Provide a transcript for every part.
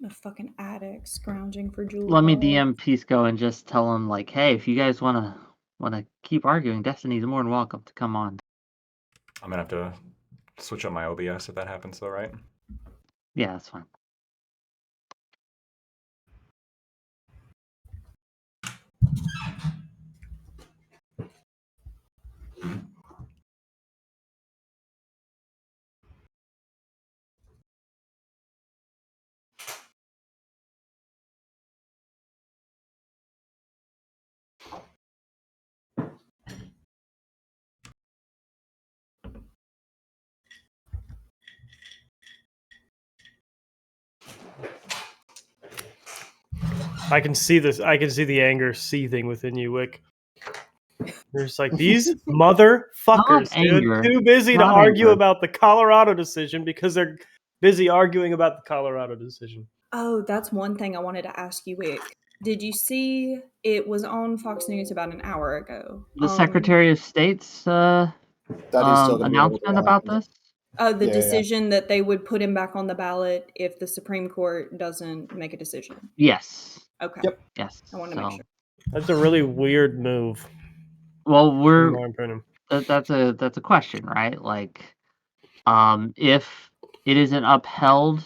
A fucking addict scrounging for jewel. Let me DM Pisco and just tell him, like, hey, if you guys wanna keep arguing, Destiny's more than welcome to come on. I'm gonna have to switch up my OBS if that happens, though, right? Yeah, that's fine. I can see this. I can see the anger seething within you, Wick. You're just like, these motherfuckers, dude, anger. too busy to Not argue anger. about the Colorado decision because they're busy arguing about the Colorado decision. Oh, that's one thing I wanted to ask you, Wick. Did you see it was on Fox News about an hour ago? The Secretary of State's announcement about this? The decision that they would put him back on the ballot if the Supreme Court doesn't make a decision. Yes. Okay. Yep. Yes. I want to make sure. That's a really weird move. Well, in my opinion. that's a question, right? Like, if it isn't upheld,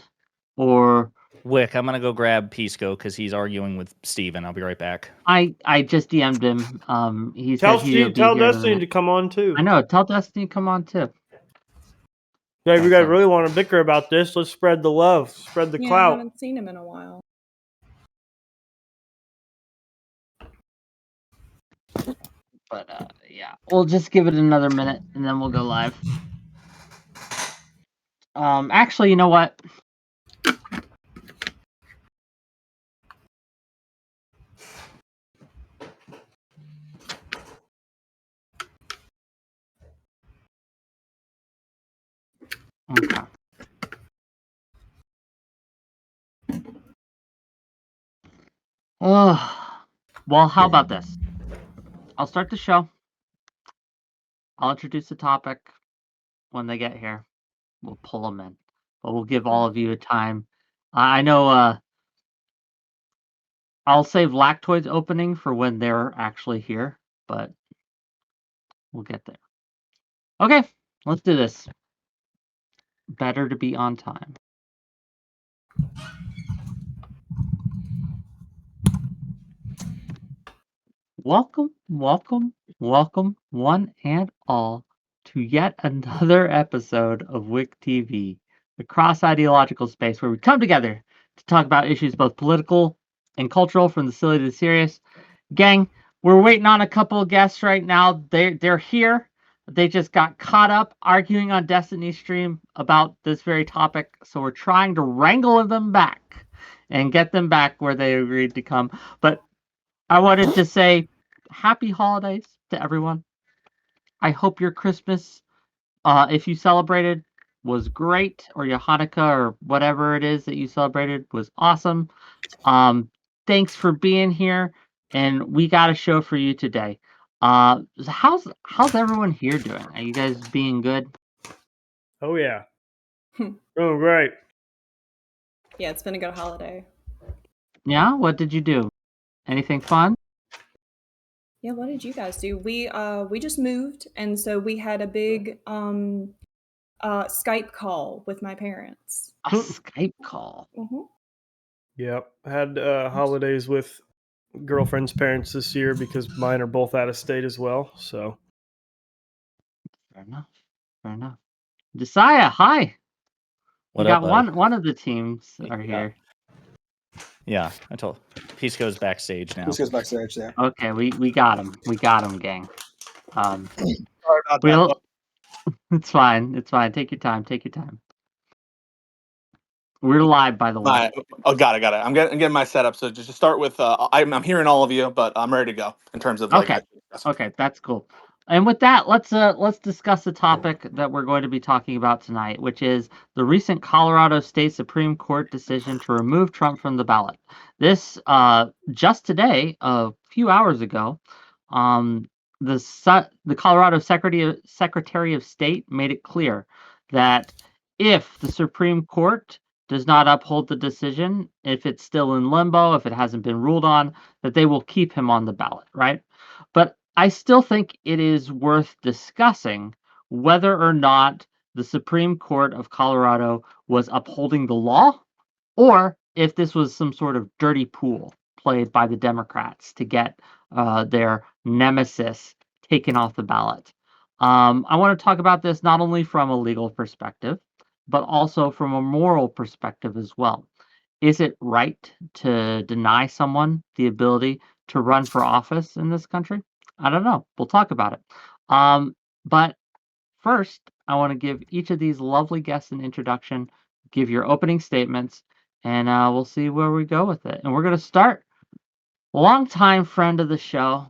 or Wick, I'm gonna go grab Pisco because he's arguing with Steven. I'll be right back. I just DM'd him. He Tell said he'll be tell here in a Destiny minute. to come on too. I know. Tell Destiny to come on too. Yeah, if you guys Awesome. really want to bicker about this, let's spread the love, spread the Yeah, I clout. haven't seen him in a while. But yeah, we'll just give it another minute and then we'll go live. Actually, you know what? Okay. Well, how about this? I'll start the show. I'll introduce the topic. When they get here, we'll pull them in. But we'll give all of you a time. I know I'll save Lactoid's opening for when they're actually here, but we'll get there. Okay, let's do this. Better to be on time. Welcome, welcome, welcome, one and all, to yet another episode of WIC TV, the cross-ideological space where we come together to talk about issues both political and cultural, from the silly to the serious. Gang, we're waiting on a couple of guests right now. They're here. They just got caught up arguing on Destiny's stream about this very topic, so we're trying to wrangle them back and get them back where they agreed to come. But I wanted to say happy holidays to everyone. I hope your Christmas, if you celebrated, was great, or your Hanukkah or whatever it is that you celebrated was awesome. Thanks for being here, and we got a show for you today. How's everyone here doing? Are you guys being good? Oh yeah, doing great. Yeah, it's been a good holiday. Yeah, what did you do? Anything fun? Yeah, what did you guys do? We just moved, and so we had a big Skype call with my parents. A Skype call. Mm-hmm. Yep, had holidays with girlfriend's parents this year because mine are both out of state as well. So Fair enough. Josiah, hi. What We up, got buddy? one of the teams are here. Yeah, I told Pisco's backstage now. Pisco's backstage there. Okay, we got him. We got him, gang. Sorry about that. It's fine. Take your time. We're live, by the way. Right. Oh, got it. I'm getting my setup. So just to start with, I'm hearing all of you, but I'm ready to go in terms of like. Okay, that's cool. And with that, let's discuss the topic that we're going to be talking about tonight, which is the recent Colorado State Supreme Court decision to remove Trump from the ballot. This just today, a few hours ago, the Colorado Secretary of State made it clear that if the Supreme Court does not uphold the decision, if it's still in limbo, if it hasn't been ruled on, that they will keep him on the ballot, right? But I still think it is worth discussing whether or not the Supreme Court of Colorado was upholding the law or if this was some sort of dirty pool played by the Democrats to get their nemesis taken off the ballot. I want to talk about this not only from a legal perspective, but also from a moral perspective as well. Is it right to deny someone the ability to run for office in this country? I don't know. We'll talk about it. But first, I want to give each of these lovely guests an introduction, give your opening statements, and we'll see where we go with it. And we're going to start. Longtime friend of the show,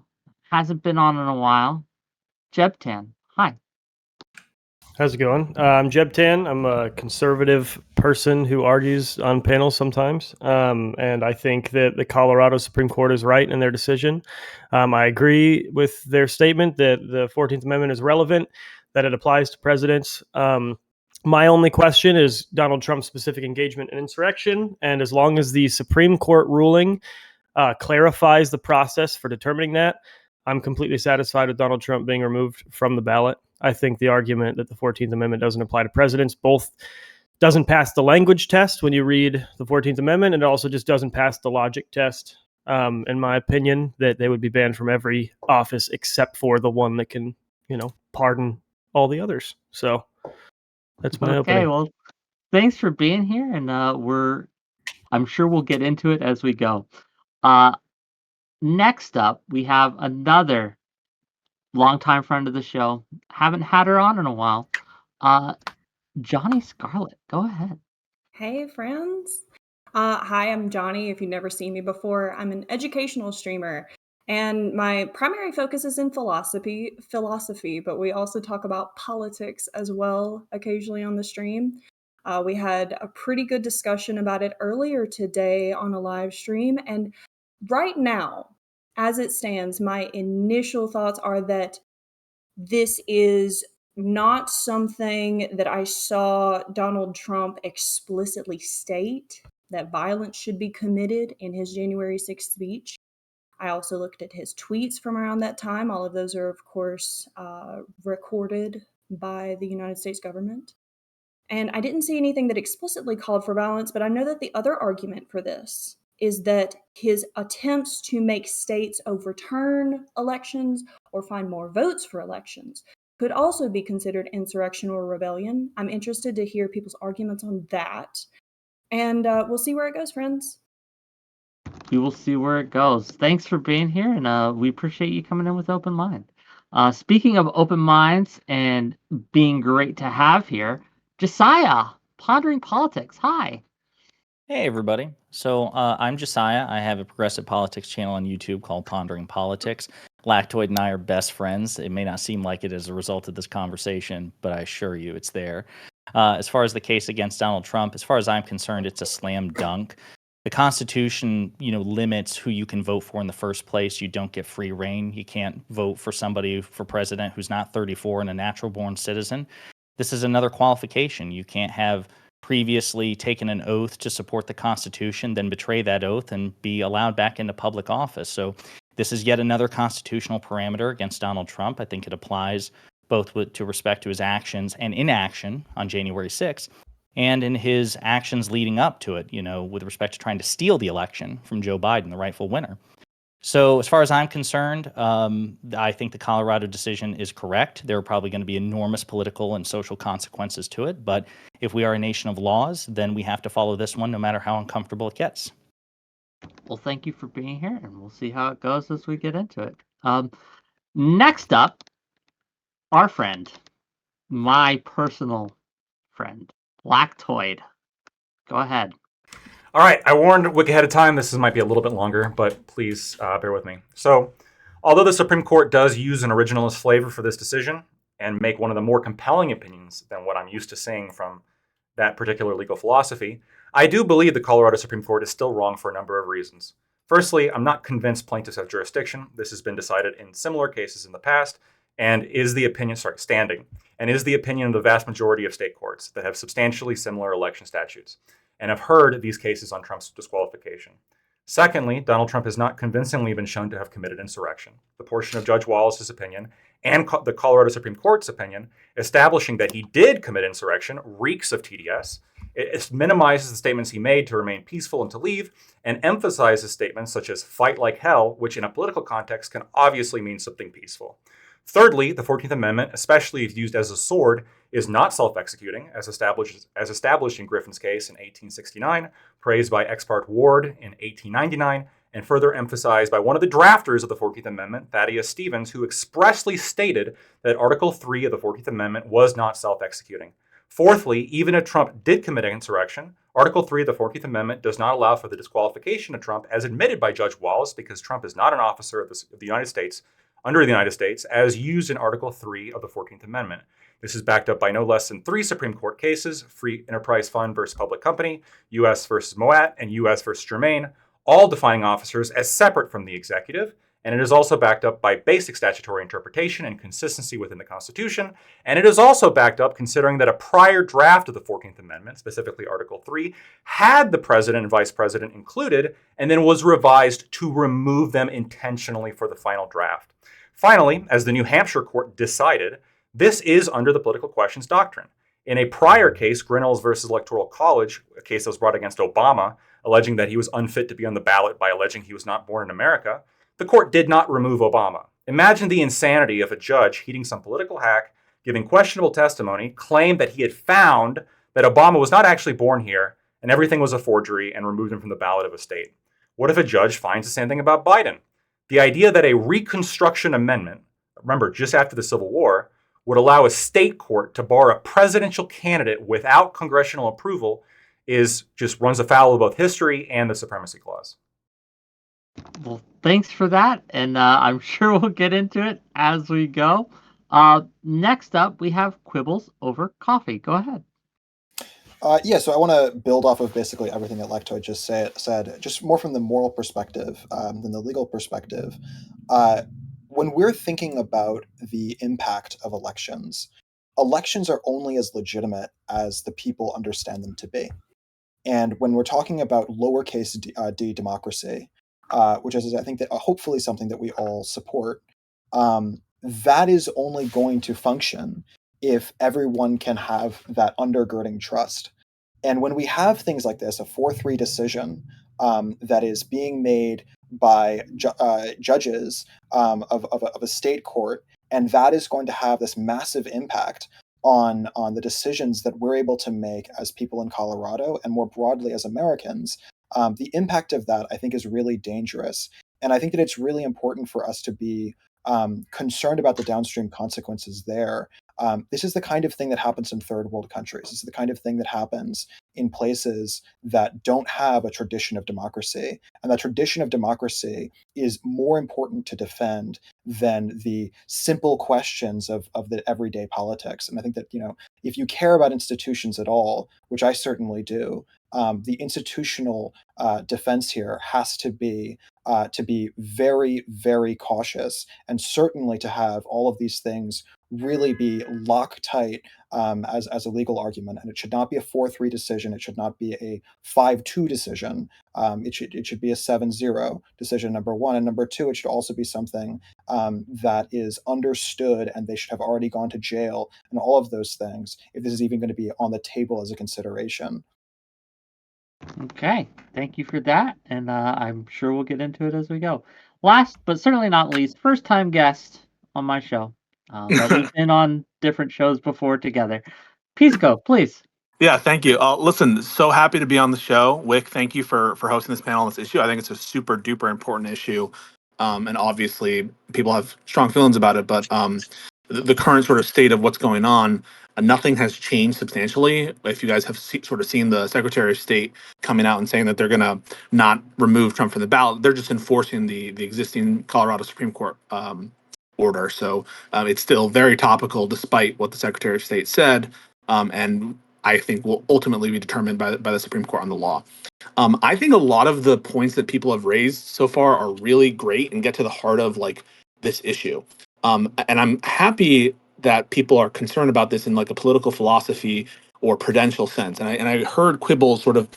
hasn't been on in a while, Jeb Tan. Hi. How's it going? I'm Jeb Tan. I'm a conservative person who argues on panels sometimes. And I think that the Colorado Supreme Court is right in their decision. I agree with their statement that the 14th Amendment is relevant, that it applies to presidents. My only question is Donald Trump's specific engagement in insurrection. And as long as the Supreme Court ruling clarifies the process for determining that, I'm completely satisfied with Donald Trump being removed from the ballot. I think the argument that the 14th Amendment doesn't apply to presidents both doesn't pass the language test when you read the 14th Amendment, and it also just doesn't pass the logic test, in my opinion, that they would be banned from every office except for the one that can, pardon all the others. So that's my Okay, opening. well, thanks for being here, and I'm sure we'll get into it as we go. Next up, we have another longtime friend of the show. Haven't had her on in a while. Johnny Scarlett, go ahead. Hey, friends. Hi, I'm Johnny. If you've never seen me before, I'm an educational streamer, and my primary focus is in philosophy, but we also talk about politics as well occasionally on the stream. We had a pretty good discussion about it earlier today on a live stream, and right now, as it stands, my initial thoughts are that this is not something that I saw Donald Trump explicitly state that violence should be committed in his January 6th speech. I also looked at his tweets from around that time. All of those are, of course, recorded by the United States government. And I didn't see anything that explicitly called for violence, but I know that the other argument for this is that his attempts to make states overturn elections or find more votes for elections could also be considered insurrection or rebellion. I'm interested to hear people's arguments on that. And we'll see where it goes, friends. We will see where it goes. Thanks for being here, and we appreciate you coming in with open mind. Speaking of open minds and being great to have here, Josiah, Pondering Politics. Hi. Hey, everybody. So I'm Josiah. I have a progressive politics channel on YouTube called Pondering Politics. Lactoid and I are best friends. It may not seem like it as a result of this conversation, but I assure you it's there. As far as the case against Donald Trump, as far as I'm concerned, it's a slam dunk. The Constitution, limits who you can vote for in the first place. You don't get free reign. You can't vote for somebody for president who's not 34 and a natural-born citizen. This is another qualification. You can't have previously taken an oath to support the Constitution, then betray that oath and be allowed back into public office. So this is yet another constitutional parameter against Donald Trump. I think it applies both to respect to his actions and inaction on January 6th, and in his actions leading up to it, with respect to trying to steal the election from Joe Biden, the rightful winner. So as far as I'm concerned, I think the Colorado decision is correct. There are probably going to be enormous political and social consequences to it. But if we are a nation of laws, then we have to follow this one no matter how uncomfortable it gets. Well, thank you for being here, and we'll see how it goes as we get into it. Next up, our friend, my personal friend, Lactoid. Go ahead. All right, I warned Wick ahead of time. This might be a little bit longer, but please bear with me. So, although the Supreme Court does use an originalist flavor for this decision and make one of the more compelling opinions than what I'm used to seeing from that particular legal philosophy, I do believe the Colorado Supreme Court is still wrong for a number of reasons. Firstly, I'm not convinced plaintiffs have jurisdiction. This has been decided in similar cases in the past, and is the opinion of the vast majority of state courts that have substantially similar election statutes. and have heard these cases on Trump's disqualification. Secondly, Donald Trump has not convincingly been shown to have committed insurrection. The portion of Judge Wallace's opinion and the Colorado Supreme Court's opinion establishing that he did commit insurrection reeks of TDS. It minimizes the statements he made to remain peaceful and to leave, and emphasizes statements such as fight like hell, which in a political context can obviously mean something peaceful. Thirdly, the 14th Amendment, especially if used as a sword, is not self-executing, as established in Griffin's case in 1869, praised by Ex parte Ward in 1899, and further emphasized by one of the drafters of the 14th Amendment, Thaddeus Stevens, who expressly stated that Article 3 of the 14th Amendment was not self-executing. Fourthly, even if Trump did commit insurrection, Article 3 of the 14th Amendment does not allow for the disqualification of Trump as admitted by Judge Wallace, because Trump is not an officer of the United States, under the United States, as used in Article 3 of the 14th Amendment. This is backed up by no less than 3 Supreme Court cases: Free Enterprise Fund versus Public Company, U.S. versus Moat, and U.S. versus Germain, all defining officers as separate from the executive. And it is also backed up by basic statutory interpretation and consistency within the Constitution. And it is also backed up considering that a prior draft of the 14th Amendment, specifically Article 3, had the president and vice president included, and then was revised to remove them intentionally for the final draft. Finally, as the New Hampshire court decided, this is under the political questions doctrine. In a prior case, Grinnells versus Electoral College, a case that was brought against Obama, alleging that he was unfit to be on the ballot by alleging he was not born in America, the court did not remove Obama. Imagine the insanity of a judge heeding some political hack, giving questionable testimony, claimed that he had found that Obama was not actually born here and everything was a forgery, and removed him from the ballot of a state. What if a judge finds the same thing about Biden? The idea that a Reconstruction Amendment, remember, just after the Civil War, would allow a state court to bar a presidential candidate without congressional approval just runs afoul of both history and the Supremacy Clause. Well, thanks for that, and I'm sure we'll get into it as we go. Next up, we have quibbles over coffee. Go ahead. So I want to build off of basically everything that Lactoid just said, just more from the moral perspective than the legal perspective. When we're thinking about the impact of elections, elections are only as legitimate as the people understand them to be. And when we're talking about lowercase d democracy, which is, I think, that hopefully something that we all support, that is only going to function if everyone can have that undergirding trust. And when we have things like this, a 4-3 decision that is being made by judges of a state court, and that is going to have this massive impact on the decisions that we're able to make as people in Colorado and more broadly as Americans, the impact of that, I think, is really dangerous. And I think that it's really important for us to be concerned about the downstream consequences there. This is the kind of thing that happens in third world countries. This is the kind of thing that happens in places that don't have a tradition of democracy. And that tradition of democracy is more important to defend than the simple questions of the everyday politics. And I think that, if you care about institutions at all, which I certainly do, the institutional defense here has to be very, very cautious, and certainly to have all of these things really be Loctite as a legal argument. And it should not be a 4-3 decision. It should not be a 5-2 decision. It should be a 7-0 decision, number one. And number two, it should also be something that is understood, and they should have already gone to jail and all of those things if this is even going to be on the table as a consideration. Okay, thank you for that, and I'm sure we'll get into it as we go. Last, but certainly not least, first-time guest on my show, but we've been on different shows before together. Pisco, please. Yeah, thank you. Listen, so happy to be on the show. Wick, thank you for hosting this panel on this issue. I think it's a super duper important issue. And obviously people have strong feelings about it, but the current sort of state of what's going on, nothing has changed substantially. If you guys have sort of seen the Secretary of State coming out and saying that they're going to not remove Trump from the ballot, they're just enforcing the existing Colorado Supreme Court order. So it's still very topical despite what the Secretary of State said. And I think will ultimately be determined by the Supreme Court on the law. I think a lot of the points that people have raised so far are really great and get to the heart of like this issue. And I'm happy that people are concerned about this in like a political philosophy or prudential sense. And I heard Quibbles sort of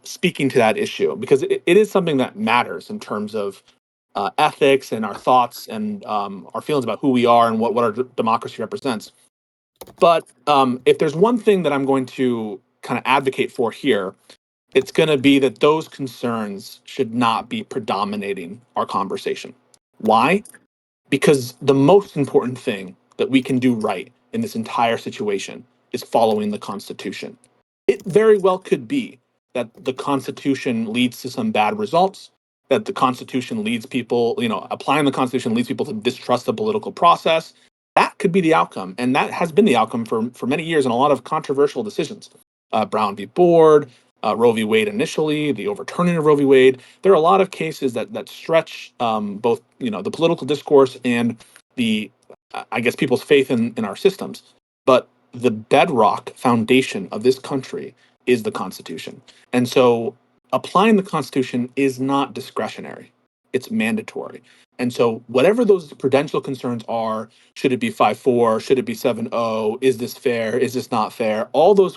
speaking to that issue because it is something that matters in terms of ethics and our thoughts and our feelings about who we are and what our democracy represents. But if there's one thing that I'm going to kind of advocate for here, it's going to be that those concerns should not be predominating our conversation. Why? Because the most important thing that we can do right in this entire situation is following the Constitution. It very well could be that the Constitution leads to some bad results, that the Constitution leads people, applying the Constitution leads people to distrust the political process. That could be the outcome. And that has been the outcome for many years in a lot of controversial decisions. Brown v. Board, Roe v. Wade initially, the overturning of Roe v. Wade. There are a lot of cases that stretch both the political discourse and the I guess people's faith in our systems. But the bedrock foundation of this country is the Constitution. And so applying the Constitution is not discretionary. It's mandatory. And so whatever those prudential concerns are, should it be 5-4, should it be 7-0, is this fair, is this not fair? All those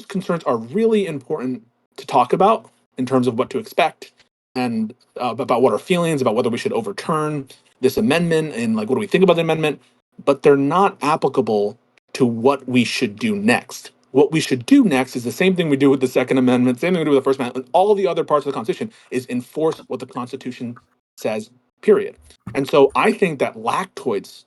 concerns are really important to talk about in terms of what to expect and about what our feelings about whether we should overturn this amendment and what do we think about the amendment, but they're not applicable to what we should do next. What we should do next is the same thing we do with the Second Amendment, same thing we do with the First Amendment, and all the other parts of the Constitution is enforce what the Constitution says, period. And so I think that lactoids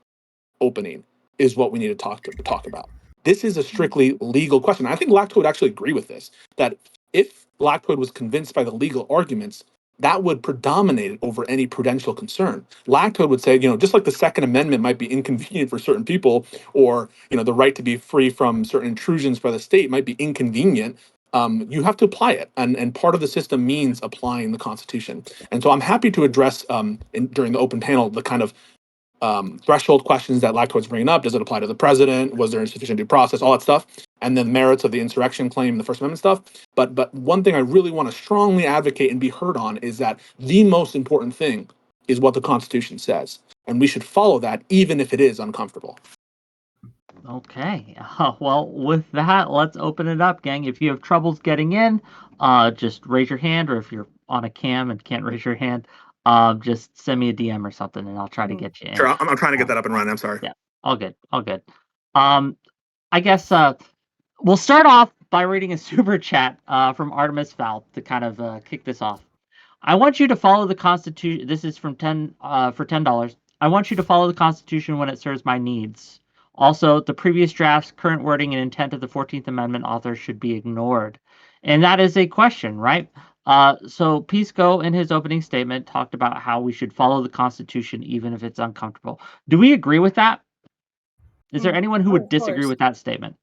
opening is what we need to talk about. This is a strictly legal question. I think Lactoid would actually agree with this, that if Lactoid was convinced by the legal arguments, that would predominate over any prudential concern. Lactoid would say, just like the Second Amendment might be inconvenient for certain people, or the right to be free from certain intrusions by the state might be inconvenient. You have to apply it, and part of the system means applying the Constitution. And so I'm happy to address during the open panel the kind of threshold questions that Lactoid's bringing up. Does it apply to the president? Was there insufficient due process? All that stuff. And then merits of the insurrection claim, the First Amendment stuff. But one thing I really want to strongly advocate and be heard on is that the most important thing is what the Constitution says. And we should follow that even if it is uncomfortable. Okay. Well, with that, let's open it up, gang. If you have troubles getting in, just raise your hand, or if you're on a cam and can't raise your hand, just send me a DM or something, and I'll try to get you in. Sure, I'm trying to get that up and running. I'm sorry. Yeah, all good, all good. I guess we'll start off by reading a super chat from Artemis Fowl to kind of kick this off. I want you to follow the Constitution. This is from for $10. I want you to follow the Constitution when it serves my needs. Also, the previous draft's current wording and intent of the 14th Amendment author should be ignored. And that is a question, right? So Pisco, in his opening statement, talked about how we should follow the Constitution even if it's uncomfortable. Do we agree with that? Is there anyone who would disagree with that statement?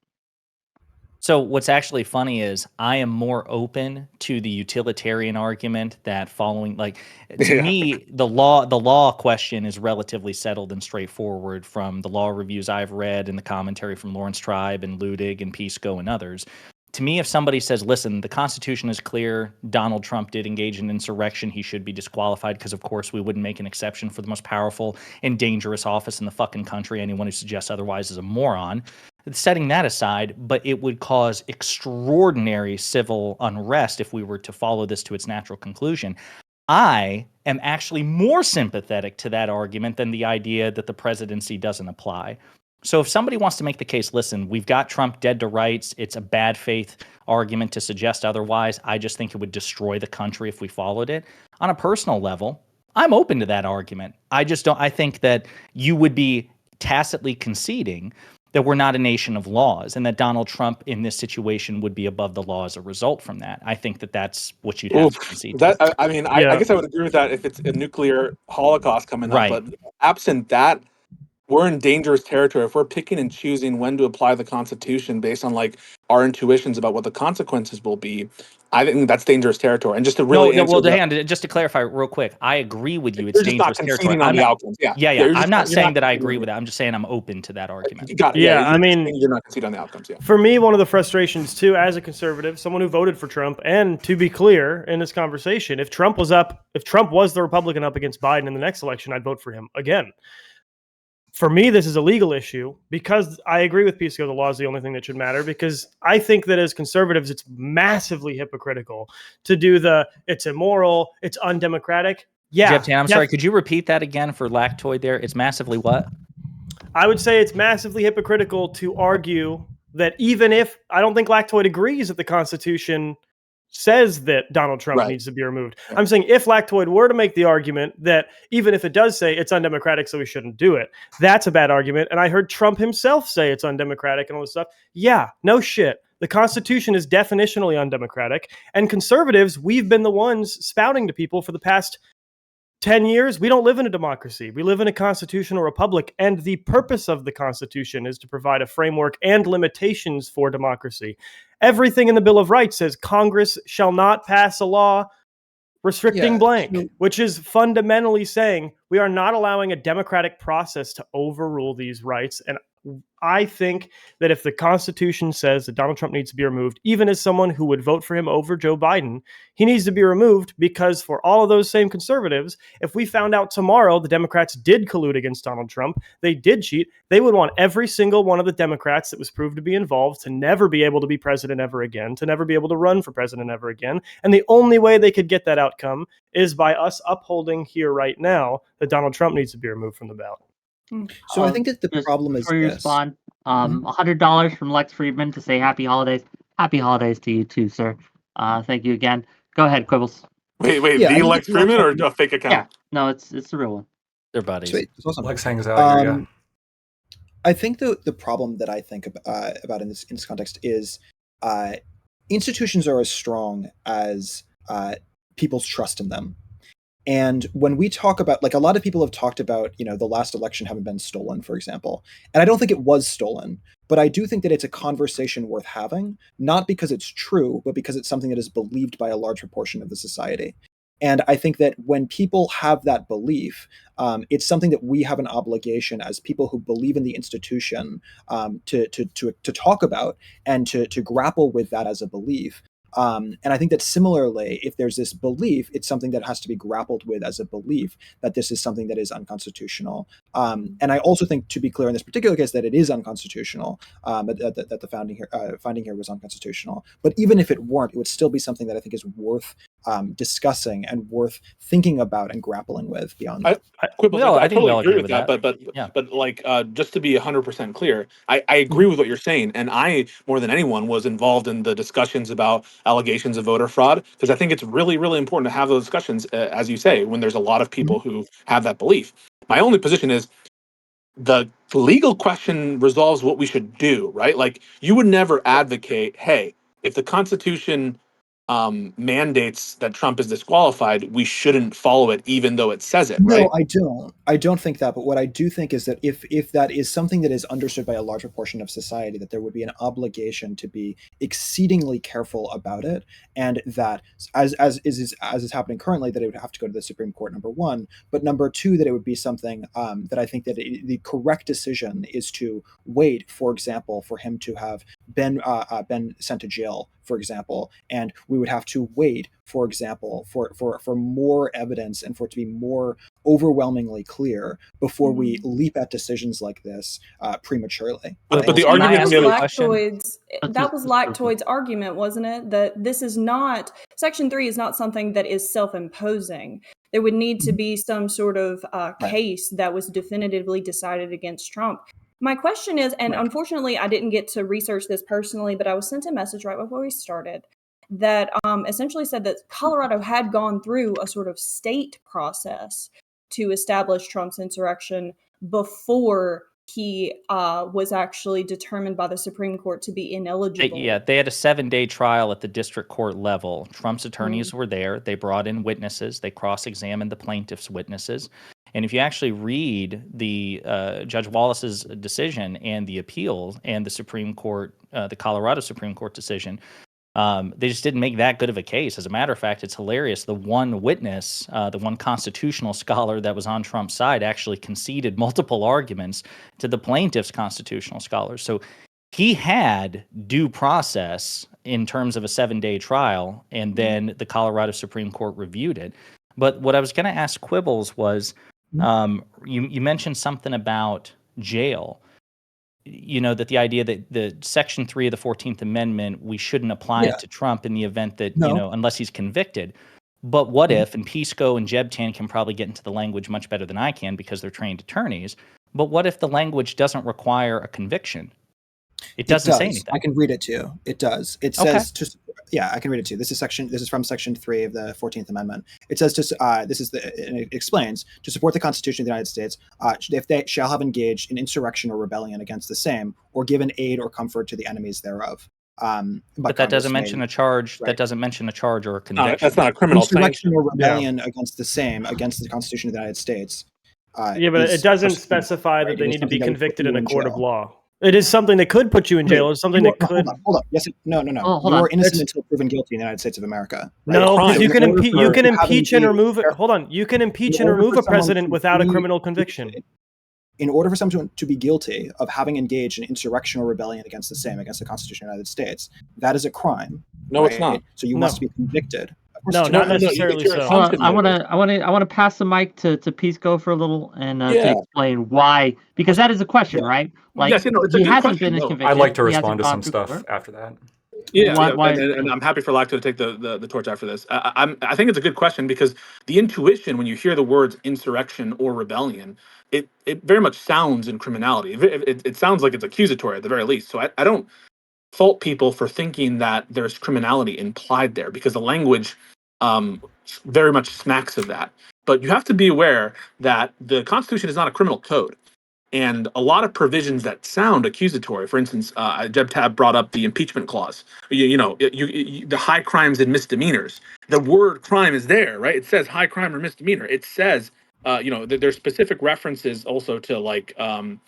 So what's actually funny is I am more open to the utilitarian argument that following, to me, the law question is relatively settled and straightforward from the law reviews I've read and the commentary from Lawrence Tribe and Ludig and Pisco and others. To me, if somebody says, listen, the Constitution is clear, Donald Trump did engage in insurrection, he should be disqualified because, of course, we wouldn't make an exception for the most powerful and dangerous office in the fucking country. Anyone who suggests otherwise is a moron. Setting that aside, but it would cause extraordinary civil unrest if we were to follow this to its natural conclusion. I am actually more sympathetic to that argument than the idea that the presidency doesn't apply. So if somebody wants to make the case, listen, we've got Trump dead to rights, it's a bad faith argument to suggest otherwise. I just think it would destroy the country if we followed it. On a personal level, I'm open to that argument. I think that you would be tacitly conceding that we're not a nation of laws and that Donald Trump in this situation would be above the law as a result from that. I think that that's what you'd have to concede. I guess I would agree with that if it's a nuclear holocaust coming up, but absent that, we're in dangerous territory. If we're picking and choosing when to apply the Constitution based on our intuitions about what the consequences will be, I think that's dangerous territory. And just to really just to clarify real quick, I agree with you. It's you're just dangerous not territory. conceding on the outcomes. Yeah. I'm not saying that I agree with that. I'm just saying I'm open to that argument. You got it. Yeah, you're not conceding on the outcomes. Yeah. For me, one of the frustrations too, as a conservative, someone who voted for Trump, and to be clear in this conversation, if Trump was the Republican up against Biden in the next election, I'd vote for him again. For me, this is a legal issue because I agree with Pisco. The law is the only thing that should matter, because I think that as conservatives, it's massively hypocritical to do it's immoral, it's undemocratic. Yeah. Jeff Tan, I'm sorry. Could you repeat that again for Lactoid there? It's massively what? I would say it's massively hypocritical to argue that even if I don't think Lactoid agrees that the Constitution says that Donald Trump needs to be removed. I'm saying if Lactoid were to make the argument that even if it does say it's undemocratic, so we shouldn't do it, that's a bad argument. And I heard Trump himself say it's undemocratic and all this stuff. Yeah, no shit. The Constitution is definitionally undemocratic. And conservatives, we've been the ones spouting to people for the past 10 years, we don't live in a democracy. We live in a constitutional republic. And the purpose of the Constitution is to provide a framework and limitations for democracy. Everything in the Bill of Rights says Congress shall not pass a law restricting blank, which is fundamentally saying we are not allowing a democratic process to overrule these rights. And I think that if the Constitution says that Donald Trump needs to be removed, even as someone who would vote for him over Joe Biden, he needs to be removed because for all of those same conservatives, if we found out tomorrow the Democrats did collude against Donald Trump, they did cheat, they would want every single one of the Democrats that was proved to be involved to never be able to be president ever again, to never be able to run for president ever again. And the only way they could get that outcome is by us upholding here right now that Donald Trump needs to be removed from the ballot. So I think that the problem is before you respond, $100 from Lex Friedman to say happy holidays. Happy holidays to you too, sir. Thank you again. Go ahead, Quibbles. Wait, the Lex Friedman or a fake account? Yeah, no, it's the real one. They're buddies. Sweet. That's awesome. Lex hangs out here, yeah. I think the problem that I think about in this context is institutions are as strong as people's trust in them. And when we talk about, like, a lot of people have talked about, the last election having been stolen, for example. And I don't think it was stolen, but I do think that it's a conversation worth having, not because it's true, but because it's something that is believed by a large proportion of the society. And I think that when people have that belief, it's something that we have an obligation as people who believe in the institution to talk about and to grapple with that as a belief. And I think that similarly, if there's this belief, it's something that has to be grappled with as a belief that this is something that is unconstitutional. And I also think, to be clear in this particular case, that it is unconstitutional, that the finding here was unconstitutional. But even if it weren't, it would still be something that I think is worth discussing and worth thinking about and grappling with beyond that. I totally agree with that. But like, just to be 100% clear, I agree with what you're saying. And I, more than anyone, was involved in the discussions about allegations of voter fraud, because I think it's really, really important to have those discussions, as you say, when there's a lot of people who have that belief. My only position is the legal question resolves what we should do, right? Like, you would never advocate, hey, if the Constitution mandates that Trump is disqualified, we shouldn't follow it, even though it says it, right? No, I don't. I don't think that. But what I do think is that if that is something that is understood by a large proportion of society, that there would be an obligation to be exceedingly careful about it, and that as is happening currently, that it would have to go to the Supreme Court, number one. But number two, that it would be something that I think that the correct decision is to wait, for example, for him to have been sent to jail, for example, and we would have to wait, for example, for more evidence and for it to be more overwhelmingly clear before we leap at decisions like this prematurely. But the argument that was Lactoid's argument, wasn't it? That this is not, Section 3 is not something that is self-imposing. There would need to be some sort of case that was definitively decided against Trump. My question is, and unfortunately I didn't get to research this personally, but I was sent a message right before we started that essentially said that Colorado had gone through a sort of state process to establish Trump's insurrection before he was actually determined by the Supreme Court to be ineligible. They had a 7-day trial at the district court level. Trump's attorneys were there. They brought in witnesses. They cross-examined the plaintiff's witnesses. And if you actually read the Judge Wallace's decision and the appeal and the Supreme Court, the Colorado Supreme Court decision, they just didn't make that good of a case. As a matter of fact, it's hilarious. The one witness, the one constitutional scholar that was on Trump's side actually conceded multiple arguments to the plaintiff's constitutional scholars. So he had due process in terms of a 7-day trial, and then the Colorado Supreme Court reviewed it. But what I was going to ask Quibbles was, you mentioned something about jail. That the idea that the Section 3 of the 14th Amendment, we shouldn't apply it to Trump in the event that, unless he's convicted. But what if, and Pisco and Jebtan can probably get into the language much better than I can because they're trained attorneys, but what if the language doesn't require a conviction? It doesn't say anything. I can read it to you. It does. It says I can read it to you. This is from Section 3 of the 14th Amendment. It says and it explains, to support the Constitution of the United States, if they shall have engaged in insurrection or rebellion against the same, or given aid or comfort to the enemies thereof. But that doesn't mention a charge. Right. That doesn't mention a charge or a conviction. That's not a criminal insurrection or rebellion against the same, against the Constitution of the United States. But it doesn't specify that they need to be convicted in a court of law. It is something that could put you in jail. It's something that could. Hold up. Yes. No. You are innocent until proven guilty in the United States of America. Right? No, you can impeach and remove it. Hold on. You can impeach and remove a president without a criminal conviction. In order for someone to be guilty of having engaged in insurrection or rebellion against the Constitution of the United States, that is a crime. No, it's not. So you must be convicted. No, not necessarily so. I want to pass the mic to Pisco for a little and to explain why, because that is a question, right? Like, yes, it's a he good hasn't question, been convicted. I'd like to respond to some stuff after that. And I'm happy for Lacto to take the torch after this. I think it's a good question because the intuition when you hear the words insurrection or rebellion, it very much sounds in criminality. It sounds like it's accusatory at the very least. So I don't fault people for thinking that there's criminality implied there because the language very much smacks of that. But you have to be aware that the Constitution is not a criminal code. And a lot of provisions that sound accusatory, for instance, Jeb Tab brought up the impeachment clause. The high crimes and misdemeanors. The word crime is there, right? It says high crime or misdemeanor. It says, there's specific references also to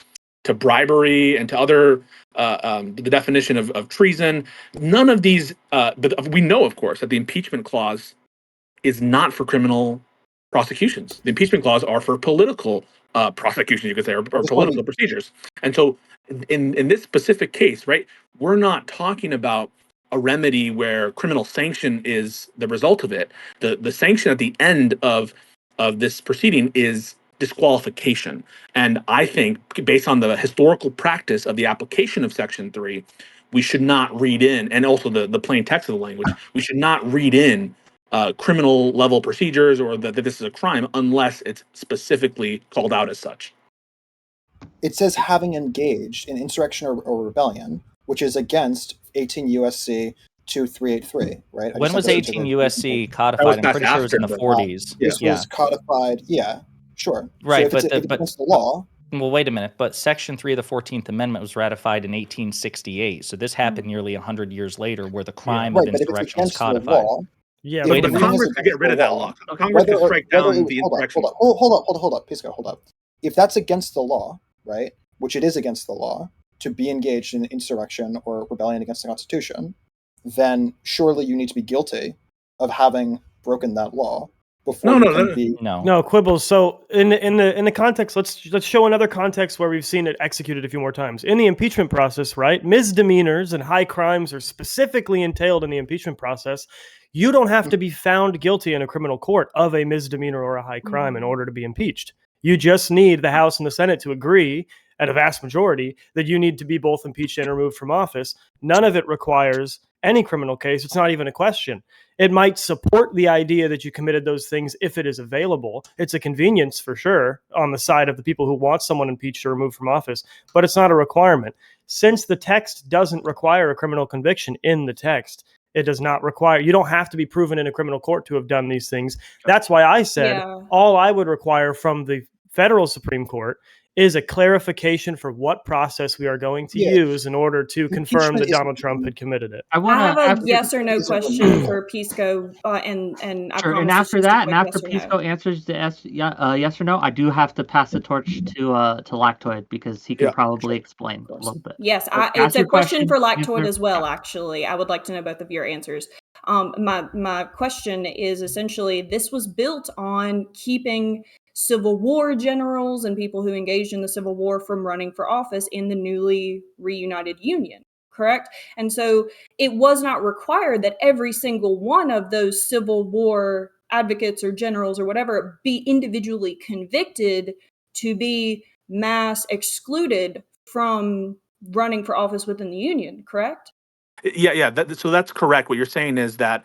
to bribery and to other the definition of treason. None of these, but we know, of course, that the impeachment clause is not for criminal prosecutions. The impeachment clause are for political prosecutions, you could say, or political procedures. And so in this specific case, right, we're not talking about a remedy where criminal sanction is the result of it. The sanction at the end of this proceeding is disqualification. And I think, based on the historical practice of the application of Section 3, we should not read in, and also the plain text of the language, we should not read in criminal level procedures or that this is a crime unless it's specifically called out as such. It says having engaged in insurrection or rebellion, which is against 18 USC 2383, right? When was 18 USC codified? I'm pretty sure it was in the 40s. This was codified, sure. Right, so if it's against the law. Well, wait a minute. But Section 3 of the 14th Amendment was ratified in 1868. So this happened nearly 100 years later where the crime of insurrection was codified. Yeah, but Congress could get rid of that law. Congress could strike down the insurrection. Hold up, Pisco, hold up. If that's against the law, right, which it is against the law, to be engaged in insurrection or rebellion against the Constitution, then surely you need to be guilty of having broken that law before No, Quibbles. So in the context, let's show another context where we've seen it executed a few more times. In the impeachment process, right? Misdemeanors and high crimes are specifically entailed in the impeachment process. You don't have to be found guilty in a criminal court of a misdemeanor or a high crime in order to be impeached. You just need the House and the Senate to agree at a vast majority that you need to be both impeached and removed from office. None of it requires any criminal case. It's not even a question. It might support the idea that you committed those things if it is available. It's a convenience for sure on the side of the people who want someone impeached or removed from office, but it's not a requirement. Since the text doesn't require a criminal conviction in the text, it does not require, you don't have to be proven in a criminal court to have done these things. That's why I said all I would require from the federal Supreme Court is a clarification for what process we are going to use in order to confirm that Donald Trump had committed it. I have a yes or no question for Pisco, and after that, and after Pisco answers the yes or no, I do have to pass the torch to Lactoid because he can probably explain a little bit. Yes, it's a question for Lactoid as well. Actually, I would like to know both of your answers. My question is essentially: this was built on keeping Civil War generals and people who engaged in the Civil War from running for office in the newly reunited Union, correct? And so it was not required that every single one of those Civil War advocates or generals or whatever be individually convicted to be mass excluded from running for office within the union, correct? Yeah. So that's correct. What you're saying is that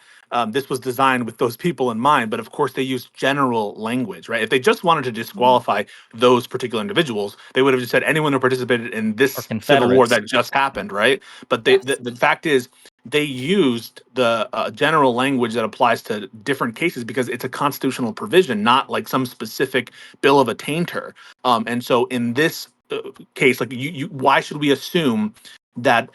this was designed with those people in mind, but of course they use general language, right? If they just wanted to disqualify those particular individuals, they would have just said anyone who participated in Or this civil war Confederates. that just happened, right? But Yes. the fact is, they used the general language that applies to different cases because it's a constitutional provision, not like some specific bill of attainder. And so in this case, like why should we assume that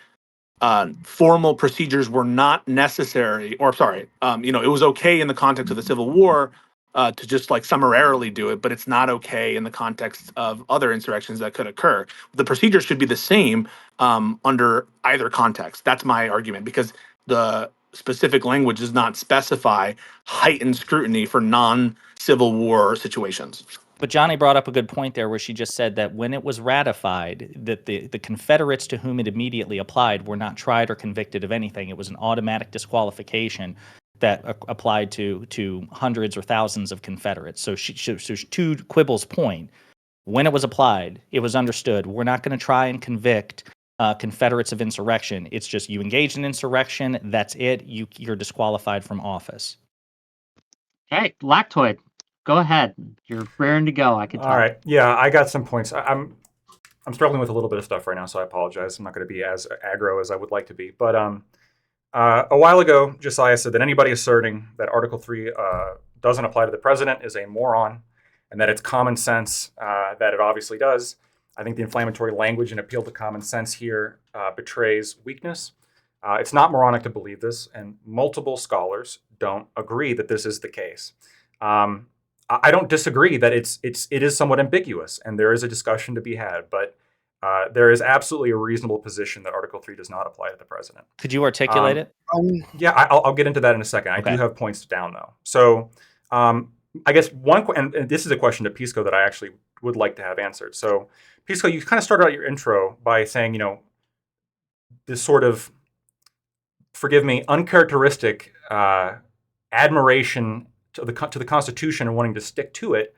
formal procedures were not necessary, or sorry, it was okay in the context of the Civil War to just like summarily do it, but it's not okay in the context of other insurrections that could occur. The procedures should be the same under either context. That's my argument, because the specific language does not specify heightened scrutiny for non-Civil War situations. But Johnny brought up a good point there where she just said that when it was ratified, that the Confederates to whom it immediately applied were not tried or convicted of anything. It was an automatic disqualification that applied to hundreds or thousands of Confederates. So to Quibble's point, when it was applied, it was understood we're not going to try and convict Confederates of insurrection. It's just you engaged in insurrection, that's it. You're disqualified from office. Hey, Lactoid, go ahead. You're raring to go. I can tell. All right. Yeah, I got some points. I'm struggling with a little bit of stuff right now, so I apologize. I'm not going to be as aggro as I would like to be. But a while ago, Josiah said that anybody asserting that Article 3 doesn't apply to the president is a moron, and that it's common sense that it obviously does. I think the inflammatory language and appeal to common sense here betrays weakness. It's not moronic to believe this, and multiple scholars don't agree that this is the case. I don't disagree that it is somewhat ambiguous, and there is a discussion to be had, but there is absolutely a reasonable position that Article 3 does not apply to the president. Could you articulate it? Yeah, I'll get into that in a second. Okay. I do have points down, though. So I guess and this is a question to Pisco that I actually would like to have answered. So Pisco, you kind of started out your intro by saying, this sort of, forgive me, uncharacteristic admiration to the Constitution and wanting to stick to it,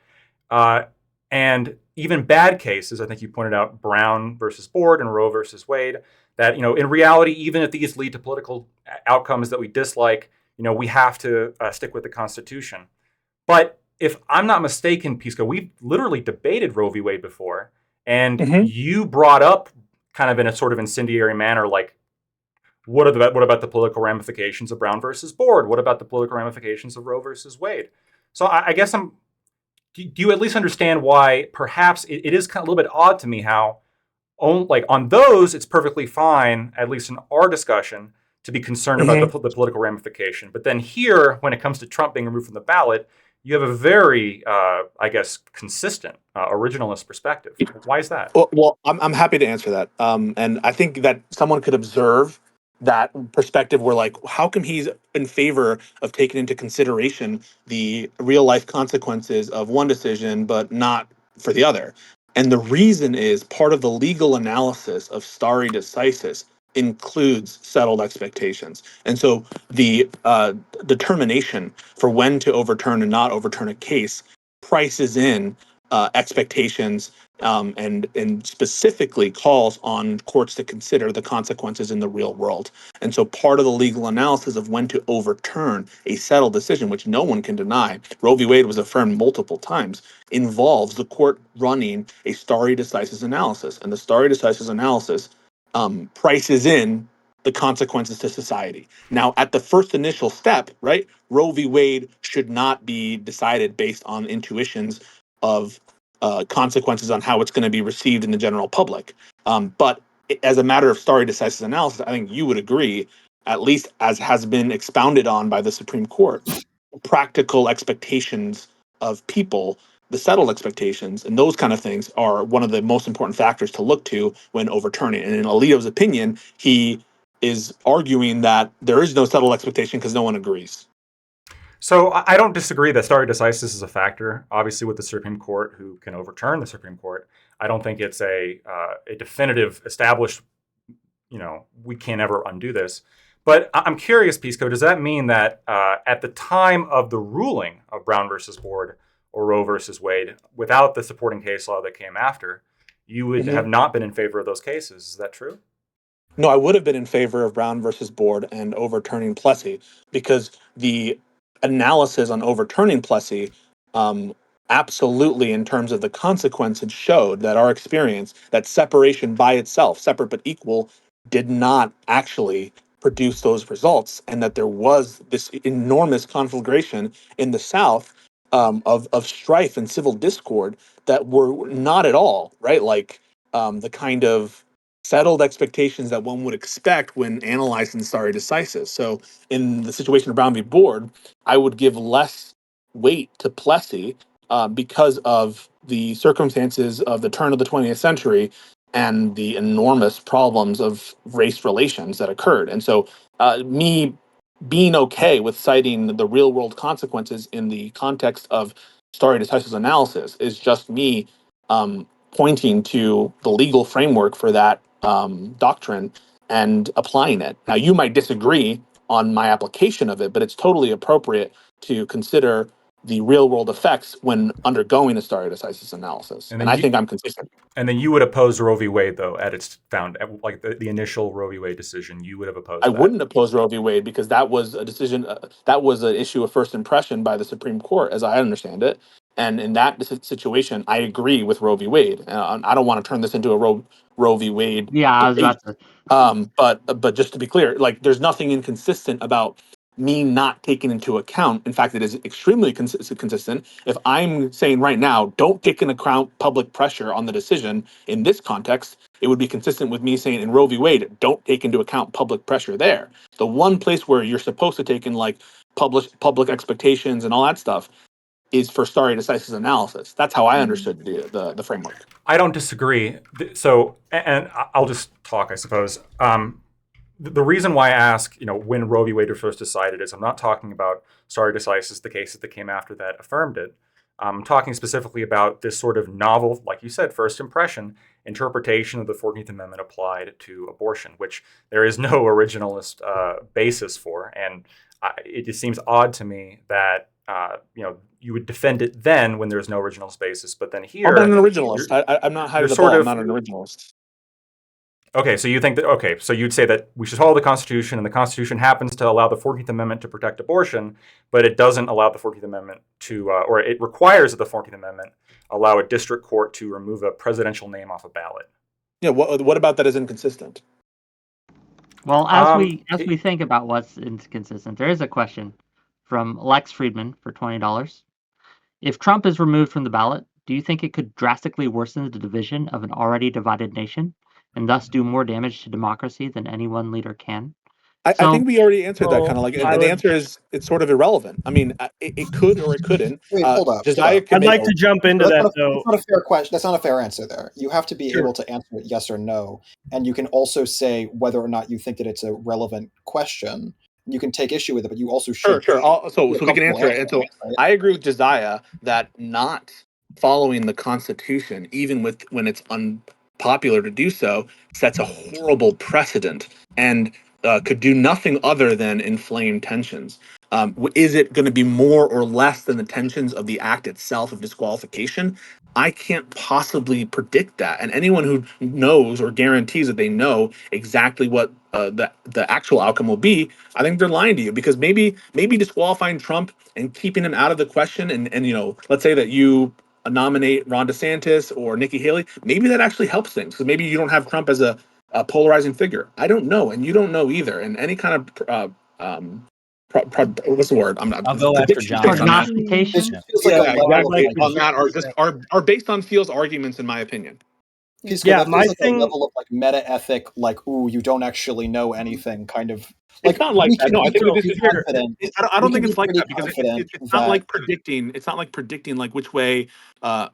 and even bad cases. I think you pointed out Brown versus Board and Roe versus Wade. That in reality, even if these lead to political outcomes that we dislike, we have to stick with the Constitution. But if I'm not mistaken, Pisco, we've literally debated Roe v. Wade before, and you brought up kind of in a sort of incendiary manner, like, what about the political ramifications of Brown versus Board? What about the political ramifications of Roe versus Wade? So I guess do you at least understand why perhaps it is kind of a little bit odd to me how on those it's perfectly fine, at least in our discussion, to be concerned about the political ramification. But then here, when it comes to Trump being removed from the ballot, you have a very, I guess, consistent originalist perspective. Why is that? Well, I'm happy to answer that. And I think that someone could observe that perspective where, like, how come he's in favor of taking into consideration the real life consequences of one decision, but not for the other? And the reason is part of the legal analysis of stare decisis includes settled expectations. And so the determination for when to overturn and not overturn a case prices in expectations, and specifically calls on courts to consider the consequences in the real world. And so part of the legal analysis of when to overturn a settled decision, which no one can deny, Roe v. Wade was affirmed multiple times, involves the court running a stare decisis analysis. And the stare decisis analysis prices in the consequences to society. Now, at the first initial step, right, Roe v. Wade should not be decided based on intuitions of consequences on how it's going to be received in the general public. But as a matter of stare decisis analysis, I think you would agree, at least as has been expounded on by the Supreme Court, practical expectations of people, the settled expectations, and those kind of things are one of the most important factors to look to when overturning. And in Alito's opinion, he is arguing that there is no settled expectation because no one agrees. So I don't disagree that stare decisis is a factor, obviously, with the Supreme Court, who can overturn the Supreme Court. I don't think it's a definitive, established, we can't ever undo this. But I'm curious, Pisco, does that mean that at the time of the ruling of Brown versus Board or Roe versus Wade, without the supporting case law that came after, you would have not been in favor of those cases. Is that true? No, I would have been in favor of Brown versus Board and overturning Plessy, because the analysis on overturning Plessy absolutely, in terms of the consequences, showed that our experience, that separation by itself, separate but equal, did not actually produce those results, and that there was this enormous conflagration in the South of strife and civil discord that were not at all, right? Like the kind of settled expectations that one would expect when analyzing stare decisis. So in the situation of Brown v. Board, I would give less weight to Plessy because of the circumstances of the turn of the 20th century and the enormous problems of race relations that occurred. And so me being okay with citing the real world consequences in the context of stare decisis analysis is just me pointing to the legal framework for that doctrine and applying it. Now, you might disagree on my application of it, but it's totally appropriate to consider the real world effects when undergoing a stare decisis analysis. And I think I'm consistent. And then you would oppose Roe v. Wade, though, at its found, like the initial Roe v. Wade decision. You would have opposed I that. wouldn't oppose Roe v. Wade because that was a decision, that was an issue of first impression by the Supreme Court, as I understand it. And in that situation, I agree with Roe v. Wade. I don't want to turn this into a Roe v. Wade Yeah, I was debate. about to. But just to be clear, like there's nothing inconsistent about me not taking into account. In fact, it is extremely consistent. If I'm saying right now, don't take into account public pressure on the decision in this context, it would be consistent with me saying in Roe v. Wade, don't take into account public pressure there. The one place where you're supposed to take in like public expectations and all that stuff is for stare decisis analysis. That's how I understood the framework. I don't disagree. So, and I'll just talk, I suppose. The reason why I ask, when Roe v. Wade was first decided is I'm not talking about stare decisis, the cases that came after that affirmed it. I'm talking specifically about this sort of novel, like you said, first impression interpretation of the 14th Amendment applied to abortion, which there is no originalist basis for. And it just seems odd to me that, you would defend it then when there's no originalist basis, but then here... I'm not an originalist. I'm not hiding the ball. I'm not an originalist. Okay, so you think that, so you'd say that we should follow the Constitution, and the Constitution happens to allow the 14th Amendment to protect abortion, but it doesn't allow the 14th Amendment to, or it requires that the 14th Amendment allow a district court to remove a presidential name off a ballot. Yeah, what about that is inconsistent? Well, as we think about what's inconsistent, there is a question from Lex Friedman for $20. If Trump is removed from the ballot, do you think it could drastically worsen the division of an already divided nation and thus do more damage to democracy than any one leader can? I think we already answered that kind of like, and the answer is it's sort of irrelevant. I mean, it could or it couldn't. Wait, hold up. I'd like to jump into that, though. That's not a fair question. That's not a fair answer there. You have to be able to answer it yes or no. And you can also say whether or not you think that it's a relevant question. You can take issue with it, but you also should. Sure. So we can answer it. And so right? I agree with Josiah that not following the Constitution, even when it's unpopular to do so, sets a horrible precedent and could do nothing other than inflame tensions. Is it going to be more or less than the tensions of the act itself of disqualification? I can't possibly predict that. And anyone who knows or guarantees that they know exactly what the actual outcome will be, I think they're lying to you, because maybe disqualifying Trump and keeping him out of the question, and let's say that you nominate Ron DeSantis or Nikki Haley, maybe that actually helps things, because maybe you don't have Trump as a polarizing figure. I don't know, and you don't know either. And any kind of what's the word? I'll go after John. Prognostication? Yeah, exactly. On that are based on Fields' arguments, in my opinion. Yeah, my thing, a level of like meta ethic, like you don't actually know anything, kind of. Like, it's not like that. No, I think this is confident. I don't think it's like that, because it's not like predicting. It's not like predicting like which way a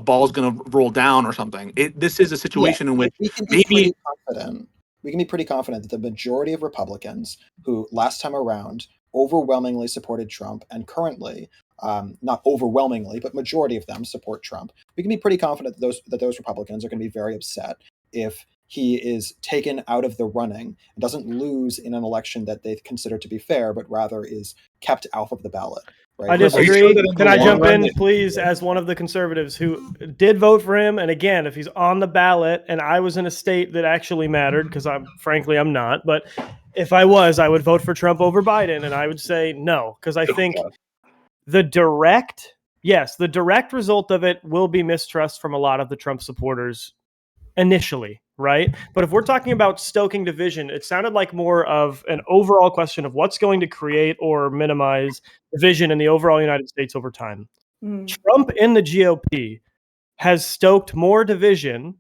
ball is going to roll down or something. This is a situation in which we can be pretty confident. We can be pretty confident that the majority of Republicans who last time around overwhelmingly supported Trump and currently, not overwhelmingly, but majority of them support Trump. We can be pretty confident that those Republicans are going to be very upset if he is taken out of the running and doesn't lose in an election that they consider to be fair, but rather is kept out of the ballot. right? I Are you sure disagree. that in Can the I long jump run in, that- please, as one of the conservatives who did vote for him? And again, if he's on the ballot and I was in a state that actually mattered, because I'm not, but if I was, I would vote for Trump over Biden. And I would say no, because I think the direct result of it will be mistrust from a lot of the Trump supporters initially, right? But if we're talking about stoking division, it sounded like more of an overall question of what's going to create or minimize division in the overall United States over time. Mm. Trump in the GOP has stoked more division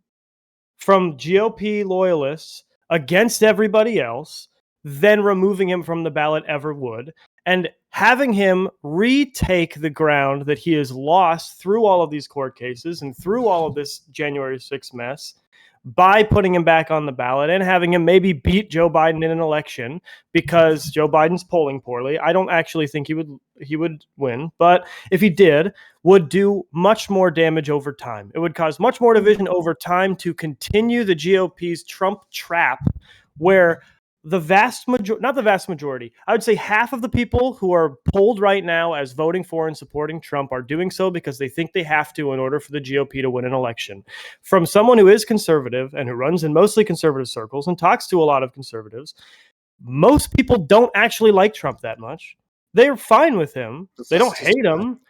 from GOP loyalists against everybody else than removing him from the ballot ever would. And having him retake the ground that he has lost through all of these court cases and through all of this January 6th mess by putting him back on the ballot and having him maybe beat Joe Biden in an election because Joe Biden's polling poorly. I don't actually think he would win, but if he did, would do much more damage over time. It would cause much more division over time to continue the GOP's Trump trap, where the not the vast majority, I would say half of the people who are polled right now as voting for and supporting Trump are doing so because they think they have to in order for the GOP to win an election. From someone who is conservative and who runs in mostly conservative circles and talks to a lot of conservatives, most people don't actually like Trump that much. They're fine with him. They don't hate him.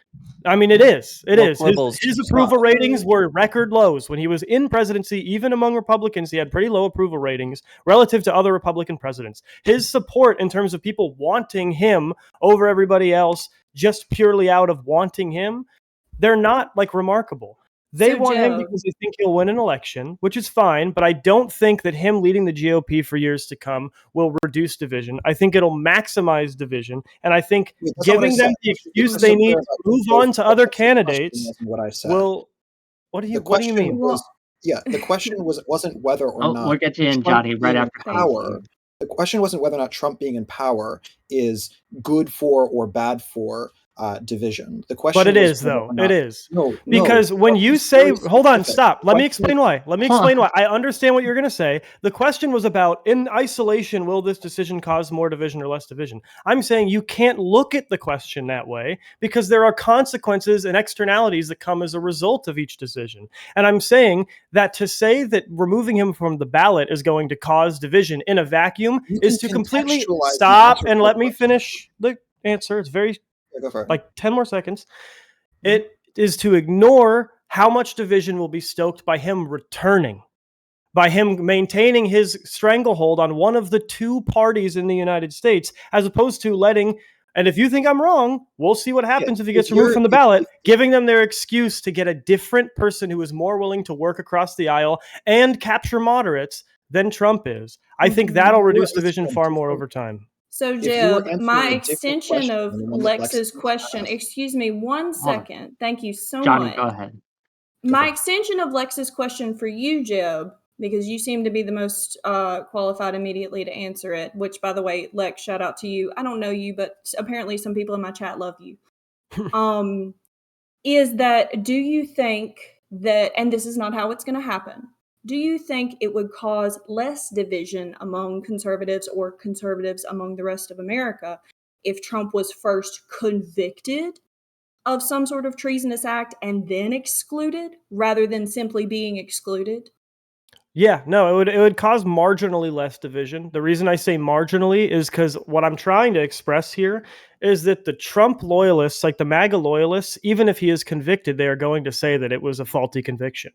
I mean, it is. His approval ratings were record lows when he was in presidency. Even among Republicans, he had pretty low approval ratings relative to other Republican presidents. His support in terms of people wanting him over everybody else, just purely out of wanting him, they're not like remarkable. They want him because they think he'll win an election, which is fine, but I don't think that him leading the GOP for years to come will reduce division. I think it'll maximize division, and I think giving them the excuse they need to move on to other candidates will. What do you mean? The question wasn't whether or not we'll get you in, Trump Johnny, right being after in power. The question wasn't whether or not Trump being in power is good for or bad for division. The question, but it is though. It is because when you say, "Hold on, stop," let me explain why. I understand what you're going to say. The question was about, in isolation, will this decision cause more division or less division? I'm saying you can't look at the question that way because there are consequences and externalities that come as a result of each decision. And I'm saying that to say that removing him from the ballot is going to cause division in a vacuum is to completely stop and let me finish the answer. It's very like 10 more seconds. It is to ignore how much division will be stoked by him returning, by him maintaining his stranglehold on one of the two parties in the United States, as opposed to letting, and if you think I'm wrong, we'll see what happens if he gets removed from the ballot, giving them their excuse to get a different person who is more willing to work across the aisle and capture moderates than Trump is. I think that'll reduce division far more over time. So, Jeb, my extension of Lex's question, excuse me 1 second. Thank you so Johnny, much. go ahead. My extension of Lex's question for you, Jeb, because you seem to be the most qualified immediately to answer it, which, by the way, Lex, shout out to you. I don't know you, but apparently some people in my chat love you. Is that, do you think that, and this is not how it's going to happen, do you think it would cause less division among conservatives or conservatives among the rest of America if Trump was first convicted of some sort of treasonous act and then excluded rather than simply being excluded? Yeah, no, it would cause marginally less division. The reason I say marginally is because what I'm trying to express here is that the Trump loyalists, like the MAGA loyalists, even if he is convicted, they are going to say that it was a faulty conviction.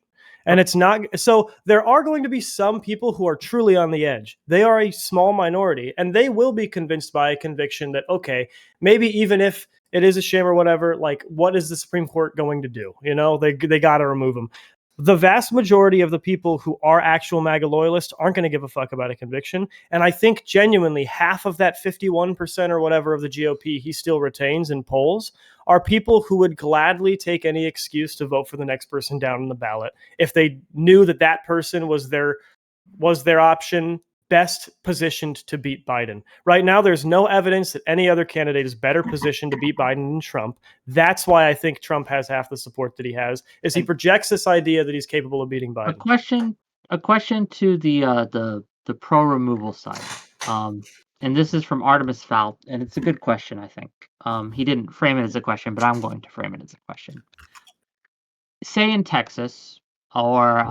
And it's not. So there are going to be some people who are truly on the edge. They are a small minority, and they will be convinced by a conviction that, okay, maybe even if it is a sham or whatever, like, what is the Supreme Court going to do? You know, they got to remove him. The vast majority of the people who are actual MAGA loyalists aren't going to give a fuck about a conviction. And I think genuinely half of that 51% or whatever of the GOP he still retains in polls are people who would gladly take any excuse to vote for the next person down on the ballot if they knew that that person was their option best positioned to beat Biden. Right now, there's no evidence that any other candidate is better positioned to beat Biden than Trump. That's why I think Trump has half the support that he has, is he projects this idea that he's capable of beating Biden. A question to the pro removal side. and this is from Artemis Fowl, and it's a good question, I think. He didn't frame it as a question, but I'm going to frame it as a question. Say in Texas or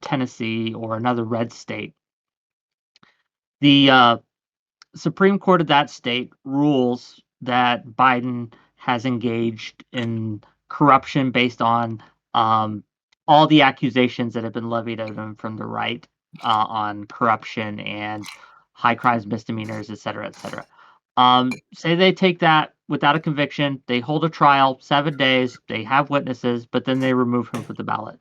Tennessee or another red state, the Supreme Court of that state rules that Biden has engaged in corruption based on all the accusations that have been levied at him from the right on corruption and high crimes, misdemeanors, et cetera, et cetera. Say they take that without a conviction, they hold a trial, 7 days, they have witnesses, but then they remove him from the ballot.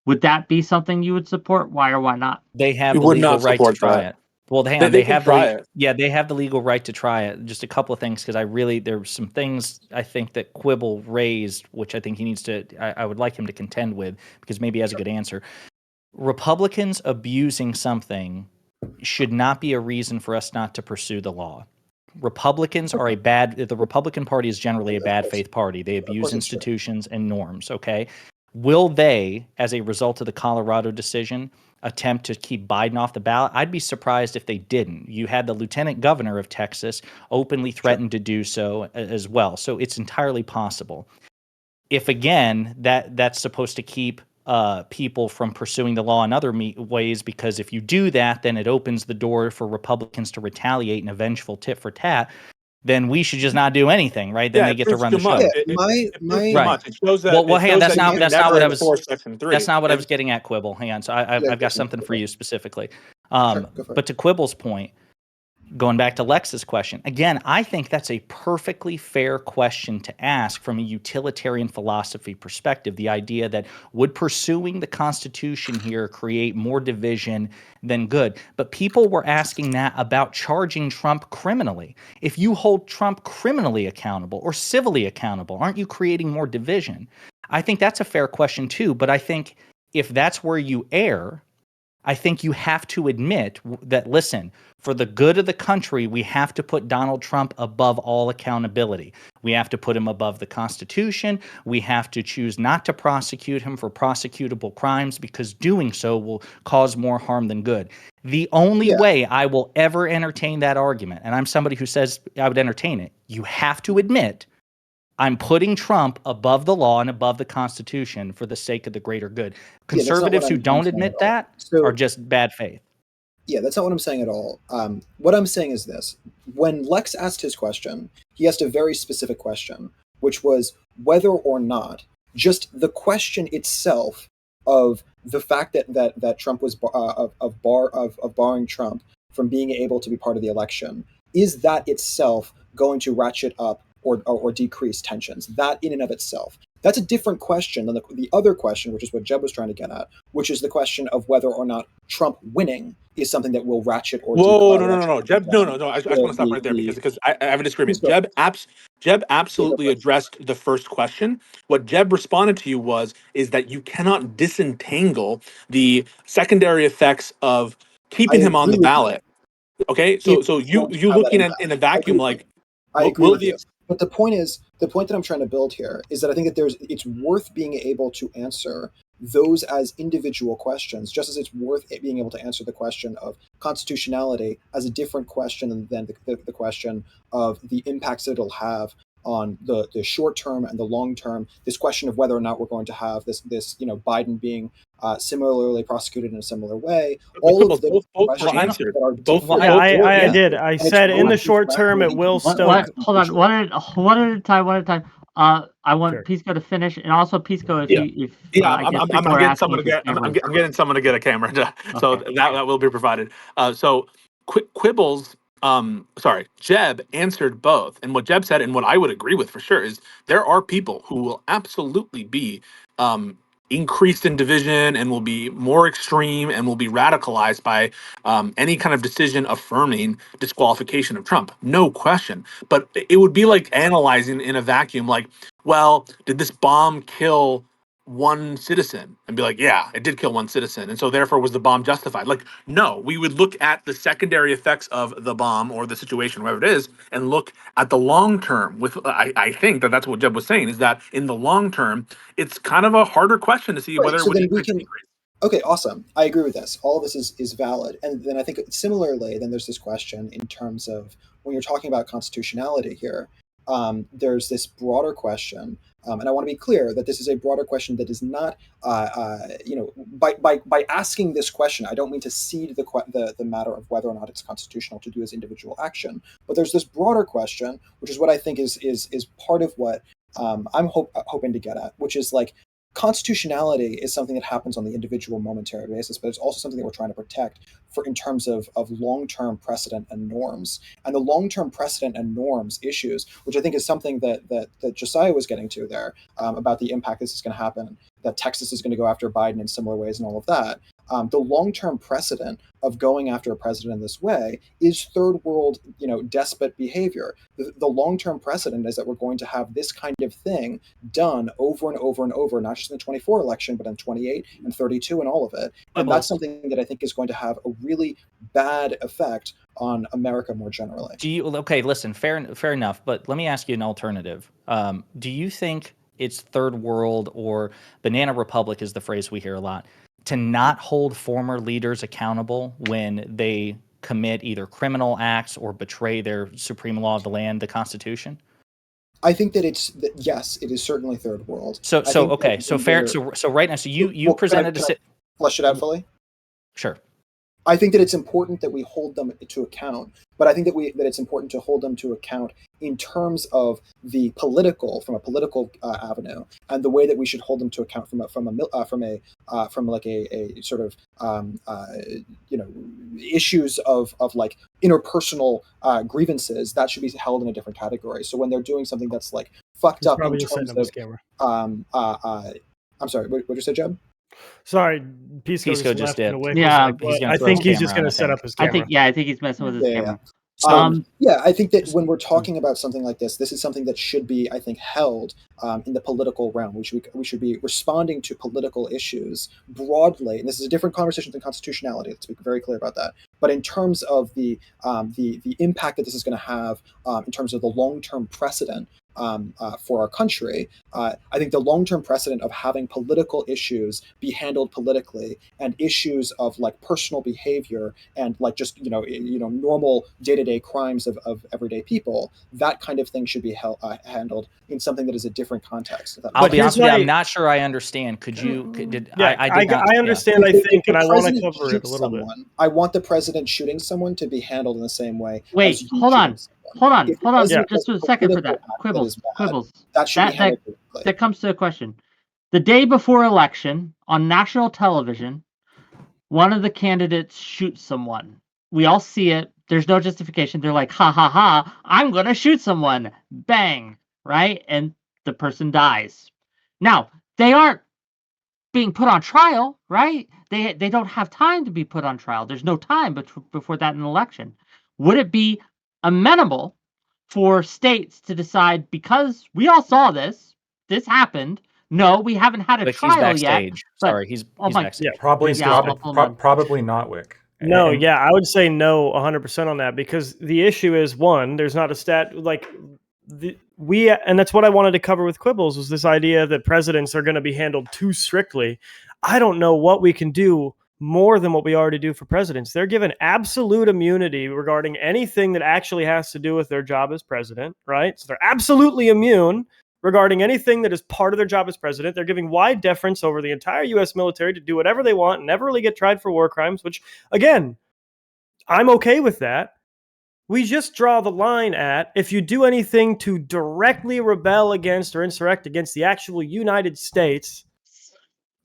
Would that be something you would support? Why or why not? They have We the would legal not right to support try that. it. Well, hang They, on. they They can have try the it. yeah, they have the legal right to try it. Just a couple of things because there's some things I think that Quibble raised, which I think he needs to. I would like him to contend with because maybe he has a good answer. Republicans abusing something should not be a reason for us not to pursue the law. Republicans are the Republican Party is generally a bad faith party. They abuse course it's true. institutions and norms, okay? Will they, as a result of the Colorado decision, attempt to keep Biden off the ballot? I'd be surprised if they didn't. You had the lieutenant governor of Texas openly threatened to do so as well. So it's entirely possible. If again that's supposed to keep people from pursuing the law in other ways, because if you do that, then it opens the door for Republicans to retaliate in a vengeful tit for tat. Then we should just not do anything, right? Then Yeah, they it get to proves run too the much. show. Yeah, It proves too Right. much. It shows Well, that hang on. That's you not can that's not never what I was. enforce Section 3. That's not what I was getting at, Quibble. Hang on. So I've got something for you specifically. Sure, go for it. But to Quibble's point, going back to Lex's question, again, I think that's a perfectly fair question to ask from a utilitarian philosophy perspective. The idea that would pursuing the Constitution here create more division than good? But people were asking that about charging Trump criminally. If you hold Trump criminally accountable or civilly accountable, aren't you creating more division? I think that's a fair question too. But I think if that's where you err, I think you have to admit that, listen, for the good of the country, we have to put Donald Trump above all accountability. We have to put him above the Constitution. We have to choose not to prosecute him for prosecutable crimes because doing so will cause more harm than good. The only Yeah. way I will ever entertain that argument, and I'm somebody who says I would entertain it, you have to admit I'm putting Trump above the law and above the Constitution for the sake of the greater good. Yeah, that's not what Conservatives who I'm don't saying at admit all. that So are just bad faith. yeah, that's not what I'm saying at all. What I'm saying is this: when Lex asked his question, he asked a very specific question, which was whether or not just the question itself of the fact that Trump was of barring Trump from being able to be part of the election, is that itself going to ratchet up or decrease tensions? That in and of itself. That's a different question than the other question, which is what Jeb was trying to get at, which is the question of whether or not Trump winning is something that will ratchet or Whoa, no. ratchet Jeb, down no. I just want to stop right there because I have a disagreement. go. Jeb Yeah, go absolutely for it. addressed the first question. What Jeb responded to you is that you cannot disentangle the secondary effects of I keeping him on agree the with you. ballot. Okay, It so you won't you have that looking at impact. in a I agree vacuum with you. like I what agree will with you. But the point that I'm trying to build here is that I think that it's worth being able to answer those as individual questions, just as it's worth it being able to answer the question of constitutionality as a different question than the question of the impacts that it'll have on the short term and the long term. This question of whether or not we're going to have this Biden being similarly prosecuted in a similar way. All of the both were questions answered. that are Both were different. Yeah, both were I answered. did. I And it's said in the worth short term, it directly will answering stoke. each Hold on, individual. one at a time, one at a time. I want Sure. Pisco to finish, and also Pisco, Yeah. if Yeah, I guess people I'm are getting asking someone if to his get camera is I'm getting someone to get a camera, so okay. that will be provided. So Quibbles, sorry, Jeb answered both, and what Jeb said, and what I would agree with for sure is there are people who will absolutely be increased in division and will be more extreme and will be radicalized by any kind of decision affirming disqualification of Trump, no question. But it would be like analyzing in a vacuum, like, well, did this bomb kill one citizen? And be like, yeah, it did kill one citizen. And so therefore was the bomb justified? Like, no, we would look at the secondary effects of the bomb or the situation, whatever it is, and look at the long term. With I think that's what Jeb was saying, is that in the long term, it's kind of a harder question to see Right. whether it So would then we increase or can decrease. Okay, awesome. I agree with this. All of this is valid. And then I think similarly, then there's this question in terms of when you're talking about constitutionality here, there's this broader question. And I want to be clear that this is a broader question that is not, by asking this question, I don't mean to cede the matter of whether or not it's constitutional to do as individual action. But there's this broader question, which is what I think is part of what I'm hoping to get at, which is like, constitutionality is something that happens on the individual momentary basis, but it's also something that we're trying to protect for in terms of long-term precedent and norms. And the long-term precedent and norms issues, which I think is something that Josiah was getting to there, about the impact this is going to happen, that Texas is going to go after Biden in similar ways and all of that. The long-term precedent of going after a president in this way is third world, despot behavior. The long-term precedent is that we're going to have this kind of thing done over and over and over, not just in the 24 election, but in 28 and 32 and all of it. And that's something that I think is going to have a really bad effect on America more generally. Listen, fair enough, but let me ask you an alternative. Do you think it's third world, or banana republic is the phrase we hear a lot, to not hold former leaders accountable when they commit either criminal acts or betray their supreme law of the land, the Constitution? I think that yes, it is certainly third world. So right now, you presented can I flesh it out fully? Sure. I think that it's important that we hold them to account, but I think that it's important to hold them to account in terms of the political, from a political avenue, and the way that we should hold them to account from like a sort of issues of like interpersonal grievances that should be held in a different category. So when they're doing something that's like fucked up in terms of I'm sorry, what did you say, Jeb? Sorry, Pisco just did. Yeah, I think he's just going to set up his camera. I think he's messing with his camera. I think that when we're talking about something like this is something that should be, I think, held in the political realm. We should be responding to political issues broadly, and this is a different conversation than constitutionality. Let's be very clear about that. But in terms of the impact that this is going to have in terms of the long-term precedent for our country, I think the long-term precedent of having political issues be handled politically, and issues of like personal behavior and like just normal day-to-day crimes of everyday people, that kind of thing should be handled in something that is a different context. I'll be honest with you, I'm not sure I understand. Could you? I understand. I think, and I want to cover it a little bit. I want the president shooting someone to be handled in the same way. Wait, hold on. Just a second for that. Quibbles. That comes to a question. The day before election, on national television, one of the candidates shoots someone. We all see it. There's no justification. They're like, ha ha ha, I'm going to shoot someone. Bang. Right? And the person dies. Now, they aren't being put on trial, right? They don't have time to be put on trial. There's no time before that in an election. Would it be amenable for states to decide, because we all saw this happened? No, we haven't had a trial yet. Sorry, he's backstage. Yeah, probably not, Wick. No, I would say no 100% on that, because the issue is, one, there's not a stat like and that's what I wanted to cover with Quibbles, was this idea that presidents are going to be handled too strictly. I don't know what we can do more than what we already do for presidents. They're given absolute immunity regarding anything that actually has to do with their job as president, right? So they're absolutely immune regarding anything that is part of their job as president. They're giving wide deference over the entire U.S. military to do whatever they want and never really get tried for war crimes, which, again, I'm okay with that. We just draw the line at, if you do anything to directly rebel against or insurrect against the actual United States,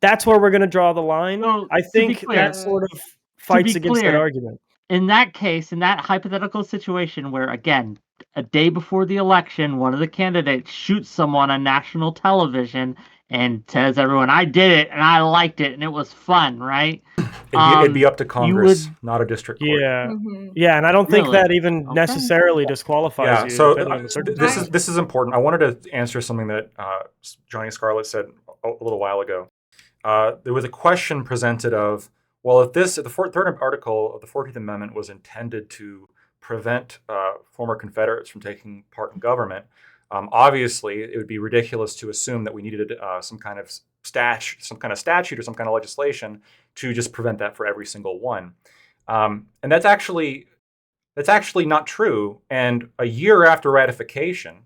that's where we're going to draw the line. So, I think that sort of fights against that argument. In that case, in that hypothetical situation where, again, a day before the election, one of the candidates shoots someone on national television and tells everyone, I did it and I liked it and it was fun, right? It'd be up to Congress, not a district court. Yeah, and I don't think that even necessarily disqualifies you. So this is important. I wanted to answer something that Johnny Scarlett said a little while ago. There was a question presented of, well, if the third article of the 14th Amendment was intended to prevent former Confederates from taking part in government, obviously it would be ridiculous to assume that we needed some kind of statute or some kind of legislation to just prevent that for every single one. And that's actually not true. And a year after ratification,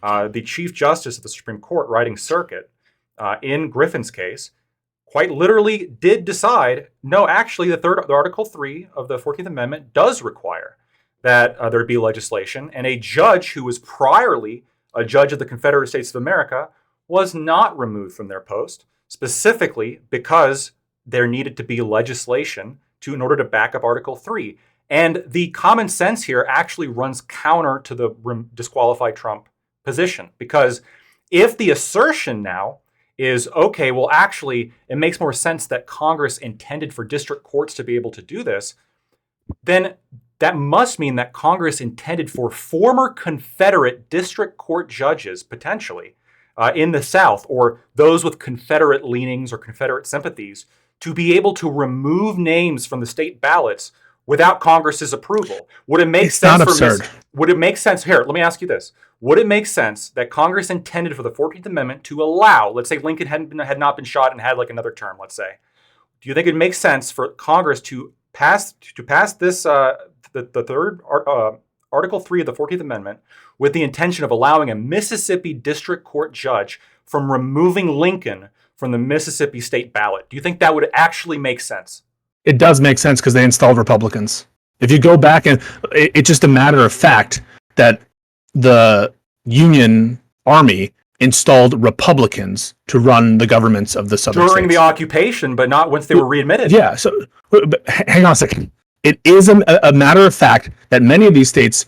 the Chief Justice of the Supreme Court, writing circuit, in Griffin's case, quite literally did decide, no, actually, the Article 3 of the 14th Amendment does require that there be legislation. And a judge who was priorly a judge of the Confederate States of America was not removed from their post, specifically because there needed to be legislation in order to back up Article 3. And the common sense here actually runs counter to the disqualify Trump position, because if the assertion now is, okay, well, actually, it makes more sense that Congress intended for district courts to be able to do this, then that must mean that Congress intended for former Confederate district court judges, potentially, in the South, or those with Confederate leanings or Confederate sympathies, to be able to remove names from the state ballots without Congress's approval. Would it make sense? Not absurd. Would it make sense? Here, let me ask you this. Would it make sense that Congress intended for the 14th Amendment to allow, let's say Lincoln had not been shot and had like another term, let's say. Do you think it makes sense for Congress to pass this, the third Article 3 of the 14th Amendment, with the intention of allowing a Mississippi district court judge from removing Lincoln from the Mississippi state ballot? Do you think that would actually make sense? It does make sense because they installed Republicans. If you go back, and it's just a matter of fact that the Union Army installed Republicans to run the governments of the southern during states. the occupation, but not once they were readmitted. Yeah. So, but hang on a second. It is a matter of fact that many of these states,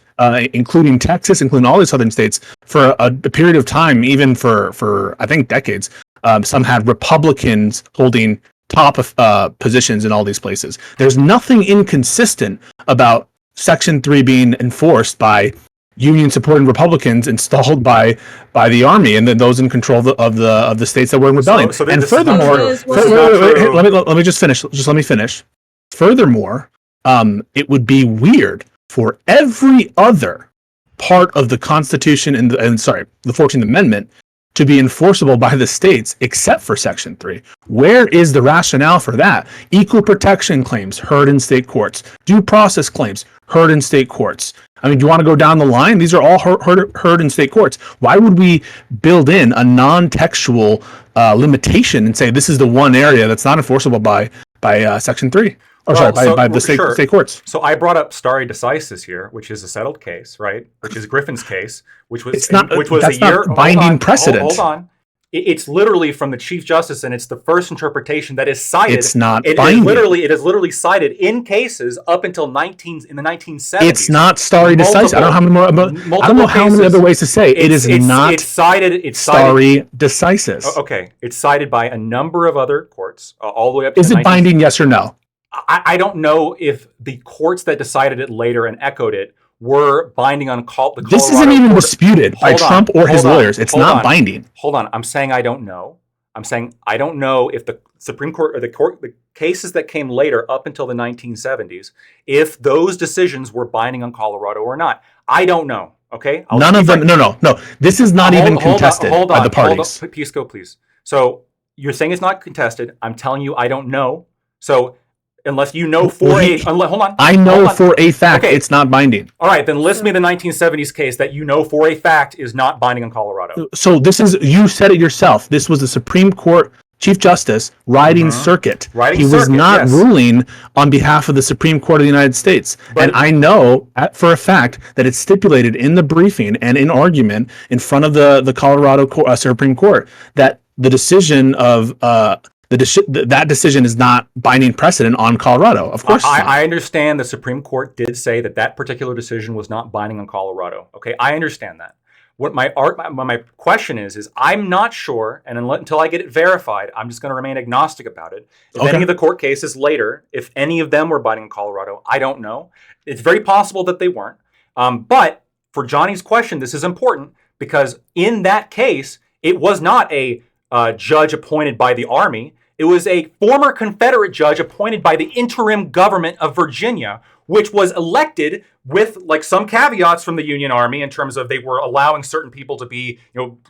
including Texas, including all these southern states, for a period of time, even for I think decades, some had Republicans holding top positions in all these places. There's nothing inconsistent about Section 3 being enforced by Union-supporting Republicans installed by the Army, and then those in control of the states that were in rebellion. And furthermore, let me just finish. Just let me finish. Furthermore, it would be weird for every other part of the Constitution and the 14th Amendment to be enforceable by the states except for Section 3. Where is the rationale for that? Equal protection claims heard in state courts. Due process claims heard in state courts. I mean, do you want to go down the line? These are all heard in state courts. Why would we build in a non-textual limitation and say this is the one area that's not enforceable by Section 3? By the state courts. So I brought up stare decisis here, which is a settled case, right? Which is Griffin's case, which was that's a year not binding precedent. Hold on. It's literally from the Chief Justice, and it's the first interpretation that is cited. It's not binding. It is literally cited in cases up until in the 1970s. It's not stare decisis. I don't know how many other ways to say it. It's not cited. Stare decisis. Okay, it's cited by a number of other courts all the way up to. Is it binding? Yes or no? I don't know if the courts that decided it later and echoed it were binding on the Colorado. This isn't even disputed by Trump or his lawyers. It's not binding. Hold on. I'm saying I don't know. I'm saying I don't know if the Supreme Court or the cases that came later up until the 1970s, if those decisions were binding on Colorado or not. I don't know. Okay? None of them. No. This is not even contested by the parties. Pisco, please. So you're saying it's not contested. I'm telling you I don't know. So unless you know hold on. I know for a fact it's not binding. All right, then list me the 1970s case that you know for a fact is not binding on Colorado. So you said it yourself. This was the Supreme Court Chief Justice riding circuit. He was not ruling on behalf of the Supreme Court of the United States. And I know for a fact that it's stipulated in the briefing and in argument in front of the Colorado Supreme Court that the decision of that decision is not binding precedent on Colorado. Of course, I understand the Supreme Court did say that particular decision was not binding on Colorado. Okay, I understand that. What my question is I'm not sure, and until I get it verified, I'm just going to remain agnostic about it. If any of the court cases later, if any of them were binding on Colorado, I don't know. It's very possible that they weren't. But for Johnny's question, this is important because in that case, it was not a judge appointed by the Army. It was a former Confederate judge appointed by the interim government of Virginia, which was elected with like some caveats from the Union Army in terms of they were allowing certain people to be,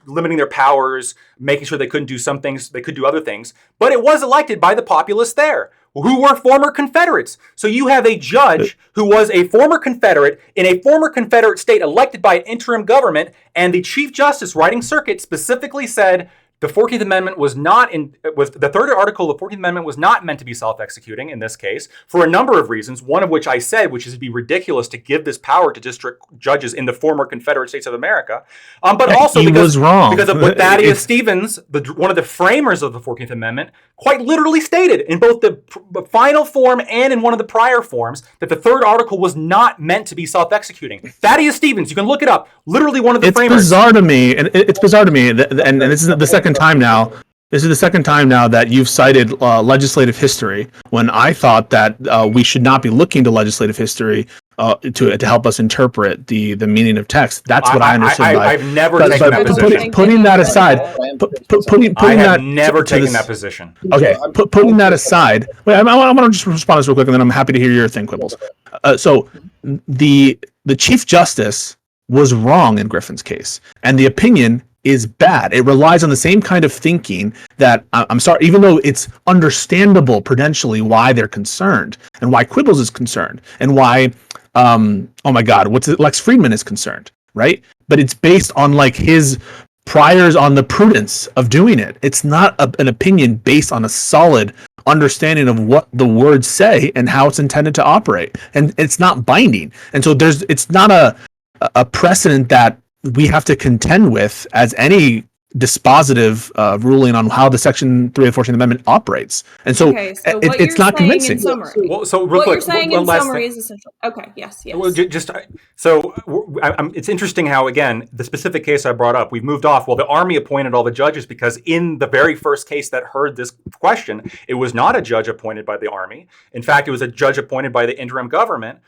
limiting their powers, making sure they couldn't do some things, they could do other things. But it was elected by the populace there, who were former Confederates. So you have a judge who was a former Confederate in a former Confederate state elected by an interim government, and the Chief Justice writing circuit specifically said the 14th Amendment was not the third article of the 14th Amendment was not meant to be self-executing in this case for a number of reasons. One of which I said, which is it'd be ridiculous to give this power to district judges in the former Confederate States of America. But also he was wrong. because of what Thaddeus Stevens, one of the framers of the 14th Amendment, quite literally stated in both the final form and in one of the prior forms that the third article was not meant to be self-executing. Thaddeus Stevens, you can look it up. Literally one of the framers. It's bizarre to me, and it's bizarre to me, and this is the second time now. This is the second time now that you've cited legislative history when I thought that we should not be looking to legislative history to help us interpret the meaning of text. That's what I understood. I've never taken that position. Putting that aside, I have never taken that position. Okay, putting that aside, wait, I want to just respond to this real quick, and then I'm happy to hear your thing, Quibbles. So the Chief Justice was wrong in Griffin's case, and the opinion is bad. It relies on the same kind of thinking that, I'm sorry, even though it's understandable prudentially why they're concerned, and why Quibbles is concerned, and why, oh my God, Lex Friedman is concerned, right? But it's based on like his priors on the prudence of doing it. It's not an opinion based on a solid understanding of what the words say and how it's intended to operate. And it's not binding. And so it's not a precedent that we have to contend with as any dispositive ruling on how the Section 3 of the 14th Amendment operaits. And so, it's not convincing. Well, so real what quick, you're saying in summary is essential. Okay, yes. Well, it's interesting how, again, the specific case I brought up, we've moved off. Well, the Army appointed all the judges because in the very first case that heard this question, it was not a judge appointed by the Army. In fact, it was a judge appointed by the interim government,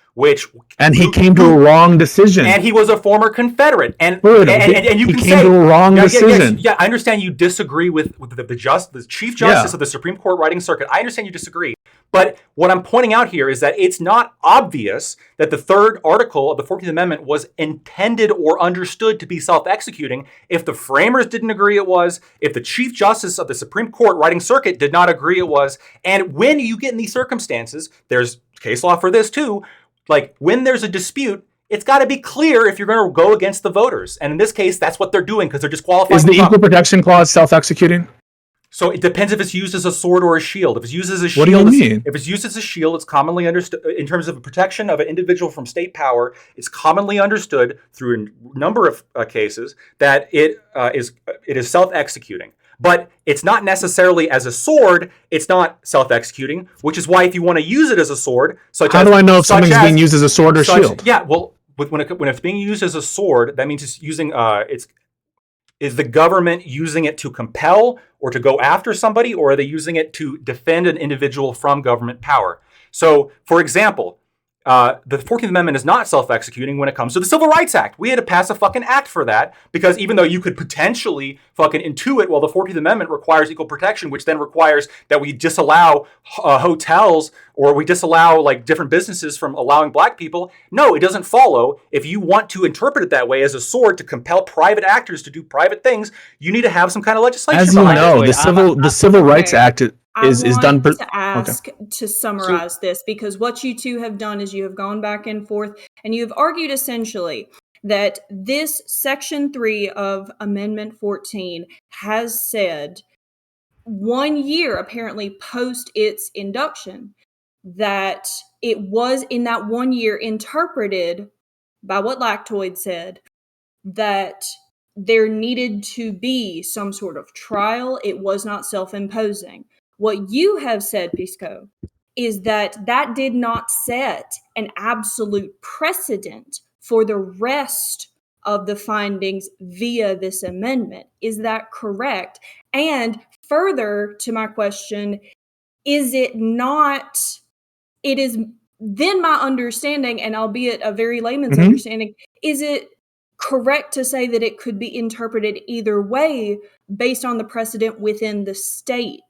and he came to a wrong decision. And he was a former Confederate. And you can came to a wrong decision. Yeah, I understand you disagree with the Chief Justice of the Supreme Court writing circuit. I understand you disagree. But what I'm pointing out here is that it's not obvious that the third article of the 14th Amendment was intended or understood to be self-executing if the framers didn't agree it was, if the Chief Justice of the Supreme Court writing circuit did not agree it was. And when you get in these circumstances, there's case law for this too, like when there's a dispute, it's got to be clear if you're going to go against the voters. And in this case, that's what they're doing because they're disqualifying. Is the Equal Protection Clause self-executing? So it depends if it's used as a sword or a shield. If it's used as a shield, what do you mean? If it's used as a shield, it's commonly understood in terms of protection of an individual from state power. It's commonly understood through a number of cases that it is self-executing. But it's not necessarily as a sword. It's not self-executing, which is why if you want to use it as a sword, how do I know if something's being used as a sword or shield? Yeah, well, when it's being used as a sword, that means it's using is the government using it to compel or to go after somebody, or are they using it to defend an individual from government power? So, for example, the 14th Amendment is not self-executing when it comes to the Civil Rights Act. We had to pass a fucking act for that because even though you could potentially fucking intuit, well, the 14th Amendment requires equal protection, which then requires that we disallow hotels or we disallow like different businesses from allowing black people. No, it doesn't follow. If you want to interpret it that way as a sword to compel private actors to do private things, you need to have some kind of legislation. As you know, the Civil Rights Act is done. To summarize this, because what you two have done is you have gone back and forth and you have argued essentially that this Section 3 of Amendment 14 has said 1 year apparently post its induction that it was in that 1 year interpreted by what Lactoid said that there needed to be some sort of trial. It was not self-imposing. What you have said, Pisco, is that did not set an absolute precedent for the rest of the findings via this amendment. Is that correct? And further to my question, is it not, it is then my understanding, and albeit a very layman's understanding, is it correct to say that it could be interpreted either way based on the precedent within the state?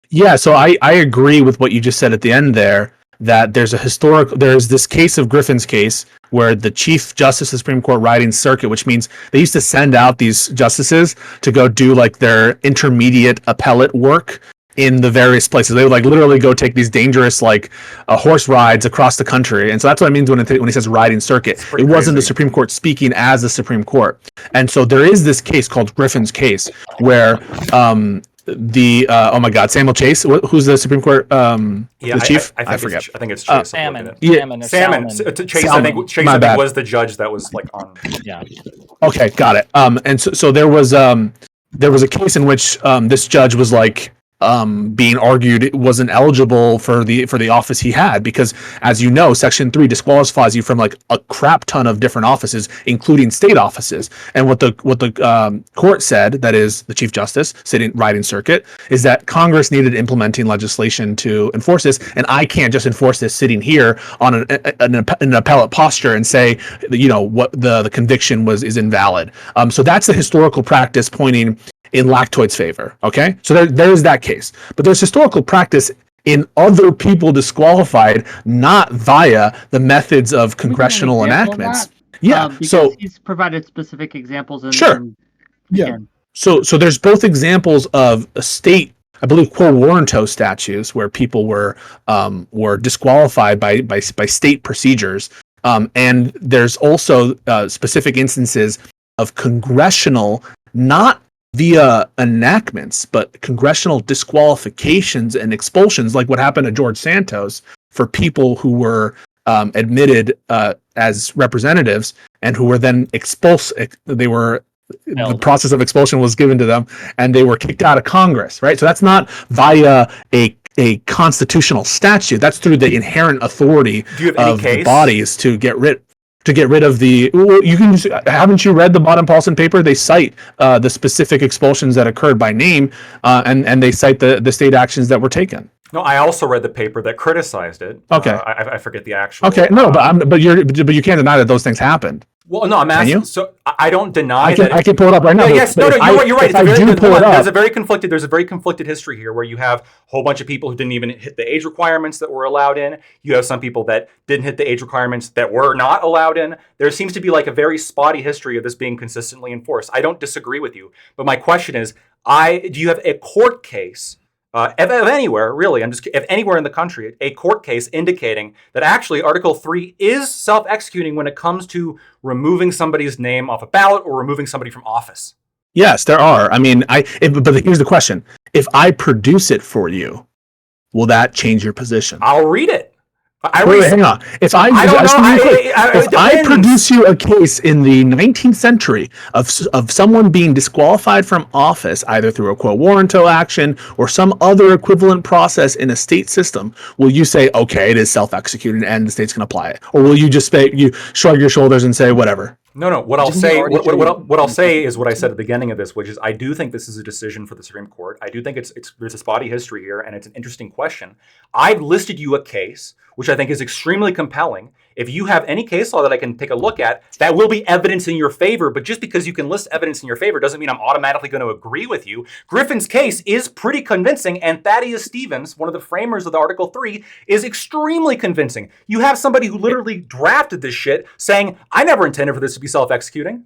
Yeah, so I agree with what you just said at the end there, that there's this case of Griffin's case where the Chief Justice of the Supreme Court writing circuit, which means they used to send out these justices to go do like their intermediate appellate work in the various places. They would like literally go take these dangerous like horse rides across the country. And so that's what it means when he says riding circuit. It wasn't the Supreme Court speaking as the Supreme Court. And so there is this case called Griffin's case where oh my God, Samuel Chase, who's the Supreme Court the chief? I forget. I think it's Chase. Salmon. Salmon. Salmon. Chase, Salmon. I think was the judge that was like on. Yeah. Okay, got it. And so there was a case in which this judge was like being argued it wasn't eligible for the office he had because, as you know, Section 3 disqualifies you from like a crap ton of different offices, including state offices. And what the court said, that is the Chief Justice sitting riding circuit, is that Congress needed implementing legislation to enforce this, and I can't just enforce this sitting here on an appellate posture and say, you know, what the conviction is invalid. So that's the historical practice pointing in Lactoid's favor. Okay, so there's that case, but there's historical practice in other people disqualified not via the methods of congressional enactments. Yeah, so he's provided specific examples. Yeah. So there's both examples of a state, I believe, quo warranto statutes where people were disqualified by state procedures, and there's also specific instances of congressional, not via enactments, but congressional disqualifications and expulsions, like what happened to George Santos for people who were admitted as representatives and who were then expulsed. The process of expulsion was given to them, and they were kicked out of Congress. Right, so that's not via a constitutional statute. That's through the inherent authority of the bodies to get rid of the. Haven't you read the Bottom Paulson paper? They cite the specific expulsions that occurred by name, and they cite the state actions that were taken. No, I also read the paper that criticized it. Okay, I forget the actual. Okay, no, but you can't deny that those things happened. Well, no, I'm asking. So I don't deny that. I can pull it up right now. Yes, you're right. There's a very conflicted history here, where you have a whole bunch of people who didn't even hit the age requirements that were allowed in. You have some people that didn't hit the age requirements that were not allowed in. There seems to be like a very spotty history of this being consistently enforced. I don't disagree with you, but my question is, do you have a court case? Of anywhere, really, if anywhere in the country, a court case indicating that actually Article 3 is self-executing when it comes to removing somebody's name off a ballot or removing somebody from office? Yes, there are. I mean, but here's the question. If I produce it for you, will that change your position? I'll read it. Wait, hang on. If I produce you a case in the 19th century of someone being disqualified from office, either through a quo warranto action or some other equivalent process in a state system, will you say, okay, it is self-executing and the state's can apply it? Or will you just shrug your shoulders and say, whatever? No. What I'll say is what I said at the beginning of this, which is I do think this is a decision for the Supreme Court. I do think there's a spotty history here, and it's an interesting question. I've listed you a case which I think is extremely compelling. If you have any case law that I can take a look at, that will be evidence in your favor. But just because you can list evidence in your favor doesn't mean I'm automatically going to agree with you. Griffin's case is pretty convincing, and Thaddeus Stevens, one of the framers of the Article 3, is extremely convincing. You have somebody who literally drafted this shit saying, I never intended for this to be self-executing.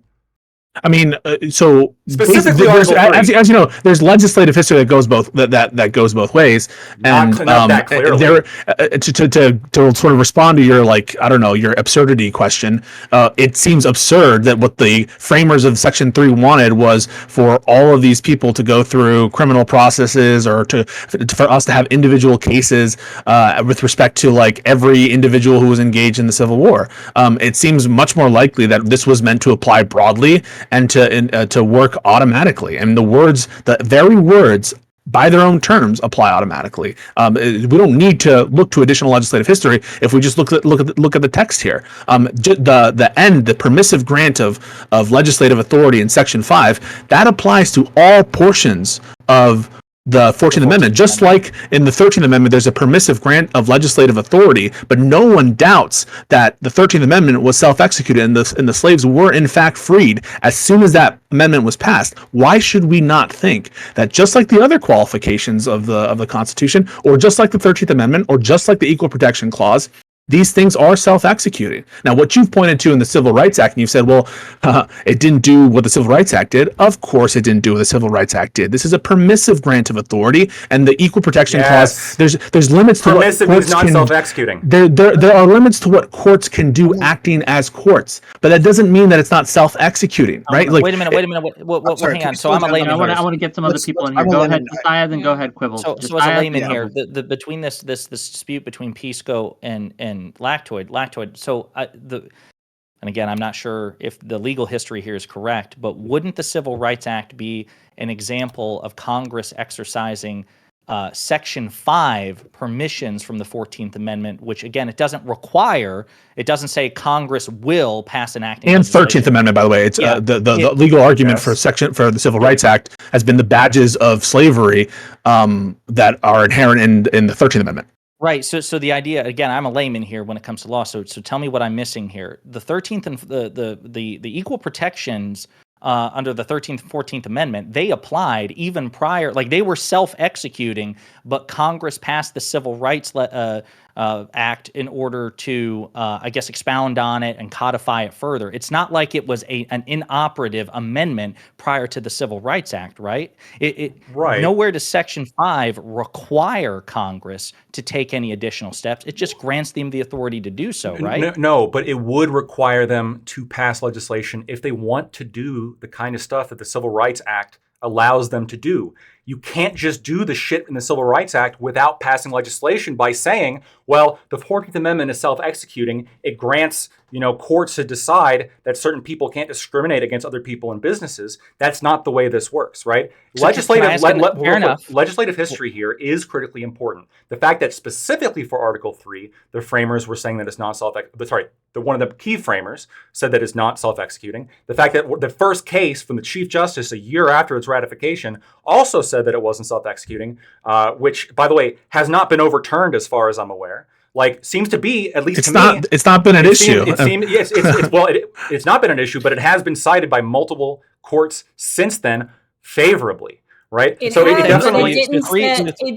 I mean, so specifically, as you know, there's legislative history that goes both that goes both ways, and not that clearly. To sort of respond to your your absurdity question, it seems absurd that what the framers of Section 3 wanted was for all of these people to go through criminal processes, or for us to have individual cases with respect to like every individual who was engaged in the Civil War. It seems much more likely that this was meant to apply broadly and to work automatically. And the very words by their own terms apply automatically. We don't need to look to additional legislative history if we just look at the text here. The permissive grant of legislative authority in Section 5, that applies to all portions of the 14th Amendment. Just like in the 13th Amendment, there's a permissive grant of legislative authority, but no one doubts that the 13th Amendment was self-executed and the slaves were in fact freed as soon as that amendment was passed. Why should we not think that just like the other qualifications of the Constitution, or just like the 13th Amendment, or just like the Equal Protection Clause, These things are self-executing. Now, what you've pointed to in the Civil Rights Act, and you've said, well, it didn't do what the Civil Rights Act did. Of course it didn't do what the Civil Rights Act did. This is a permissive grant of authority, and the Equal Protection Clause, there's limits to what Permissive courts is not can... self-executing. There are limits to what courts can do acting as courts, but that doesn't mean that it's not self-executing, right? Wait a minute. sorry, Hang on. So I'm a layman here. I want to get some other people in here. I'm a Go layman. ahead, Josiah, then go ahead, Quibbles. So as a layman here, the between this dispute between Pisco and Lactoid. So and again, I'm not sure if the legal history here is correct, but wouldn't the Civil Rights Act be an example of Congress exercising Section 5 permissions from the 14th Amendment, which again, it doesn't say Congress will pass an act. And 13th Amendment, by the way, it's the legal argument for the Civil Rights Act has been the badges of slavery that are inherent in the 13th Amendment. Right. So the idea, again, I'm a layman here when it comes to law. So tell me what I'm missing here. The 13th and the equal protections under the 13th and 14th Amendment, they applied even prior, like they were self-executing, but Congress passed the Civil Rights Act in order to, I guess, expound on it and codify it further. It's not like it was an inoperative amendment prior to the Civil Rights Act, right? Right. Nowhere does Section 5 require Congress to take any additional steps. It just grants them the authority to do so, right? No, but it would require them to pass legislation if they want to do the kind of stuff that the Civil Rights Act allows them to do. You can't just do the shit in the Civil Rights Act without passing legislation by saying, well, the 14th Amendment is self-executing. It grants, courts to decide that certain people can't discriminate against other people and businesses. That's not the way this works, right? So Legislative history here is critically important. The fact that specifically for Article 3, the framers were saying that it's not one of the key framers said that it's not self-executing. The fact that the first case from the Chief Justice a year after its ratification also said that it wasn't self-executing, which, by the way, has not been overturned as far as I'm aware. Seems to be, at least it's not been an issue. It's not been an issue, but it has been cited by multiple courts since then favorably, right? It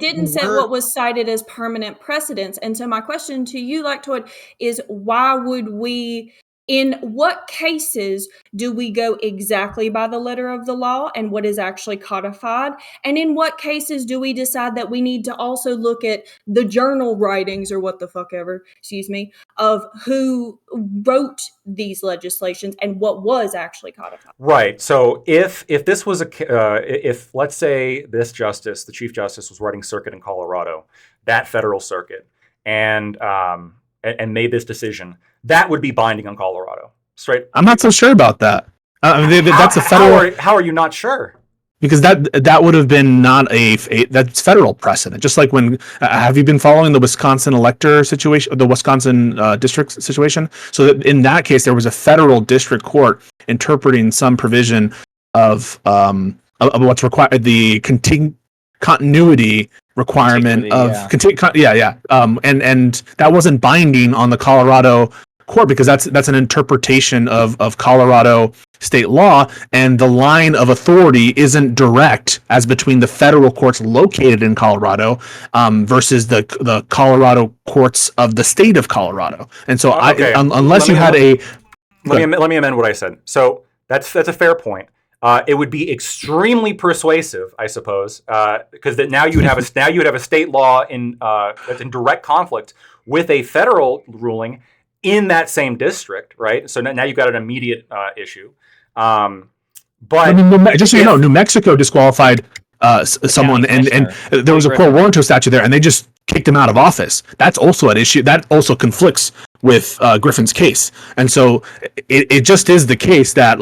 didn't set what was cited as permanent precedence. And so my question to you, Lactoid, is why would we, in what cases do we go exactly by the letter of the law and what is actually codified? And in what cases do we decide that we need to also look at the journal writings or what the fuck ever, of who wrote these legislations and what was actually codified? Right. So if this was if let's say this justice, the Chief Justice, was writing circuit in Colorado, that federal circuit, and made this decision, that would be binding on Colorado. Straight. I'm not so sure about that. That's a federal. How are you not sure? Because that would have been not that's federal precedent. Just like when have you been following the Wisconsin elector situation, the Wisconsin district situation? So that in that case, there was a federal district court interpreting some provision of what's required, the continuity requirement of and that wasn't binding on the Colorado court because that's an interpretation of Colorado state law, and the line of authority isn't direct as between the federal courts located in Colorado versus the Colorado courts of the state of Colorado. And so unless you had let me amend what I said. So that's a fair point. It would be extremely persuasive, I suppose, because now you would have a state law that's in direct conflict with a federal ruling in that same district, right? So now you've got an immediate issue. But just so you know, New Mexico disqualified someone, and there was a quo warranto statute there, and they just kicked him out of office. That's also an issue. That also conflicts with Griffin's case, and so it just is the case that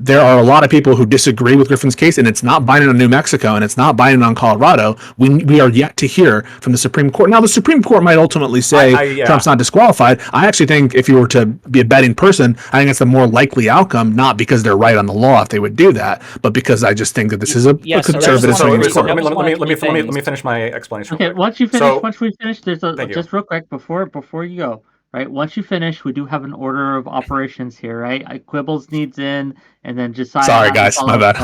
there are a lot of people who disagree with Griffin's case, and it's not binding on New Mexico, and it's not binding on Colorado. We are yet to hear from the Supreme Court. Now, the Supreme Court might ultimately say Trump's not disqualified. I actually think if you were to be a betting person, I think it's a more likely outcome, not because they're right on the law if they would do that, but because I just think that this is a conservative Supreme Court. Let me finish my explanation. Okay, once we finish, there's just real quick before you go. Right. Once you finish, we do have an order of operations here, right? Quibbles needs in, and then Josiah. Sorry, guys, my bad.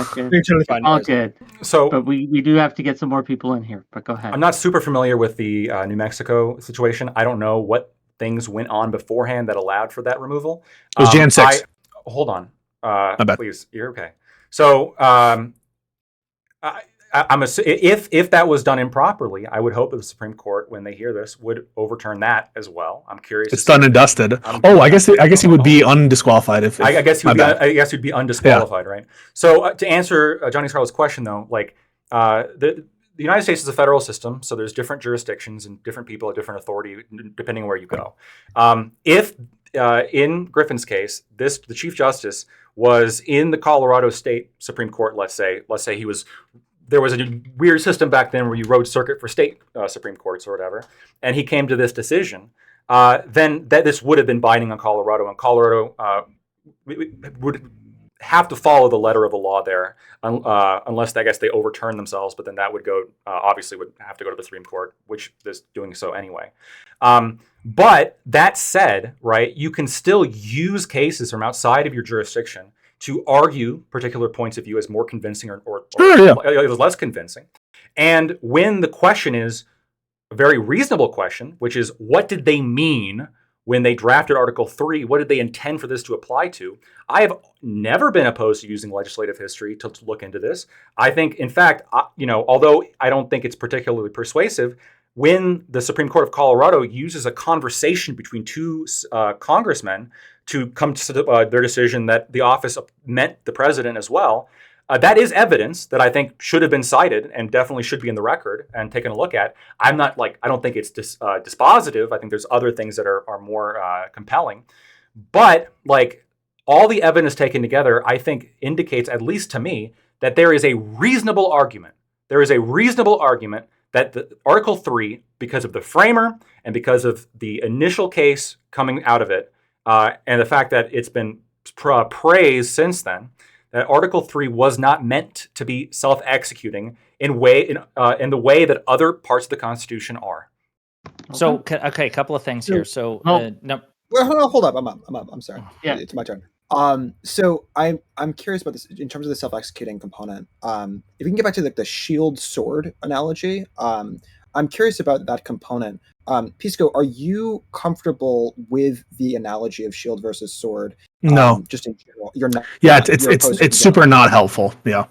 All good. But we do have to get some more people in here. But go ahead. I'm not super familiar with the New Mexico situation. I don't know what things went on beforehand that allowed for that removal. It was Jan 6. Hold on, My bad. please. You're okay. So if that was done improperly, I would hope that the Supreme Court, when they hear this, would overturn that as well. I'm curious. It's done and dusted. I guess he would be undisqualified if I guess he'd be undisqualified, right? So to answer Johnny Scarlett's question, though, like the United States is a federal system, so there's different jurisdictions and different people have different authority depending on where you go. If in Griffin's case, the Chief Justice was in the Colorado State Supreme Court, let's say there was a weird system back then where you rode circuit for state Supreme Courts or whatever, and he came to this decision, then this would have been binding on Colorado, and Colorado would have to follow the letter of the law there, unless I guess they overturn themselves, but then that would go, obviously would have to go to the Supreme Court, which is doing so anyway. But that said, right, you can still use cases from outside of your jurisdiction to argue particular points of view as more convincing or less convincing. And when the question is a very reasonable question, which is what did they mean when they drafted Article 3? What did they intend for this to apply to? I have never been opposed to using legislative history to look into this. I think, in fact, although I don't think it's particularly persuasive, when the Supreme Court of Colorado uses a conversation between two congressmen to come to their decision that the office meant the president as well, that is evidence that I think should have been cited and definitely should be in the record and taken a look at. I don't think it's dispositive. I think there's other things that are more compelling. But all the evidence taken together, I think indicates, at least to me, that there is a reasonable argument. There is a reasonable argument that the Article 3, because of the framer and because of the initial case coming out of it, and the fact that it's been praised since then, that Article 3 was not meant to be self-executing in the way that other parts of the Constitution are. So, okay, a couple of things here. So, no. Well, hold up. I'm up. I'm sorry. Yeah. It's my turn. So I'm curious about this in terms of the self-executing component. If we can get back to the shield sword analogy, I'm curious about that component. Pisco, are you comfortable with the analogy of shield versus sword? No, just in general, you're not. Yeah, it's super not helpful. Yeah,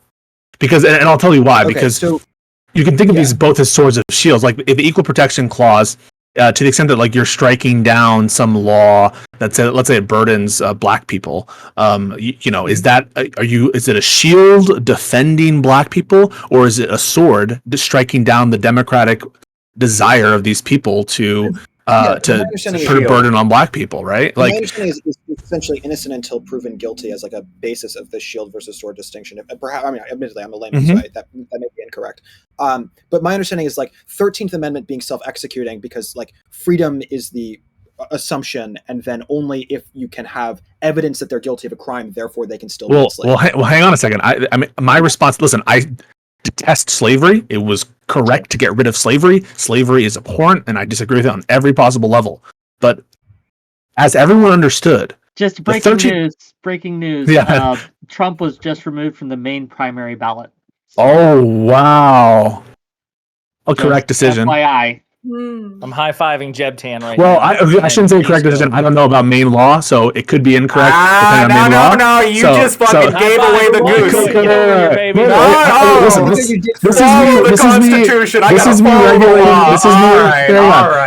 because and I'll tell you why. Okay, because you can think of these both as swords of shields. Like the Equal Protection Clause, to the extent that you're striking down some law that says, let's say it burdens black people, is it a shield defending black people, or is it a sword striking down the democratic desire of these people to put a burden on black people, right? My understanding is essentially innocent until proven guilty as a basis of the shield versus sword distinction. Perhaps, admittedly, I'm a layman, so that may be incorrect. But my understanding is 13th Amendment being self-executing because freedom is the assumption, and then only if you can have evidence that they're guilty of a crime, therefore they can still be enslaved. Well, hang on a second. I mean, my response. Listen, I detest slavery. It was correct to get rid of slavery. Slavery is abhorrent, and I disagree with it on every possible level. But as everyone understood, just breaking news. Yeah. Trump was just removed from the main primary ballot. So, oh wow! Correct decision. FYI. I'm high-fiving Jeb Tan right now. Well, I shouldn't say correct decision. I don't know about Maine law, so it could be incorrect depending on Maine law. No, you just fucking gave away the goose. Listen,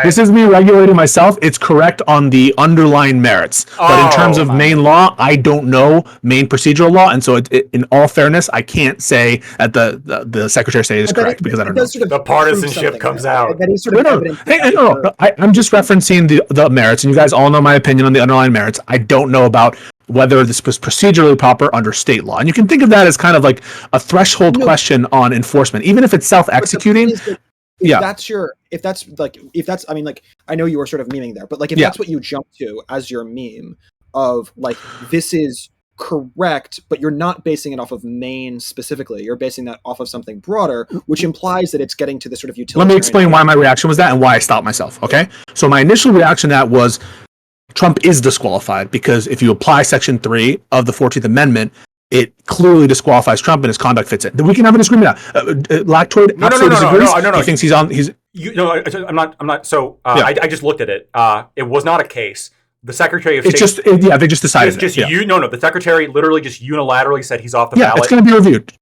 this is me regulating myself. It's correct on the underlying merits, but in terms of Maine law, I don't know Maine procedural law, and so in all fairness, I can't say that the Secretary of State is correct because I don't know. The partisanship comes out. I'm just referencing the merits, and you guys all know my opinion on the underlying merits. I don't know about whether this was procedurally proper under state law, and you can think of that as kind of a threshold question on enforcement, even if it's self-executing. I know you were sort of memeing there, but if that's what you jump to as your meme of this is correct, but you're not basing it off of Maine specifically. You're basing that off of something broader, which implies that it's getting to the sort of utilitarian. Let me explain why my reaction was that and why I stopped myself, okay? So my initial reaction to that was Trump is disqualified because if you apply Section 3 of the 14th Amendment, it clearly disqualifies Trump and his conduct fits it. We can have a disagreement now. Lactoid absolutely disagrees. He thinks he's I'm not. So I just looked at it. It was not a case. The Secretary of It's State. they just decided. The Secretary literally just unilaterally said he's off the ballot. It's going to be reviewed.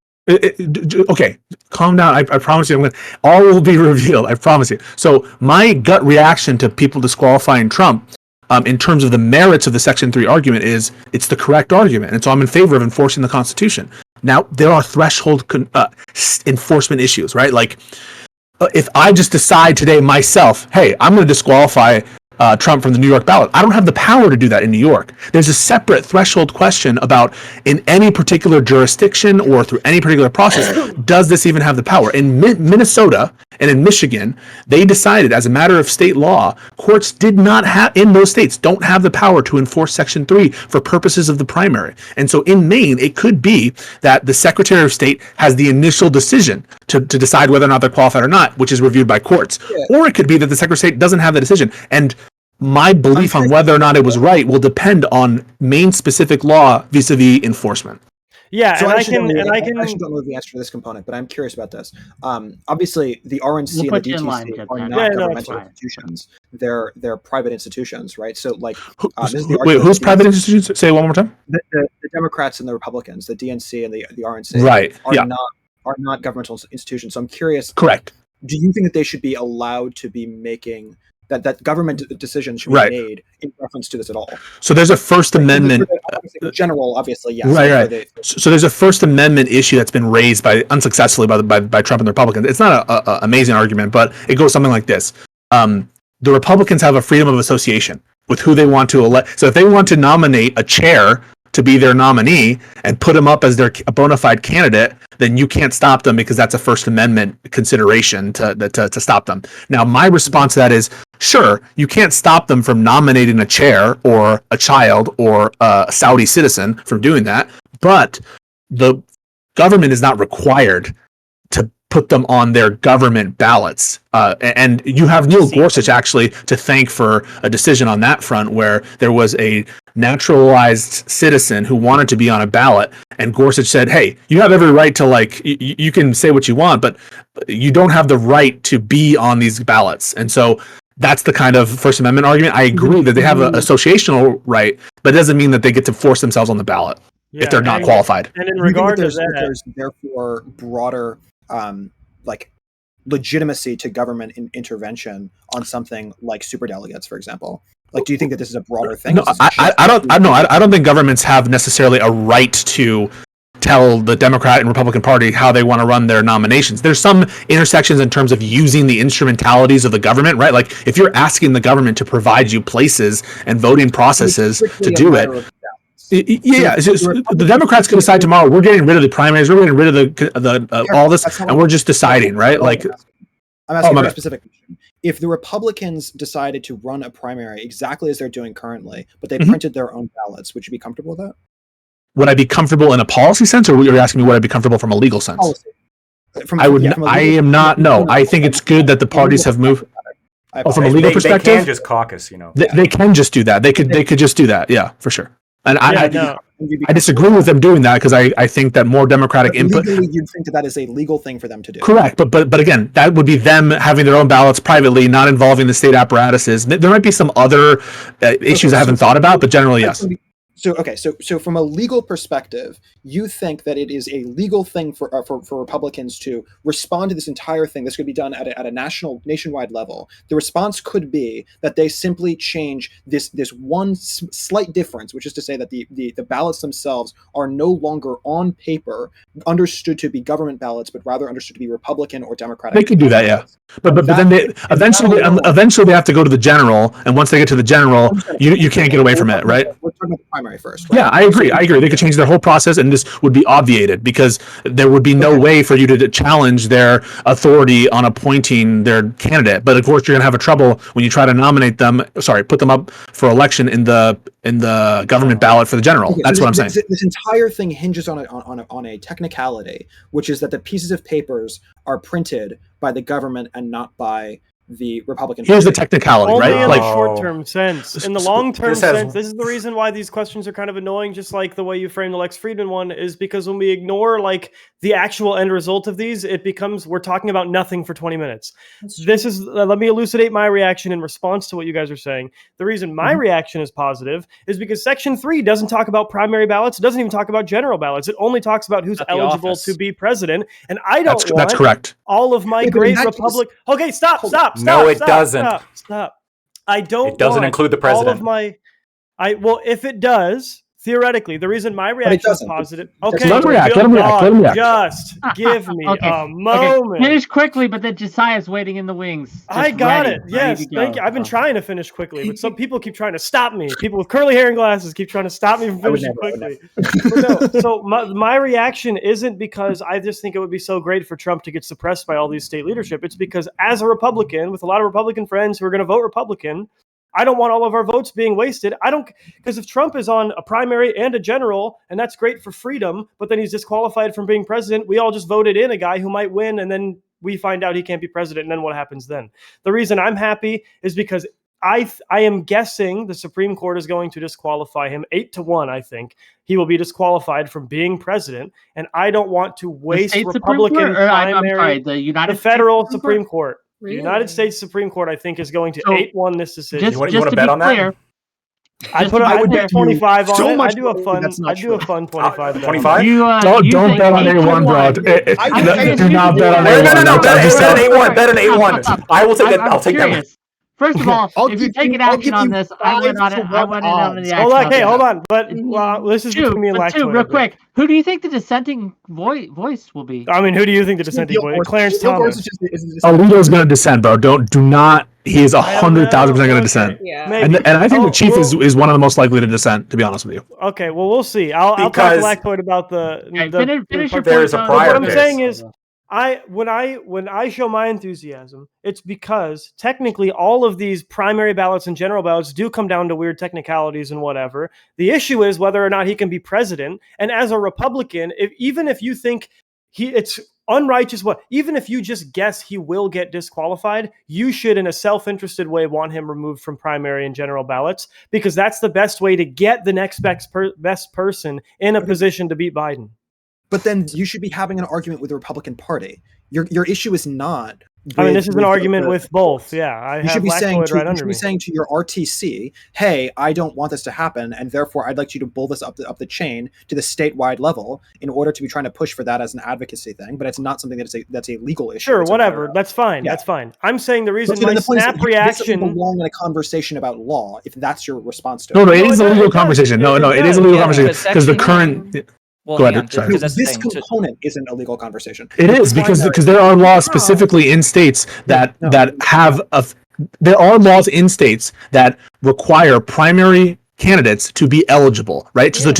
Okay, calm down. I promise you, all will be revealed. I promise you. So my gut reaction to people disqualifying Trump, in terms of the merits of the Section 3 argument, is it's the correct argument, and so I'm in favor of enforcing the Constitution. Now there are threshold enforcement issues, right? Like, if I just decide today myself, hey, I'm going to disqualify Trump from the New York ballot, I don't have the power to do that in New York. There's a separate threshold question about, in any particular jurisdiction or through any particular process, does this even have the power? In Minnesota and in Michigan, they decided, as a matter of state law, courts did not have, in those states, don't have the power to enforce Section 3 for purposes of the primary. And so in Maine, it could be that the Secretary of State has the initial decision to decide whether or not they're qualified or not, which is reviewed by courts. Yeah. Or it could be that the Secretary of State doesn't have the decision. And my belief on whether or not it was right will depend on Maine-specific law vis-a-vis enforcement. Yeah, so I actually don't know the answer to this component, but I'm curious about this. Obviously, the RNC and the DTC are not governmental institutions; they're private institutions, right? So, like, who's private institutions? Say it one more time. The Democrats and the Republicans, the DNC and the RNC, right? are not governmental institutions. So I'm curious. Correct. Do you think that they should be allowed to be making that government decisions should be made in reference to this at all? So there's a First Amendment. In general, obviously, yes. Right. So there's a First Amendment issue that's been raised unsuccessfully by Trump and the Republicans. It's not an amazing argument, but it goes something like this. The Republicans have a freedom of association with who they want to elect. So if they want to nominate a chair to be their nominee and put him up as their bona fide candidate, then you can't stop them, because that's a First Amendment consideration to stop them. Now, my response to that is, sure, you can't stop them from nominating a chair or a child or a Saudi citizen from doing that, but the government is not required to put them on their government ballots. And you have Neil Gorsuch actually to thank for a decision on that front, where there was a naturalized citizen who wanted to be on a ballot, and Gorsuch said, hey, you have every right to, like, you can say what you want, but you don't have the right to be on these ballots. And so that's the kind of First Amendment argument. I agree that they have an associational right, but it doesn't mean that they get to force themselves on the ballot if they're not qualified. And in regard to that, there's therefore broader like legitimacy to government intervention on something like superdelegates, for example. Like, do you think that this is a broader thing? No, I don't think governments have necessarily a right to tell the Democrat and Republican Party how they want to run their nominations. There's some intersections in terms of using the instrumentalities of the government, right? Like, if you're asking the government to provide you places and voting processes to do it. The Democrats can decide tomorrow, we're getting rid of the primaries, we're getting rid of the all this, and we're just deciding, right? Like, I'm asking a very specific question. If the Republicans decided to run a primary exactly as they're doing currently, but they printed their own ballots, would you be comfortable with that? Would I be comfortable in a policy sense, or you're asking me would I be comfortable from a legal sense? Policy. I am not. No, I think it's good that the parties have moved. From a legal perspective, they can just caucus. They can just do that. They could just do that. Yeah, for sure. And I disagree with them doing that, because I think that more democratic input. Legally, you'd think that is a legal thing for them to do. Correct, but again, that would be them having their own ballots privately, not involving the state apparatuses. There might be some other issues I haven't thought about, but generally, yes. So from a legal perspective, you think that it is a legal thing for Republicans to respond to this entire thing. This could be done at a nationwide level. The response could be that they simply change this one slight difference, which is to say that the ballots themselves are no longer on paper understood to be government ballots, but rather understood to be Republican or Democratic. They could do that, yeah. But then they eventually they have to go to the general, and once they get to the general, you can't get away from it, right? We're talking about the primary first. Right? Yeah, I agree. They could change their whole process, and this would be obviated, because there would be no way for you to challenge their authority on appointing their candidate. But of course, you're going to have a trouble when you try to put them up for election in the government ballot for the general. That's what I'm saying. This entire thing hinges on a technicality, which is that the pieces of papers are printed by the government and not by the Republican Here's the Party. technicality, Only right? in Like, the short-term sense. In the long-term This has- sense, this is the reason why these questions are kind of annoying, just like the way you framed the Lex Friedman one, is because when we ignore like the actual end result of these, it becomes we're talking about nothing for 20 minutes. This is let me elucidate my reaction in response to what you guys are saying. The reason my reaction is positive is because Section 3 doesn't talk about primary ballots. It doesn't even talk about general ballots. It only talks about who's About the eligible office. to be president. And I don't want that's correct. all of my Wait, but in great that case- Republic. Okay, stop. No, it doesn't. Stop. I don't. It doesn't want include the all president. of my. Well, if it does, theoretically, the reason my reaction is doesn't. positive. Just Okay, let him react, good let him react, God, let him react. just give me Okay, a Okay, moment. finish quickly, but then Josiah's waiting in the wings. just I got ready, it. ready Yes, to go. thank you. I've been trying to finish quickly, but some people keep trying to stop me. People with curly hair and glasses keep trying to stop me from I would finishing never, I would quickly. But no, so my reaction isn't because I just think it would be so great for Trump to get suppressed by all these state leadership. It's because as a Republican with a lot of Republican friends who are going to vote Republican, I don't want all of our votes being wasted. I don't, because if Trump is on a primary and a general, and that's great for freedom, but then he's disqualified from being president, we all just voted in a guy who might win, and then we find out he can't be president, and then what happens then? The reason I'm happy is because I am guessing the Supreme Court is going to disqualify him 8-1. I think he will be disqualified from being president, and I don't want to waste state Supreme Republican Court, or, I'm primary. sorry, the United The federal States Supreme Court. The Really? United States Supreme Court, I think, is going to So, 8-1 this decision. You wanna Just to bet be on that? clear, I just put to be I clear, put 25 on so it. much I do a money, fun. that's not I do a true. fun 25. bet on 25? that. you, Don't you think bet on 8-1. A1, bro. I'm Do not bet on Wait, A1. no, bet I'm just an saying. A1. Bet an A1. Stop. I will take that. I'm I'll take that. curious. First of all, I'll if you're give you- taking I'll action give on you this, I went on it. 5 to I 1 went in on the odds. action. Hold on, on okay, this. hold on. But Mhm. this is Two, between me and but two, Lactoid. real quick. Who do you think the dissenting voice will be? I mean, who do you think the dissenting voice? Clarence Thomas. Alito's going to dissent, bro. Do not. He is I don't 100,000% know. going to Okay. dissent. Yeah. Maybe. And I think the chief well, is one of the most likely to dissent, to be honest with you. Okay, well, we'll see. I'll talk to Because- Lactoid about the. Okay, the finish your There's points a on- prior what I'm case. saying is, when I show my enthusiasm, it's because technically all of these primary ballots and general ballots do come down to weird technicalities and whatever. The issue is whether or not he can be president. And as a Republican, even if you think it's unrighteous, even if you just guess he will get disqualified, you should, in a self-interested way, want him removed from primary and general ballots, because that's the best way to get the next best person in a position to beat Biden. But then you should be having an argument with the Republican Party. Your issue is not. I mean, this is an argument the- with both. Yeah, I You have should be saying Lactoid to, right you under should me. be saying to your RTC, "Hey, I don't want this to happen, and therefore I'd like you to bull this up the chain to the statewide level in order to be trying to push for that as an advocacy thing." But it's not something that's a legal issue. Sure, It's a whatever. matter of- That's fine. Yeah. That's fine. I'm saying the reason But then my the point is that snap you basically reaction. belong in a conversation about law if that's your response to No, it. it No, is it a does, legal it does. conversation. No, It it is a does. legal Yeah, conversation because because the section- current. Well, Go hang ahead, on, sorry. because that's the This thing. So- component isn't a legal conversation. It is The because primary- there are laws specifically in states that No. have there are laws in states that require primary candidates to be eligible, right? So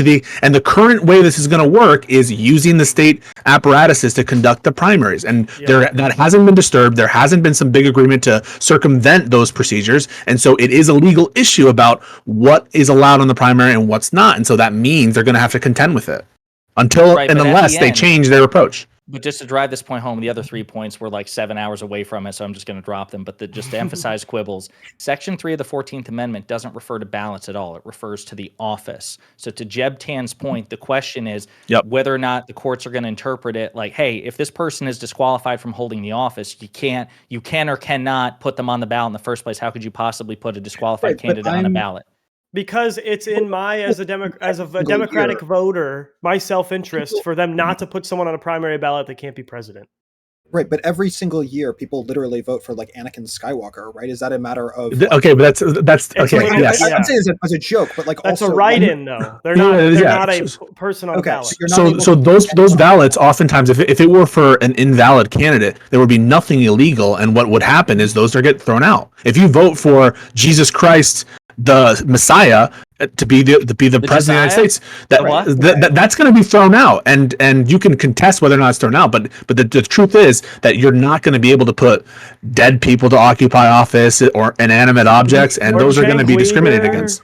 and the current way this is going to work is using the state apparatuses to conduct the primaries, and that hasn't been disturbed. There hasn't been some big agreement to circumvent those procedures, and so it is a legal issue about what is allowed on the primary and what's not, and so that means they're going to have to contend with it until Right, and but at unless the they end- change their approach. But just to drive this point home, the other 3 points were like 7 hours away from it, so I'm just going to drop them. But just to emphasize quibbles, Section 3 of the 14th Amendment doesn't refer to ballots at all. It refers to the office. So to Jeb Tan's point, the question is whether or not the courts are going to interpret it like, hey, if this person is disqualified from holding the office, you can or cannot put them on the ballot in the first place. How could you possibly put a disqualified candidate on a ballot? Because it's in my as a Democratic voter, my self-interest for them not to put someone on a primary ballot that can't be president. Right, but every single year, people literally vote for like Anakin Skywalker, right? Is that a matter of? Okay, but that's It's okay. literally- Yes. I'm saying it as a joke, but like That's also a write-in, though. They're not a person on a Okay, ballot. so you're not able So to- those ballots, oftentimes, if it were for an invalid candidate, there would be nothing illegal, and what would happen is those are get thrown out. If you vote for Jesus Christ, the Messiah, to be the president of the United States, that's going to be thrown out, and you can contest whether or not it's thrown out. But the truth is that you're not going to be able to put dead people to occupy office or inanimate objects, and those are going to be discriminated against.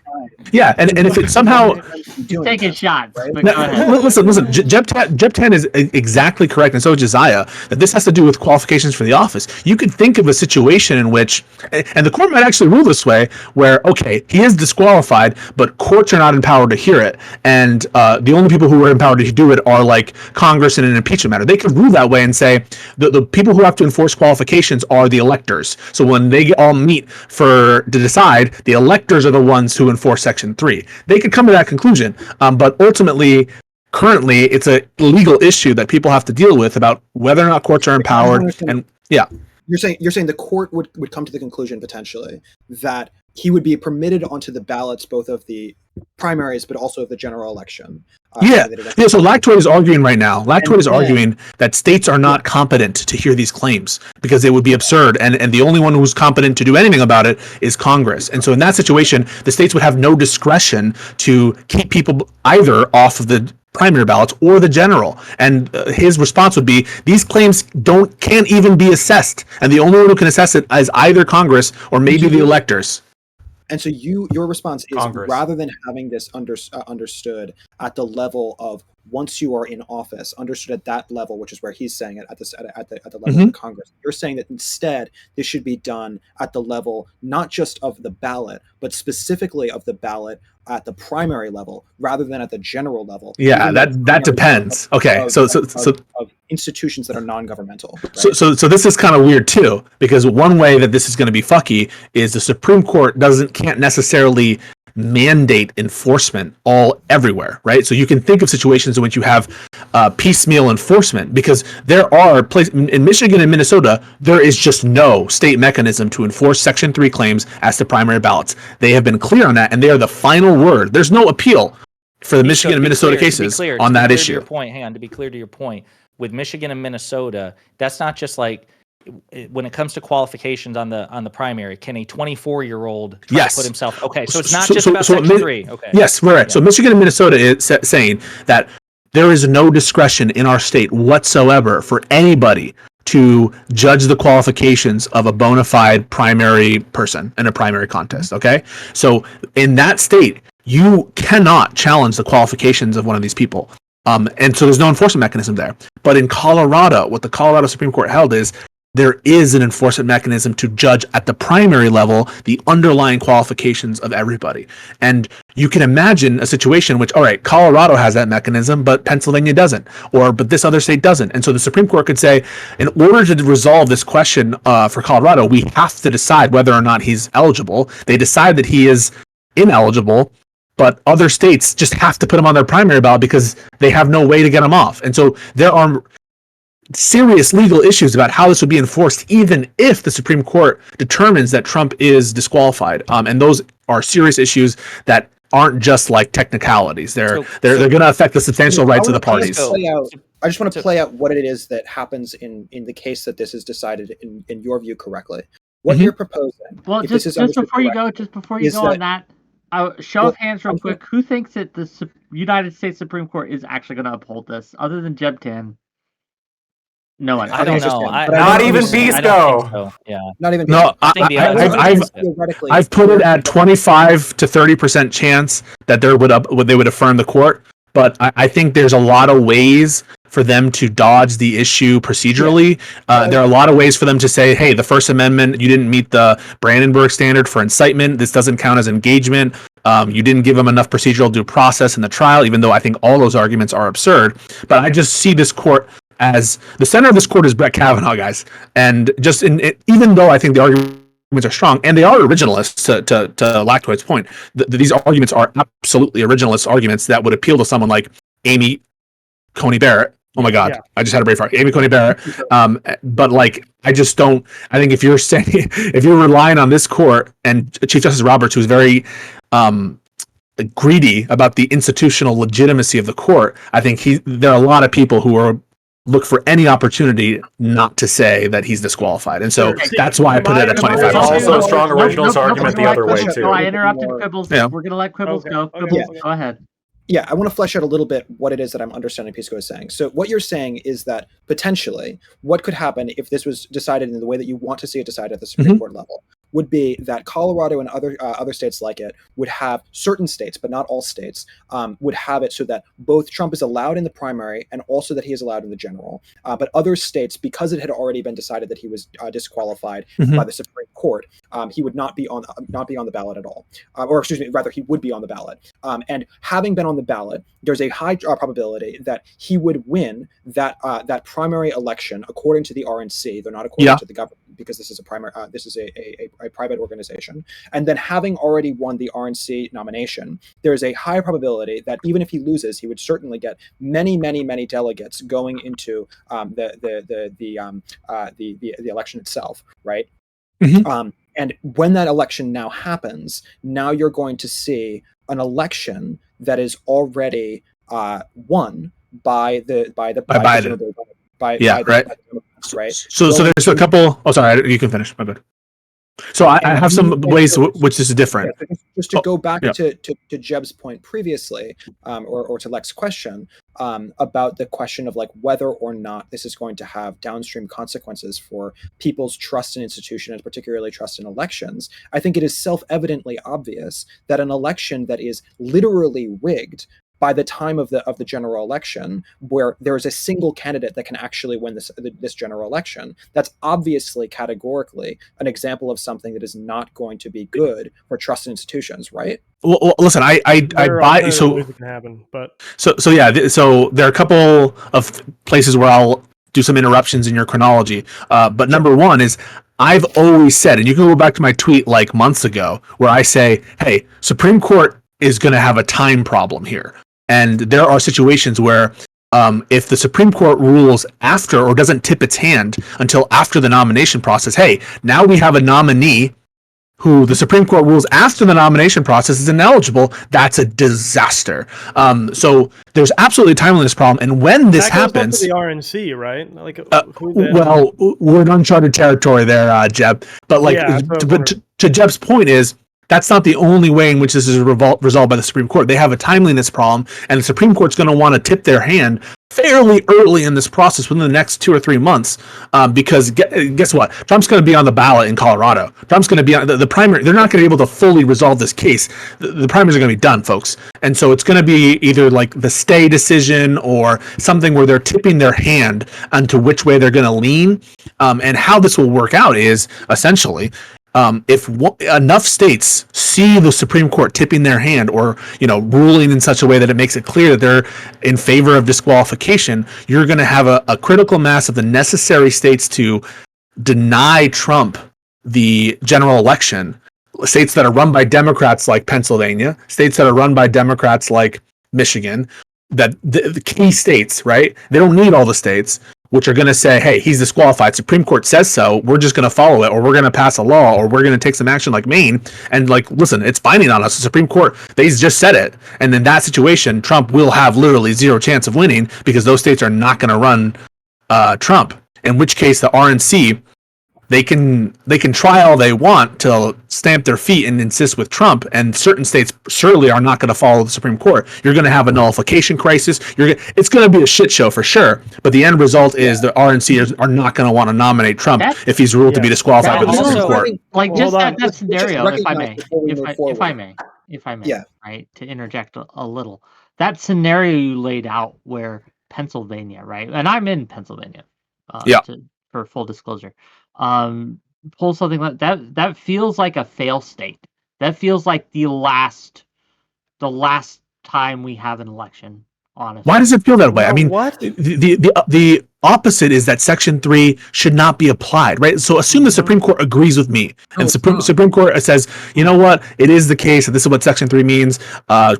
Yeah, and if it somehow He's taking shots. right? But go ahead. listen, Jeb 10 is exactly correct, and so is Josiah, that this has to do with qualifications for the office. You could think of a situation in which, and the court might actually rule this way, where, okay, he is disqualified, but courts are not empowered to hear it, and the only people who are empowered to do it are like Congress in an impeachment matter. They could rule that way and say the people who have to enforce qualifications are the electors. So when they all meet to decide, the electors are the ones who enforce Section 3. They could come to that conclusion, but ultimately, currently, it's a legal issue that people have to deal with about whether or not courts are empowered. And yeah, you're saying the court would come to the conclusion potentially that he would be permitted onto the ballots both of the primaries but also of the general election. Yeah. So Lactoid is arguing right now. Lactoid is arguing that states are not competent to hear these claims because it would be absurd, and the only one who's competent to do anything about it is Congress. And so in that situation, the states would have no discretion to keep people either off of the primary ballots or the general. And his response would be, these claims can't even be assessed, and the only one who can assess it is either Congress or maybe the electors. And so your response is Congress. Rather than having this understood at the level of once you are in office, understood at that level, which is where he's saying it at the level of Congress. You're saying that instead this should be done at the level not just of the ballot, but specifically of the ballot at the primary level rather than at the general level. Yeah, that depends. Okay, so of institutions that are non-governmental. Right? So this is kind of weird too, because one way that this is going to be fucky is the Supreme Court can't necessarily mandate enforcement everywhere, right? So you can think of situations in which you have piecemeal enforcement, because there are places in Michigan and Minnesota, there is just no state mechanism to enforce Section 3 claims as to primary ballots. They have been clear on that, and they are the final word. There's no appeal for the Michigan and Minnesota cases on that issue. To be clear to your point, with Michigan and Minnesota, that's not just like when it comes to qualifications on the primary, can a 24-year-old try to put himself? Okay, so it's not just about Section 3. Okay. Yes, right. Yeah. So Michigan and Minnesota is saying that there is no discretion in our state whatsoever for anybody to judge the qualifications of a bona fide primary person in a primary contest. Okay, so in that state, you cannot challenge the qualifications of one of these people. And so there's no enforcement mechanism there. But in Colorado, what the Colorado Supreme Court held is there is an enforcement mechanism to judge at the primary level the underlying qualifications of everybody. And you can imagine a situation in which, all right, Colorado has that mechanism, but Pennsylvania doesn't, but this other state doesn't. And so the Supreme Court could say, in order to resolve this question for Colorado, we have to decide whether or not he's eligible. They decide that he is ineligible, but other states just have to put him on their primary ballot because they have no way to get him off. And so there are serious legal issues about how this would be enforced, even if the Supreme Court determines that Trump is disqualified. And those are serious issues that aren't just like technicalities. They're going to affect the substantial rights of the parties. I just want to play out what it is that happens in the case that this is decided in your view correctly. What you're proposing. Well, just before you go on that, show of hands real quick. Who thinks that the United States Supreme Court is actually going to uphold this, other than Jeb 10? No one. I don't know. Not even Bisco. So. Yeah. Not even. No, I've put it at 25 to 30% chance that they would affirm the court. But I think there's a lot of ways for them to dodge the issue procedurally. There are a lot of ways for them to say, hey, the First Amendment, you didn't meet the Brandenburg standard for incitement. This doesn't count as engagement. You didn't give them enough procedural due process in the trial, even though I think all those arguments are absurd. But I just see this court as the center of this court is Brett Kavanaugh, guys. And just even though I think the arguments are strong, and they are originalists to Lactoid's point, these arguments are absolutely originalist arguments that would appeal to someone like Amy Coney Barrett. Oh my God, yeah. I just had a brain fart. Amy Coney Barrett. But like, I think if you're relying on this court and Chief Justice Roberts, who's very greedy about the institutional legitimacy of the court, I think there are a lot of people who look for any opportunity not to say that he's disqualified. And so that's why I put it at 25%. There's also a strong originals argument the other way, too. No, I interrupted Quibbles. Yeah. We're going to let Quibbles go. Quibbles, go ahead. Yeah, I want to flesh out a little bit what it is that I'm understanding Pisco is saying. So what you're saying is that potentially what could happen if this was decided in the way that you want to see it decided at the Supreme Court level would be that Colorado and other states like it would have, certain states, but not all states, would have it so that both Trump is allowed in the primary and also that he is allowed in the general. But other states, because it had already been decided that he was disqualified by the Supreme Court, he would not be on the ballot at all, or excuse me, rather he would be on the ballot. And having been on the ballot, there's a high probability that he would win that primary election according to the RNC. They're not according to the government, because this is a primary. This is a private organization. And then, having already won the RNC nomination, there is a high probability that even if he loses, he would certainly get many, many, many delegates going into the election itself, right? And when that election now happens, now you're going to see an election that is already won by Biden. Right. So there's a couple. Oh, sorry, you can finish. My bad. So I have some ways which this is different. Yeah, just to go back to Jeb's point previously, or to Lex's question about the question of like whether or not this is going to have downstream consequences for people's trust in institutions, and particularly trust in elections. I think it is self-evidently obvious that an election that is literally rigged by the time of the general election, where there is a single candidate that can actually win this general election, that's obviously categorically an example of something that is not going to be good for trust in institutions, right? Well, listen, I buy so it can happen, but so there are a couple of places where I'll do some interruptions in your chronology. But number one is, I've always said, and you can go back to my tweet like months ago, where I say, hey, Supreme Court is going to have a time problem here. And there are situations where if the Supreme Court rules after, or doesn't tip its hand until after the nomination process, hey, now we have a nominee who the Supreme Court rules after the nomination process is ineligible, that's a disaster. So there's absolutely a timeliness problem. And when this happens, the RNC, right? Like, well, we're in uncharted territory there, Jeb. But like, to Jeb's point is, that's not the only way in which this is resolved by the Supreme Court. They have a timeliness problem, and the Supreme Court's going to want to tip their hand fairly early in this process, within the next 2 or 3 months, because guess what? Trump's going to be on the ballot in Colorado. Trump's going to be on the primary. They're not going to be able to fully resolve this case. The primaries are going to be done, folks. And so it's going to be either like the stay decision or something where they're tipping their hand onto which way they're going to lean. And how this will work out is essentially, if enough states see the Supreme Court tipping their hand, or ruling in such a way that it makes it clear that they're in favor of disqualification, you're going to have a critical mass of the necessary states to deny Trump the general election. States that are run by Democrats like Pennsylvania, states that are run by Democrats like Michigan, that the key states, right? They don't need all the states, which are going to say, hey, he's disqualified. Supreme Court says so. We're just going to follow it, or we're going to pass a law, or we're going to take some action like Maine. And like, listen, it's binding on us. The Supreme Court, they just said it. And in that situation, Trump will have literally zero chance of winning, because those states are not going to run Trump. In which case, the RNC, they can try all they want to stamp their feet and insist with Trump, and certain states surely are not going to follow the Supreme Court. You're going to have a nullification crisis. It's going to be a shit show for sure. But the end result is the RNC are not going to want to nominate Trump if he's ruled to be disqualified by the Supreme Court. Like, just that scenario, if I may, right, to interject a little. That scenario you laid out, where Pennsylvania, right, and I'm in Pennsylvania, for full disclosure, pull something like that feels like a fail state. That feels like the last time we have an election, honestly. Why does it feel that way? I mean, what? The opposite is that Section 3 should not be applied, right? So assume the Supreme Court agrees with me, and Supreme Court says, you know what, it is the case that this is what Section 3 means.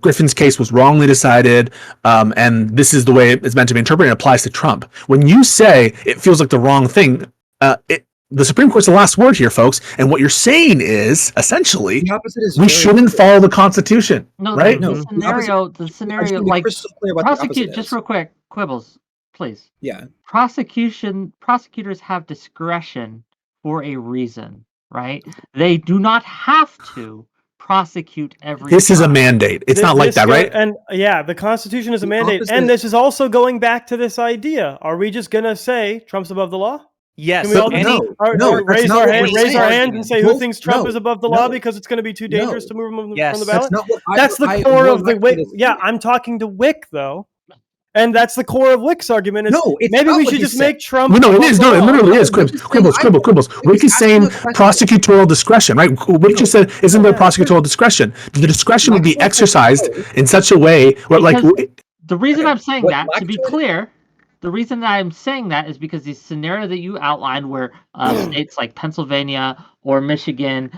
Griffin's case was wrongly decided, and this is the way it's meant to be interpreted, and it applies to Trump. When you say it feels like the wrong thing, the Supreme Court's the last word here, folks. And what you're saying is, essentially, we shouldn't follow the Constitution, right? The scenario, like, prosecute, just real quick, Quibbles, please. Yeah. Prosecutors have discretion for a reason, right? They do not have to prosecute every This is a mandate. It's not like that, right? And the Constitution is a mandate. And this is also going back to this idea. Are we just going to say Trump's above the law? Yes. Can we all any- raise our hands and say who Both- thinks Trump no, is above the law no. because it's going to be too dangerous No. to move him Yes. from the That's ballot? not what That's the core of the Wick. Yeah, I'm talking to Wick though, and that's the core of Wick's argument. Is No, it's maybe not we what should he just said. make Trump. No, it is. No, it literally is. Wick is saying Quibbles. Wick is saying prosecutorial discretion, right? Wick just said, isn't there prosecutorial discretion? The discretion would be exercised in such a way where, like, Because the reason I'm saying What that, to be Lactoid- clear, the reason that I'm saying that is because the scenario that you outlined where states like Pennsylvania or Michigan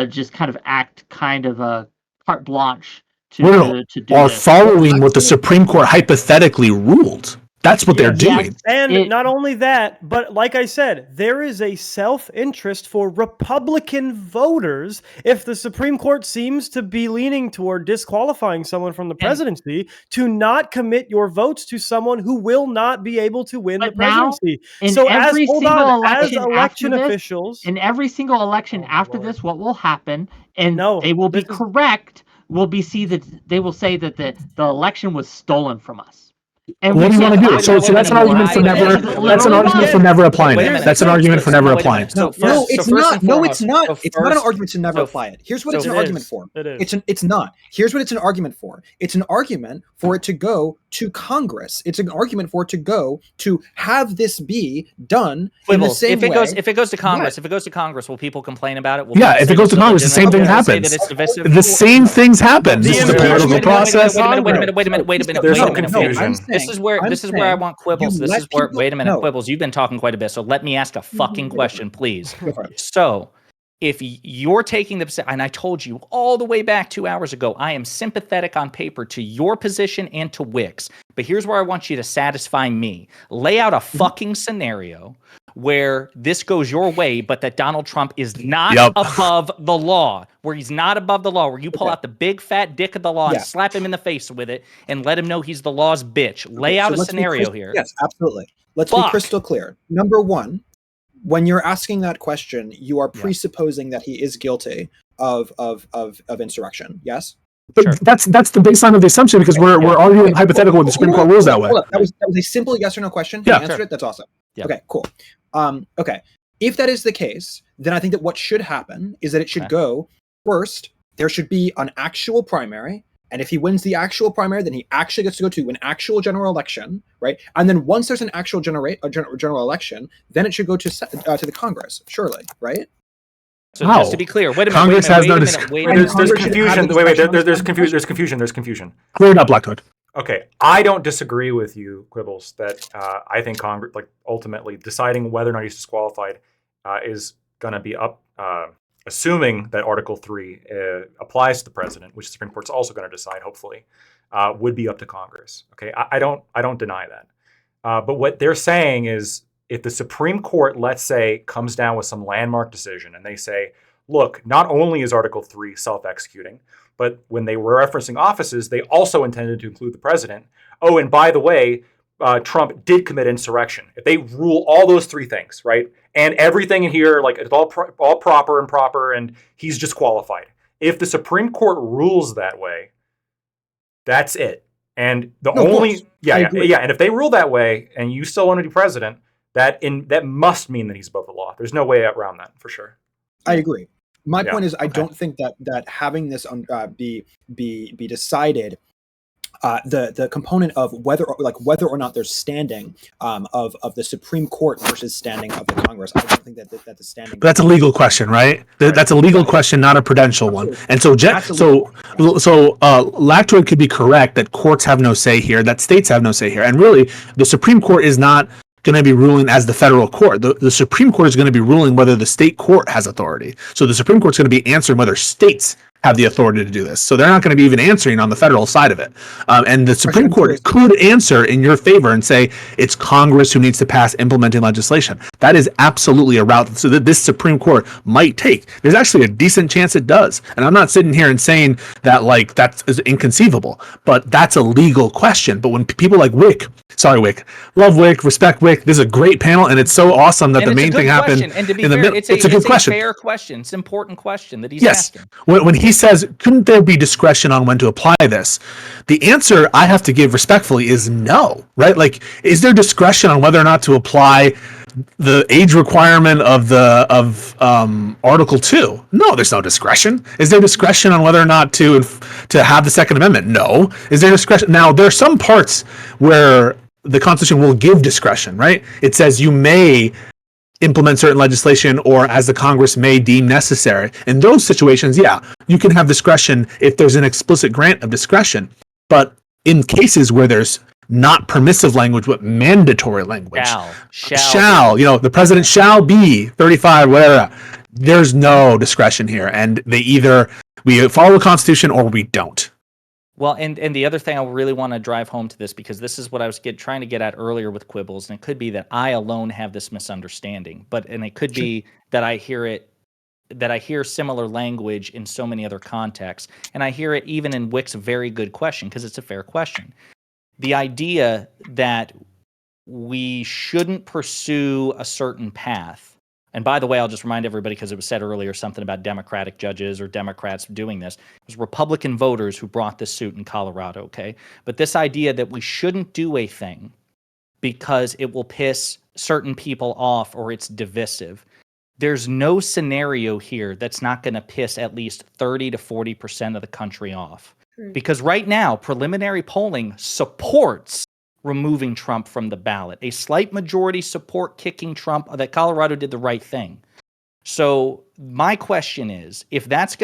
just kind of act kind of a carte blanche to do are this. following what the Supreme Court hypothetically ruled. That's what they're Yes. doing. And not only that, but like I said, there is a self-interest for Republican voters if the Supreme Court seems to be leaning toward disqualifying someone from the presidency to not commit your votes to someone who will not be able to win the But now, presidency. in So every as single as election election after this, officials, in every single election after this, what will happen, and No, they will be this is- correct, they will say that the election was stolen from us. And What do you want to do? So that's an argument for never. That's an argument for never applying it. That's an argument for never applying. No, it's not. No, it's not. It's not an argument to never apply it. Here's what it's an argument for. It is. It's not. Here's what it's an argument for. It's an argument for it to go to Congress. It's an argument for it to go to have this be done in the same if it way. goes to Congress, Yeah. if it goes to Congress, will people complain about it? Will Yeah, people if say it goes it's to Congress, the same thing illegitimate? Will they say happens. that it's divisive? The same things happen. This is a political process. Wait a minute. There's no Wait a minute. confusion. This is where I want quibbles. This is where wait a minute, no. quibbles. You've been talking quite a bit, so let me ask a fucking question, please. Go for it. So, if you're taking the and I told you all the way back 2 hours ago, I am sympathetic on paper to your position and to Wick's. But here's where I want you to satisfy me. Lay out a fucking scenario where this goes your way, but that Donald Trump is not above the law, where he's not above the law, where you pull out the big fat dick of the law and slap him in the face with it and let him know he's the law's bitch. Lay out a scenario here. Yes, absolutely. Let's be crystal clear. Number one, when you're asking that question, you are presupposing that he is guilty of insurrection. Yes? But that's the baseline of the assumption because we're arguing hypothetical when the Supreme Court rules that way. That was a simple yes or no question. Yeah. You answered it. That's awesome. Yeah. Okay, cool. Okay. If that is the case, then I think that what should happen is that it should go first. There should be an actual primary. And if he wins the actual primary, then he actually gets to go to an actual general election, right? And then once there's an actual general election, then it should go to the Congress, surely, right? So just to be clear, wait a minute. Congress has no There's confusion. There's confusion. There's confusion. Clear it up, Blackwood. Okay, I don't disagree with you, Quibbles, that I think Congress, like, ultimately deciding whether or not he's disqualified is going to be up, assuming that Article 3 applies to the president, which the Supreme Court's also going to decide, hopefully, would be up to Congress. Okay, I don't deny that. But what they're saying is, if the Supreme Court, let's say, comes down with some landmark decision and they say, look, not only is Article 3 self-executing, but when they were referencing offices, they also intended to include the president. Oh, and by the way, Trump did commit insurrection. If they rule all those three things, right, and everything in here, like, it's all proper, and he's disqualified. If the Supreme Court rules that way, that's it. And and if they rule that way, and you still want to be president, that must mean that he's above the law. There's no way around that, for sure. I agree. My point is, I don't think that having this be decided, the component of whether or not there's standing of the Supreme Court versus standing of the Congress. I don't think that the standing. But that's a legal question, right? That's a legal question, not a prudential one. And so, Lactoid could be correct that courts have no say here, that states have no say here, and really, the Supreme Court is not going to be ruling as the federal court. The Supreme Court is going to be ruling whether the state court has authority. So the Supreme Court is going to be answering whether states have the authority to do this. So they're not going to be even answering on the federal side of it. And the Supreme Court could answer in your favor and say it's Congress who needs to pass implementing legislation. That is absolutely a route so that this Supreme Court might take. There's actually a decent chance it does. And I'm not sitting here and saying that like that is inconceivable, but that's a legal question. But when people like Wick, love Wick, respect Wick, this is a great panel, and it's so awesome that the main thing happened in the middle. It's a good question. Fair question. It's an important question that he's asking. When he says, couldn't there be discretion on when to apply this? The answer I have to give respectfully is no, right? Like, is there discretion on whether or not to apply the age requirement of Article 2? No, there's no discretion. Is there discretion on whether or not to have the Second Amendment? No. Is there discretion? Now, there are some parts where the Constitution will give discretion, right? It says you may implement certain legislation or as the Congress may deem necessary. In those situations, yeah, you can have discretion if there's an explicit grant of discretion. But in cases where there's not permissive language, but mandatory language, shall, the president shall be 35, whatever. There's no discretion here, and we follow the Constitution or we don't. Well, and the other thing I really want to drive home to this, because this is what I was trying to get at earlier with quibbles, and it could be that I alone have this misunderstanding, and it could be that I hear similar language in so many other contexts, and I hear it even in Wick's very good question, because it's a fair question. The idea that we shouldn't pursue a certain path. And by the way, I'll just remind everybody, because it was said earlier something about Democratic judges or Democrats doing this. It was Republican voters who brought this suit in Colorado, okay? But this idea that we shouldn't do a thing because it will piss certain people off or it's divisive. There's no scenario here that's not going to piss at least 30 to 40% of the country off. Because right now, preliminary polling supports removing Trump from the ballot. A slight majority support kicking Trump, that Colorado did the right thing. So my question is, if that's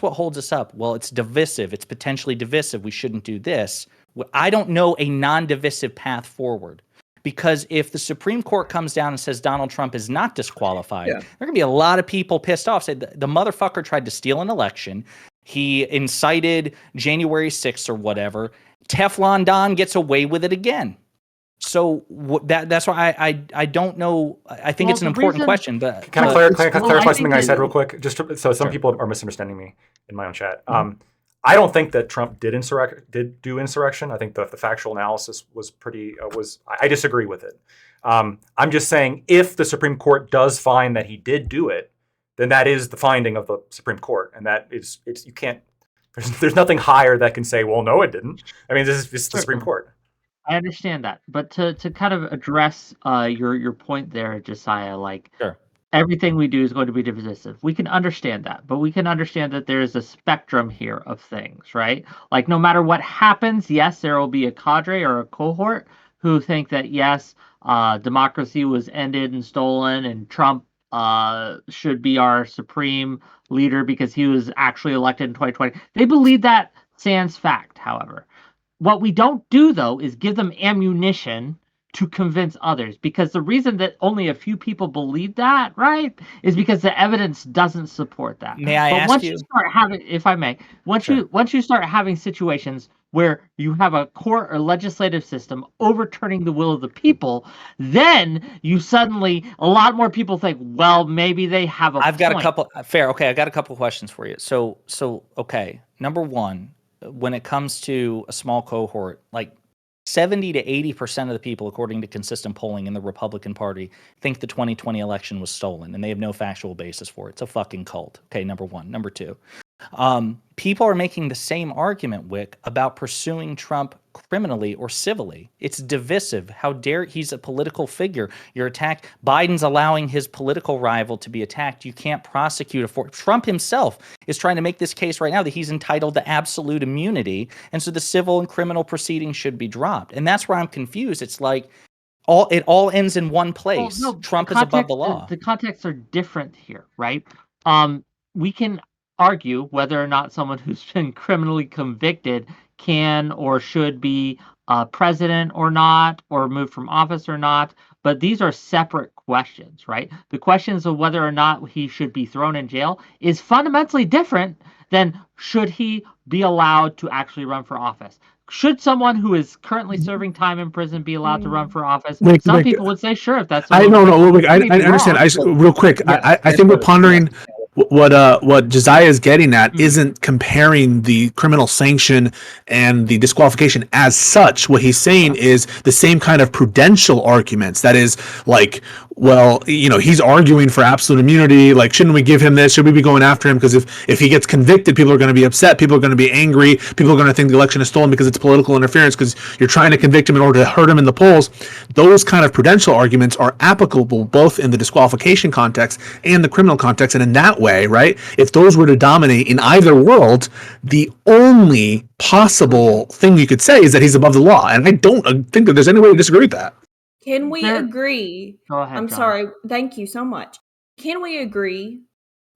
what holds us up, well, it's divisive. It's potentially divisive. We shouldn't do this. I don't know a non-divisive path forward. Because if the Supreme Court comes down and says Donald Trump is not disqualified, there are going to be a lot of people pissed off. Say the motherfucker tried to steal an election. He incited January 6th or whatever. Teflon Don gets away with it again. So that's why I don't know. I think it's an important question. But can I clarify something I said real quick? So some people are misunderstanding me in my own chat. I don't think that Trump did do insurrection. I think the factual analysis was I disagree with it. I'm just saying if the Supreme Court does find that he did do it, then that is the finding of the Supreme Court, and that you can't. There's nothing higher that can say, well, no, it didn't. I mean, this is the Supreme Court. I understand that, but to kind of address your point there, Josiah, everything we do is going to be divisive. We can understand that, but we can understand that there is a spectrum here of things, right? Like no matter what happens, yes, there will be a cadre or a cohort who think that yes, democracy was ended and stolen, and Trump should be our supreme leader because he was actually elected in 2020. They believe that sans fact, however. What we don't do, though, is give them ammunition to convince others, because the reason that only a few people believe that, right, is because the evidence doesn't support that. May I ask once you start having, if I may, once you start having situations where you have a court or legislative system overturning the will of the people, then you suddenly, a lot more people think, well, maybe they have a I've got point. a couple, fair, okay, I got a couple questions for you. So okay, number one, when it comes to a small cohort, like 70 to 80% of the people, according to consistent polling in the Republican Party, think the 2020 election was stolen, and they have no factual basis for it. It's a fucking cult. Okay, number one. Number two, people are making the same argument, Wick, about pursuing Trump criminally or civilly. It's divisive. How dare he's a political figure. You're attacked. Biden's allowing his political rival to be attacked. You can't prosecute Trump himself is trying to make this case right now that he's entitled to absolute immunity, and so the civil and criminal proceedings should be dropped. And that's where I'm confused. It's like it all ends in one place. Well, no, Trump is above the law. The contexts are different here, right? We can argue whether or not someone who's been criminally convicted can or should be president or not, or moved from office or not, but these are separate questions, right? The questions of whether or not he should be thrown in jail is fundamentally different than should he be allowed to actually run for office. Should someone who is currently serving time in prison be allowed to run for office? Some people would say, sure, if that's. I understand. Real quick, I think we're pondering. what Josiah is getting at isn't comparing the criminal sanction and the disqualification as such. What he's saying is the same kind of prudential arguments. That is, like, well, he's arguing for absolute immunity. Like, shouldn't we give him this? Should we be going after him? Because if he gets convicted, people are going to be upset. People are going to be angry. People are going to think the election is stolen because it's political interference, because you're trying to convict him in order to hurt him in the polls. Those kind of prudential arguments are applicable both in the disqualification context and the criminal context. And in that way, right, if those were to dominate in either world, the only possible thing you could say is that he's above the law. And I don't think that there's any way to disagree with that. Can we agree? Go ahead, I'm John. sorry. Thank you so much. Can we agree,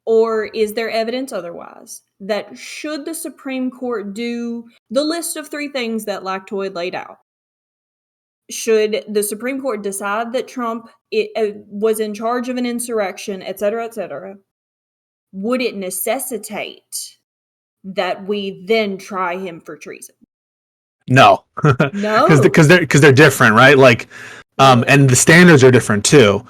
or is there evidence otherwise, that should the Supreme Court do the list of 3 things that Lactoid laid out, should the Supreme Court decide that Trump was in charge of an insurrection, et cetera, would it necessitate that we then try him for treason? No, No, because they're different, right? Like, and the standards are different too.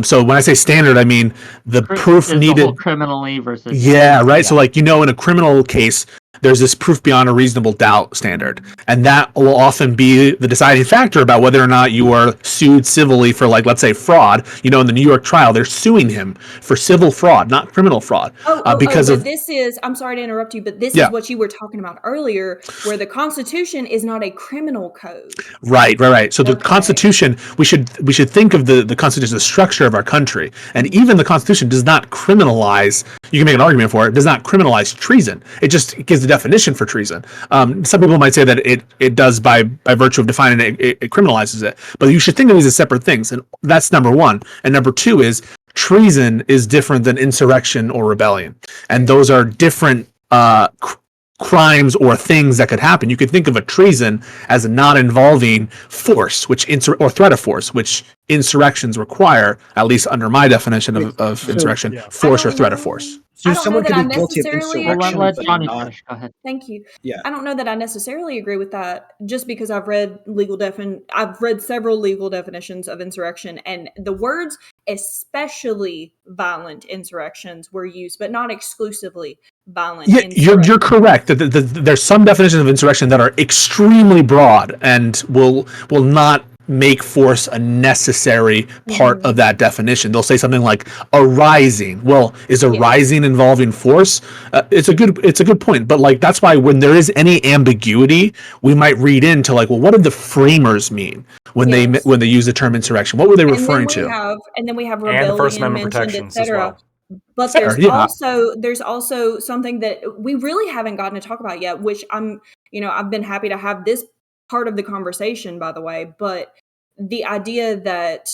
So when I say standard, I mean the proof Is needed. the whole criminally versus Yeah, right. So, like, in a criminal case, there's this proof beyond a reasonable doubt standard, and that will often be the deciding factor about whether or not you are sued civilly for, like, let's say, fraud. In the New York trial, they're suing him for civil fraud, not criminal fraud, because of. This is. I'm sorry to interrupt you, but this Yeah. is what you were talking about earlier, where the Constitution is not a criminal code. Right. So the Constitution, we should think of the Constitution as the structure of our country, and even the Constitution does not criminalize. You can make an argument for it. Does not criminalize treason. It just gives the definition for treason. Some people might say that it does by virtue of defining it, it criminalizes it. But you should think of these as separate things, and that's number one. And number two is treason is different than insurrection or rebellion, and those are different crimes or things that could happen. You could think of a treason as a not involving force, or threat of force, which insurrections require, at least under my definition of insurrection, force or threat of force. So I don't someone know could that be I guilty of necessarily insurrection, let but Johnny not. finish. Go ahead. Thank you. Yeah. I don't know that I necessarily agree with that, just because I've read I've read several legal definitions of insurrection, and the words especially violent insurrections were used, but not exclusively violent insurrections. You're correct. There's some definitions of insurrection that are extremely broad and will not make force a necessary part of that definition. They'll say something like a rising. Well, is a rising involving force? It's a good point. But, like, that's why when there is any ambiguity, we might read into, like, well, what did the framers mean when they use the term insurrection? What were they referring to? And then we have And rebellion the First Amendment mentioned, protections et as cetera. well. But there's also something that we really haven't gotten to talk about yet, which I've been happy to have this part of the conversation, by the way, but the idea that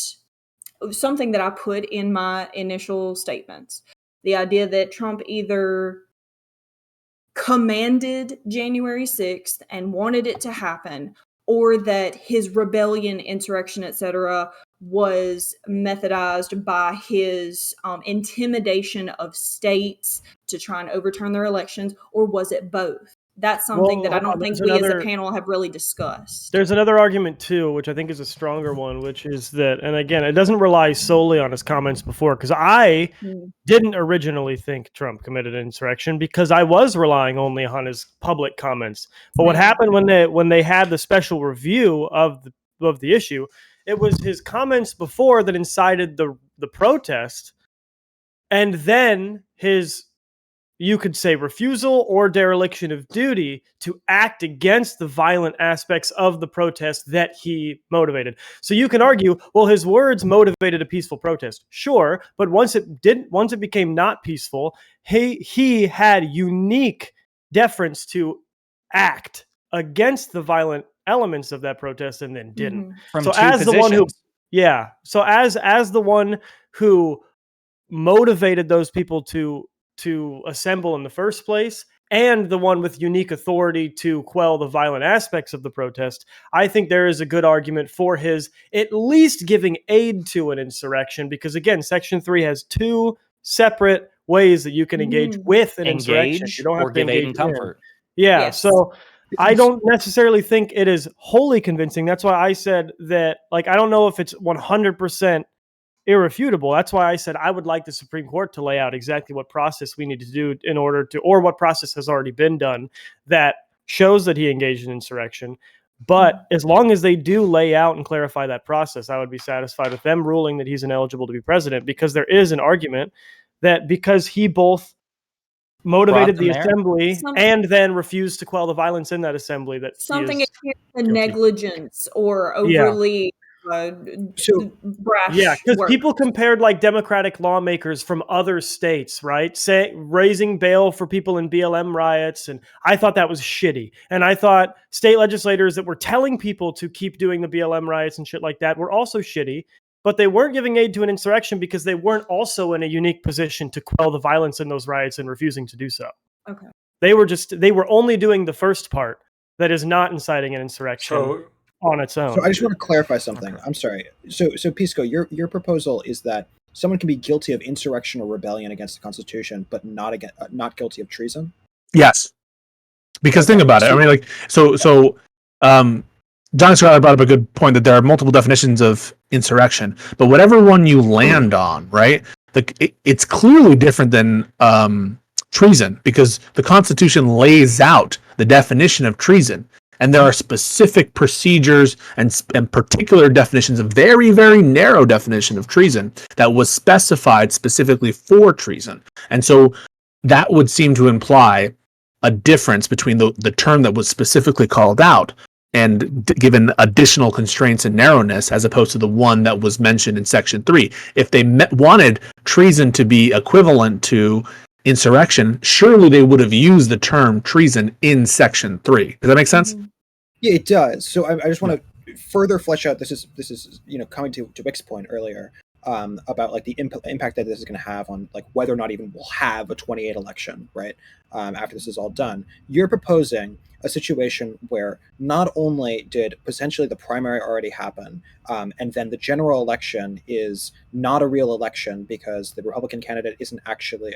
something that I put in my initial statements, the idea that Trump either commanded January 6th and wanted it to happen, or that his rebellion, insurrection, etc., was methodized by his intimidation of states to try and overturn their elections, or was it both? That's something that I don't think we as a panel have really discussed. There's another argument too, which I think is a stronger one, which is that, and again, it doesn't rely solely on his comments before, because I didn't originally think Trump committed insurrection, because I was relying only on his public comments. But what happened when they had the special review of the issue, it was his comments before that incited the protest, and then his, you could say, refusal or dereliction of duty to act against the violent aspects of the protest that he motivated. So you can argue, well, his words motivated a peaceful protest. Sure, but once it became not peaceful, he had unique deference to act against the violent elements of that protest, and then didn't. From so two as positions. the one who, so as the one who motivated those people to assemble in the first place, and the one with unique authority to quell the violent aspects of the protest, I think there is a good argument for his at least giving aid to an insurrection, because again, Section 3 has two separate ways that you can engage with an insurrection. You don't have to give aid engage and comfort. So I don't necessarily think it is wholly convincing. That's why I said that, like, I don't know if it's 100% irrefutable. That's why I said I would like the Supreme Court to lay out exactly what process we need to do in order to, or what process has already been done that shows that he engaged in insurrection. But as long as they do lay out and clarify that process, I would be satisfied with them ruling that he's ineligible to be president, because there is an argument that because he both motivated the assembly and then refused to quell the violence in that assembly, that something he is akin to negligence or overly brash because work. people compared like Democratic lawmakers from other states, right, raising bail for people in BLM riots, and I thought that was shitty. And I thought state legislators that were telling people to keep doing the BLM riots and shit like that were also shitty. But they weren't giving aid to an insurrection because they weren't also in a unique position to quell the violence in those riots and refusing to do so. Okay. They were only doing the first part, that is not inciting an insurrection on its own. So I just want to clarify something. I'm sorry. So Pisco, your proposal is that someone can be guilty of insurrection or rebellion against the Constitution, but not guilty of treason? Yes. Because think about it. I mean, like, John Scott brought up a good point that there are multiple definitions of insurrection, but whatever one you land on, right? It's clearly different than treason, because the Constitution lays out the definition of treason, and there are specific procedures and particular definitions, a very, very narrow definition of treason that was specified specifically for treason. And so that would seem to imply a difference between the term that was specifically called out and given additional constraints and narrowness, as opposed to the one that was mentioned in Section 3. If they wanted treason to be equivalent to insurrection, surely they would have used the term treason in Section 3. Does that make sense? Yeah, it does. So I just want to further flesh out. This is coming to Wick's point earlier about like the impact that this is going to have on like whether or not even we'll have a 28 election, right? After this is all done, you're proposing a situation where not only did potentially the primary already happen, and then the general election is not a real election because the Republican candidate isn't actually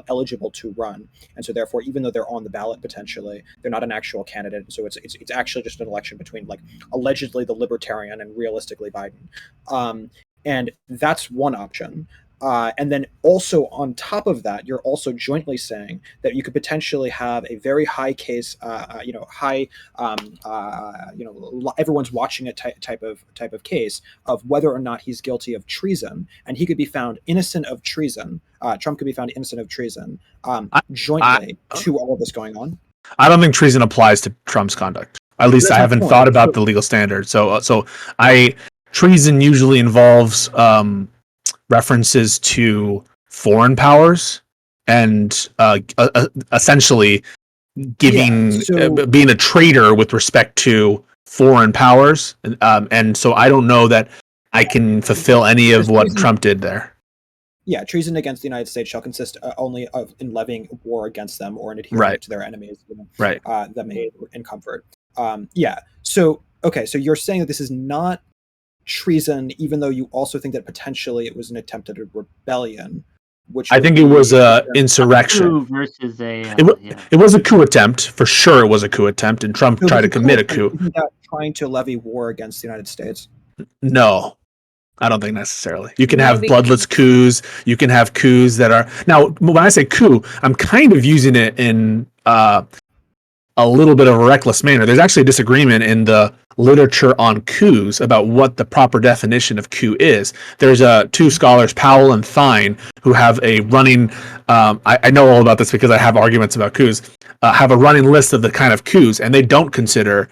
eligible to run, and so therefore, even though they're on the ballot potentially, they're not an actual candidate. So it's actually just an election between like allegedly the Libertarian and realistically Biden, and that's one option. And then also on top of that, you're also jointly saying that you could potentially have a very high case, everyone's watching it type of case of whether or not he's guilty of treason, and he could be found innocent of treason. Trump could be found innocent of treason jointly to all of this going on. I don't think treason applies to Trump's conduct. At least I haven't thought about the legal standard. Treason usually involves references to foreign powers and essentially being a traitor with respect to foreign powers, and so I don't know that I can fulfill any of what Trump did there. Yeah, treason against the United States shall consist only of in levying war against them or in adhering to their enemies, them aid and comfort. So you're saying that this is not treason, even though you also think that potentially it was an attempted rebellion, which I think it was a insurrection versus it was a coup attempt for sure. It was a coup attempt, and Trump tried to commit a coup. Isn't that trying to levy war against the United States? No, I don't think necessarily. You can have bloodless coups. You can have coups that are now. When I say coup, I'm kind of using it in a little bit of a reckless manner. There's actually a disagreement in the literature on coups about what the proper definition of coup is. There's two scholars, Powell and Thine, who have a running, I know all about this because I have arguments about coups, have a running list of the kind of coups, and they don't consider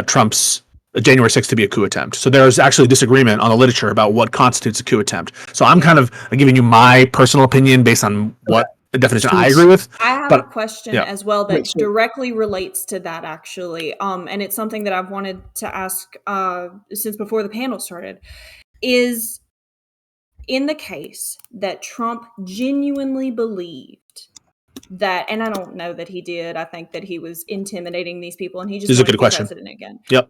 Trump's January 6th to be a coup attempt. So there's actually disagreement on the literature about what constitutes a coup attempt. So I'm kind of giving you my personal opinion based on what the definition I agree with. I have a question as well that directly relates to that, actually. And it's something that I've wanted to ask since before the panel started. Is in the case that Trump genuinely believed that, and I don't know that he did, I think that he was intimidating these people and he just wanted to be president again. Yep.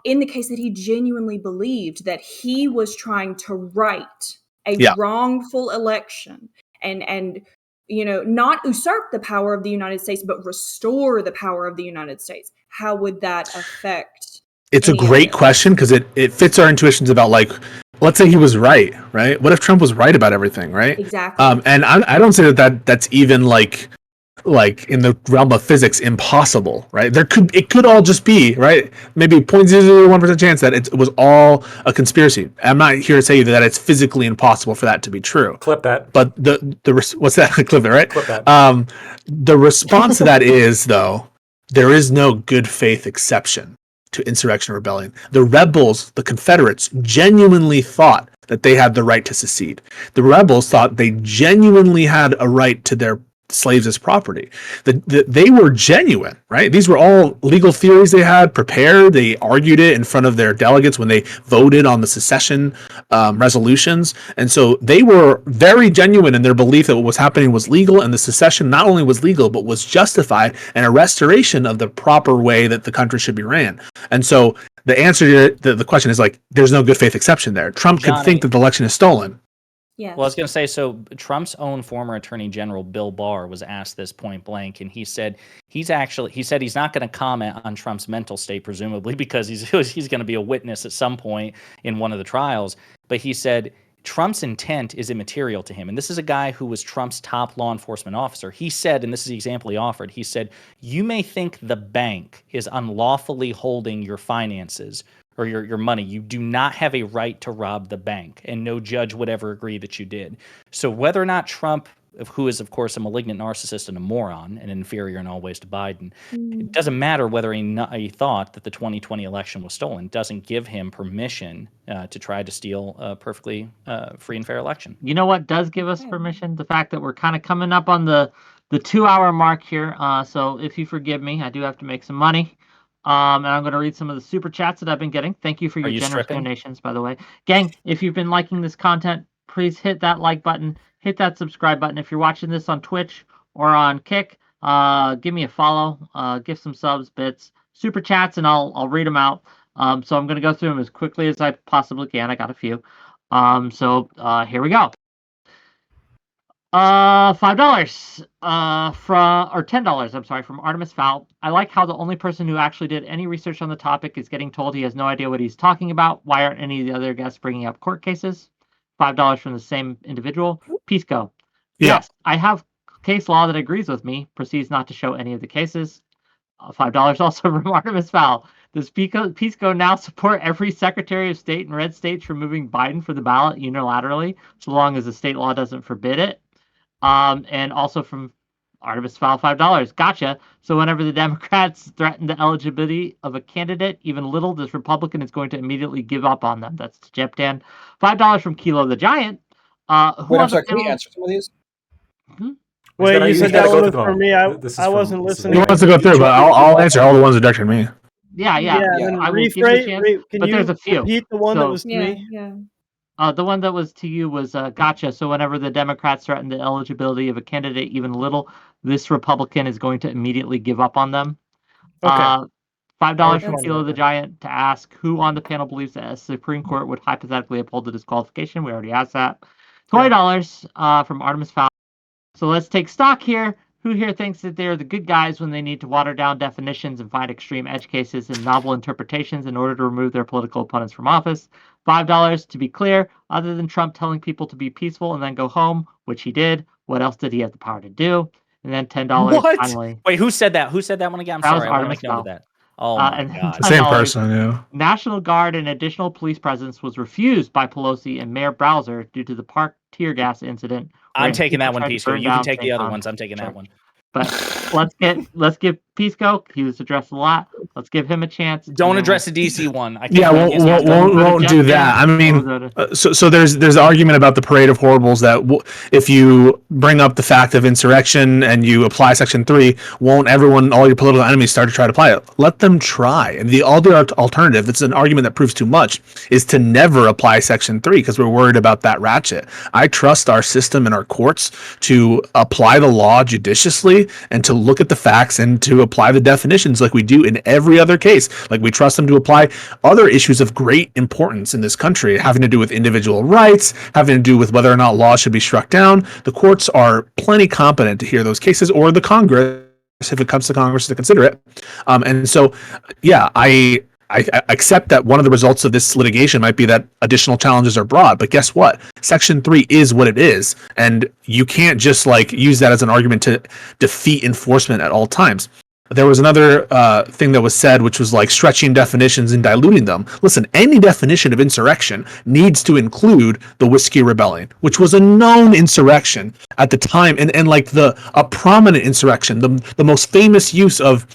In the case that he genuinely believed that he was trying to right a wrongful election and not usurp the power of the United States, but restore the power of the United States, how would that affect? It's a great question because it fits our intuitions about like let's say he was right? What if Trump was right about everything, right? Exactly. And I don't say that's even like in the realm of physics impossible, right? It could all just be, right, maybe 0.001% chance that it was all a conspiracy. I'm not here to say that it's physically impossible for that to be true. Clip that. But what's that? Clip it, right? Clip that. The response to that is, though, there is no good faith exception to insurrection or rebellion. The rebels, the Confederates, genuinely thought that they had the right to secede. The rebels thought they genuinely had a right to their slaves as property. They were genuine, right? These were all legal theories they had prepared. They argued it in front of their delegates when they voted on the secession resolutions. And so they were very genuine in their belief that what was happening was legal, and the secession not only was legal, but was justified, and a restoration of the proper way that the country should be ran. And so the answer to the question is like, there's no good faith exception there. Trump could think that the election is stolen. Yes. Well, I was going to say, so Trump's own former Attorney General Bill Barr was asked this point blank, and he said he's not going to comment on Trump's mental state, presumably because he's going to be a witness at some point in one of the trials. But he said Trump's intent is immaterial to him, and this is a guy who was Trump's top law enforcement officer. He said, and this is the example he offered, he said, "You may think the bank is unlawfully holding your finances or your money. You do not have a right to rob the bank, and no judge would ever agree that you did." So whether or not Trump, who is of course a malignant narcissist and a moron and inferior in all ways to Biden, it doesn't matter whether he thought that the 2020 election was stolen. It doesn't give him permission to try to steal a perfectly free and fair election. You know what does give us permission? The fact that we're kind of coming up on the 2-hour mark here. So if you forgive me, I do have to make some money. And I'm going to read some of the super chats that I've been getting. Thank you for your generous donations, by the way. Gang, if you've been liking this content, please hit that like button, hit that subscribe button. If you're watching this on Twitch or on Kick, give me a follow, give some subs, bits, super chats, and I'll read them out. So I'm going to go through them as quickly as I possibly can. I got a few. So here we go. $5 or $10, I'm sorry, from Artemis Fowl. I like how the only person who actually did any research on the topic is getting told he has no idea what he's talking about. Why aren't any of the other guests bringing up court cases? $5 from the same individual. Pisco. Yeah. Yes, I have case law that agrees with me. Proceeds not to show any of the cases. $5 also from Artemis Fowl. Does Pisco now support every Secretary of State in red states removing Biden for the ballot unilaterally, so long as the state law doesn't forbid it? And also from Artemis Fowl, $5. Gotcha. So whenever the Democrats threaten the eligibility of a candidate, even little, this Republican is going to immediately give up on them. That's Jeptan. $5 from Kilo the Giant. Wait, I'm sorry. Can we answer some of these? Well, you said that one was for me. I wasn't listening. He wants to go through, but I'll answer all the ones that directed me. Yeah. I will give you a chance, but there's a few. Repeat the one that was to me? Yeah. The one that was to you was gotcha. So whenever the Democrats threaten the eligibility of a candidate even little, this Republican is going to immediately give up on them. Okay. $5 from Kilo the Giant to ask who on the panel believes that a Supreme Court would hypothetically uphold the disqualification. We already asked that. $20 from Artemis Fowl. So let's take stock here. Who here thinks that they're the good guys when they need to water down definitions and find extreme edge cases and novel interpretations in order to remove their political opponents from office? $5 to be clear, other than Trump telling people to be peaceful and then go home, which he did, what else did he have the power to do? And then $10 finally. Wait, who said that? Who said that one again? I'm sorry, I want to make note of that. Oh my God. Same person, yeah. National Guard and additional police presence was refused by Pelosi and Mayor Bowser due to the park tear gas incident. I'm taking that one, Pisco. You can take the other ones. I'm taking that one. But let's give Pisco. He was addressed a lot. Let's give him a chance. Don't address the DC one. Won't do that. I mean, so there's the argument about the parade of horribles that if you bring up the fact of insurrection and you apply Section 3, won't all your political enemies start to try to apply it? Let them try. And the other alternative, that's an argument that proves too much, is to never apply Section 3 because we're worried about that ratchet. I trust our system and our courts to apply the law judiciously and to look at the facts and to apply the definitions like we do in every other case. Like we trust them to apply other issues of great importance in this country, having to do with individual rights, having to do with whether or not laws should be struck down. The courts are plenty competent to hear those cases, or the Congress, if it comes to Congress to consider it. And so, yeah, I I accept that one of the results of this litigation might be that additional challenges are brought, but guess what? Section 3 is what it is, and you can't just like use that as an argument to defeat enforcement at all times. There was another thing that was said, which was like stretching definitions and diluting them. Listen, any definition of insurrection needs to include the Whiskey Rebellion, which was a known insurrection at the time, and like a prominent insurrection, the most famous use of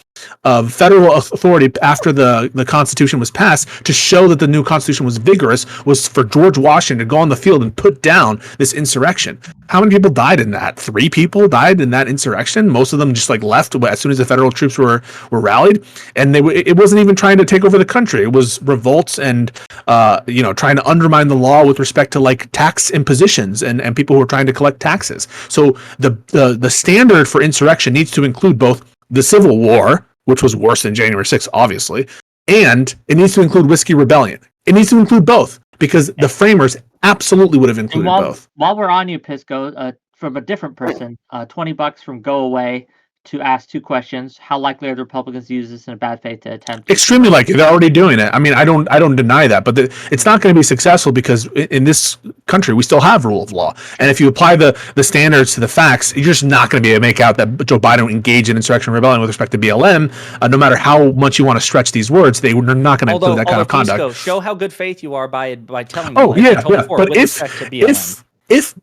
federal authority after the Constitution was passed to show that the new Constitution was vigorous was for George Washington to go on the field and put down this insurrection. How many people died in that? 3 people died in that insurrection. Most of them just like left as soon as the federal troops were rallied, and it wasn't even trying to take over the country. It was revolts and trying to undermine the law with respect to like tax impositions and people who were trying to collect taxes. So the standard for insurrection needs to include both the Civil War, which was worse than January 6th, obviously, and it needs to include Whiskey Rebellion. It needs to include both because the framers absolutely would have included both. While we're on you, Pisco, from a different person, $20 from Go Away to ask 2 questions. How likely are the Republicans to use this in a bad faith to attempt? Extremely likely. They're already doing it. I mean, I don't deny that, but it's not going to be successful because in this country we still have rule of law, and if you apply the standards to the facts, you're just not going to be able to make out that Joe Biden engaged in insurrection and rebellion with respect to BLM. No matter how much you want to stretch these words, they're not going to include that kind of conduct. Pisco, show how good faith you are by telling me. Oh yeah. But if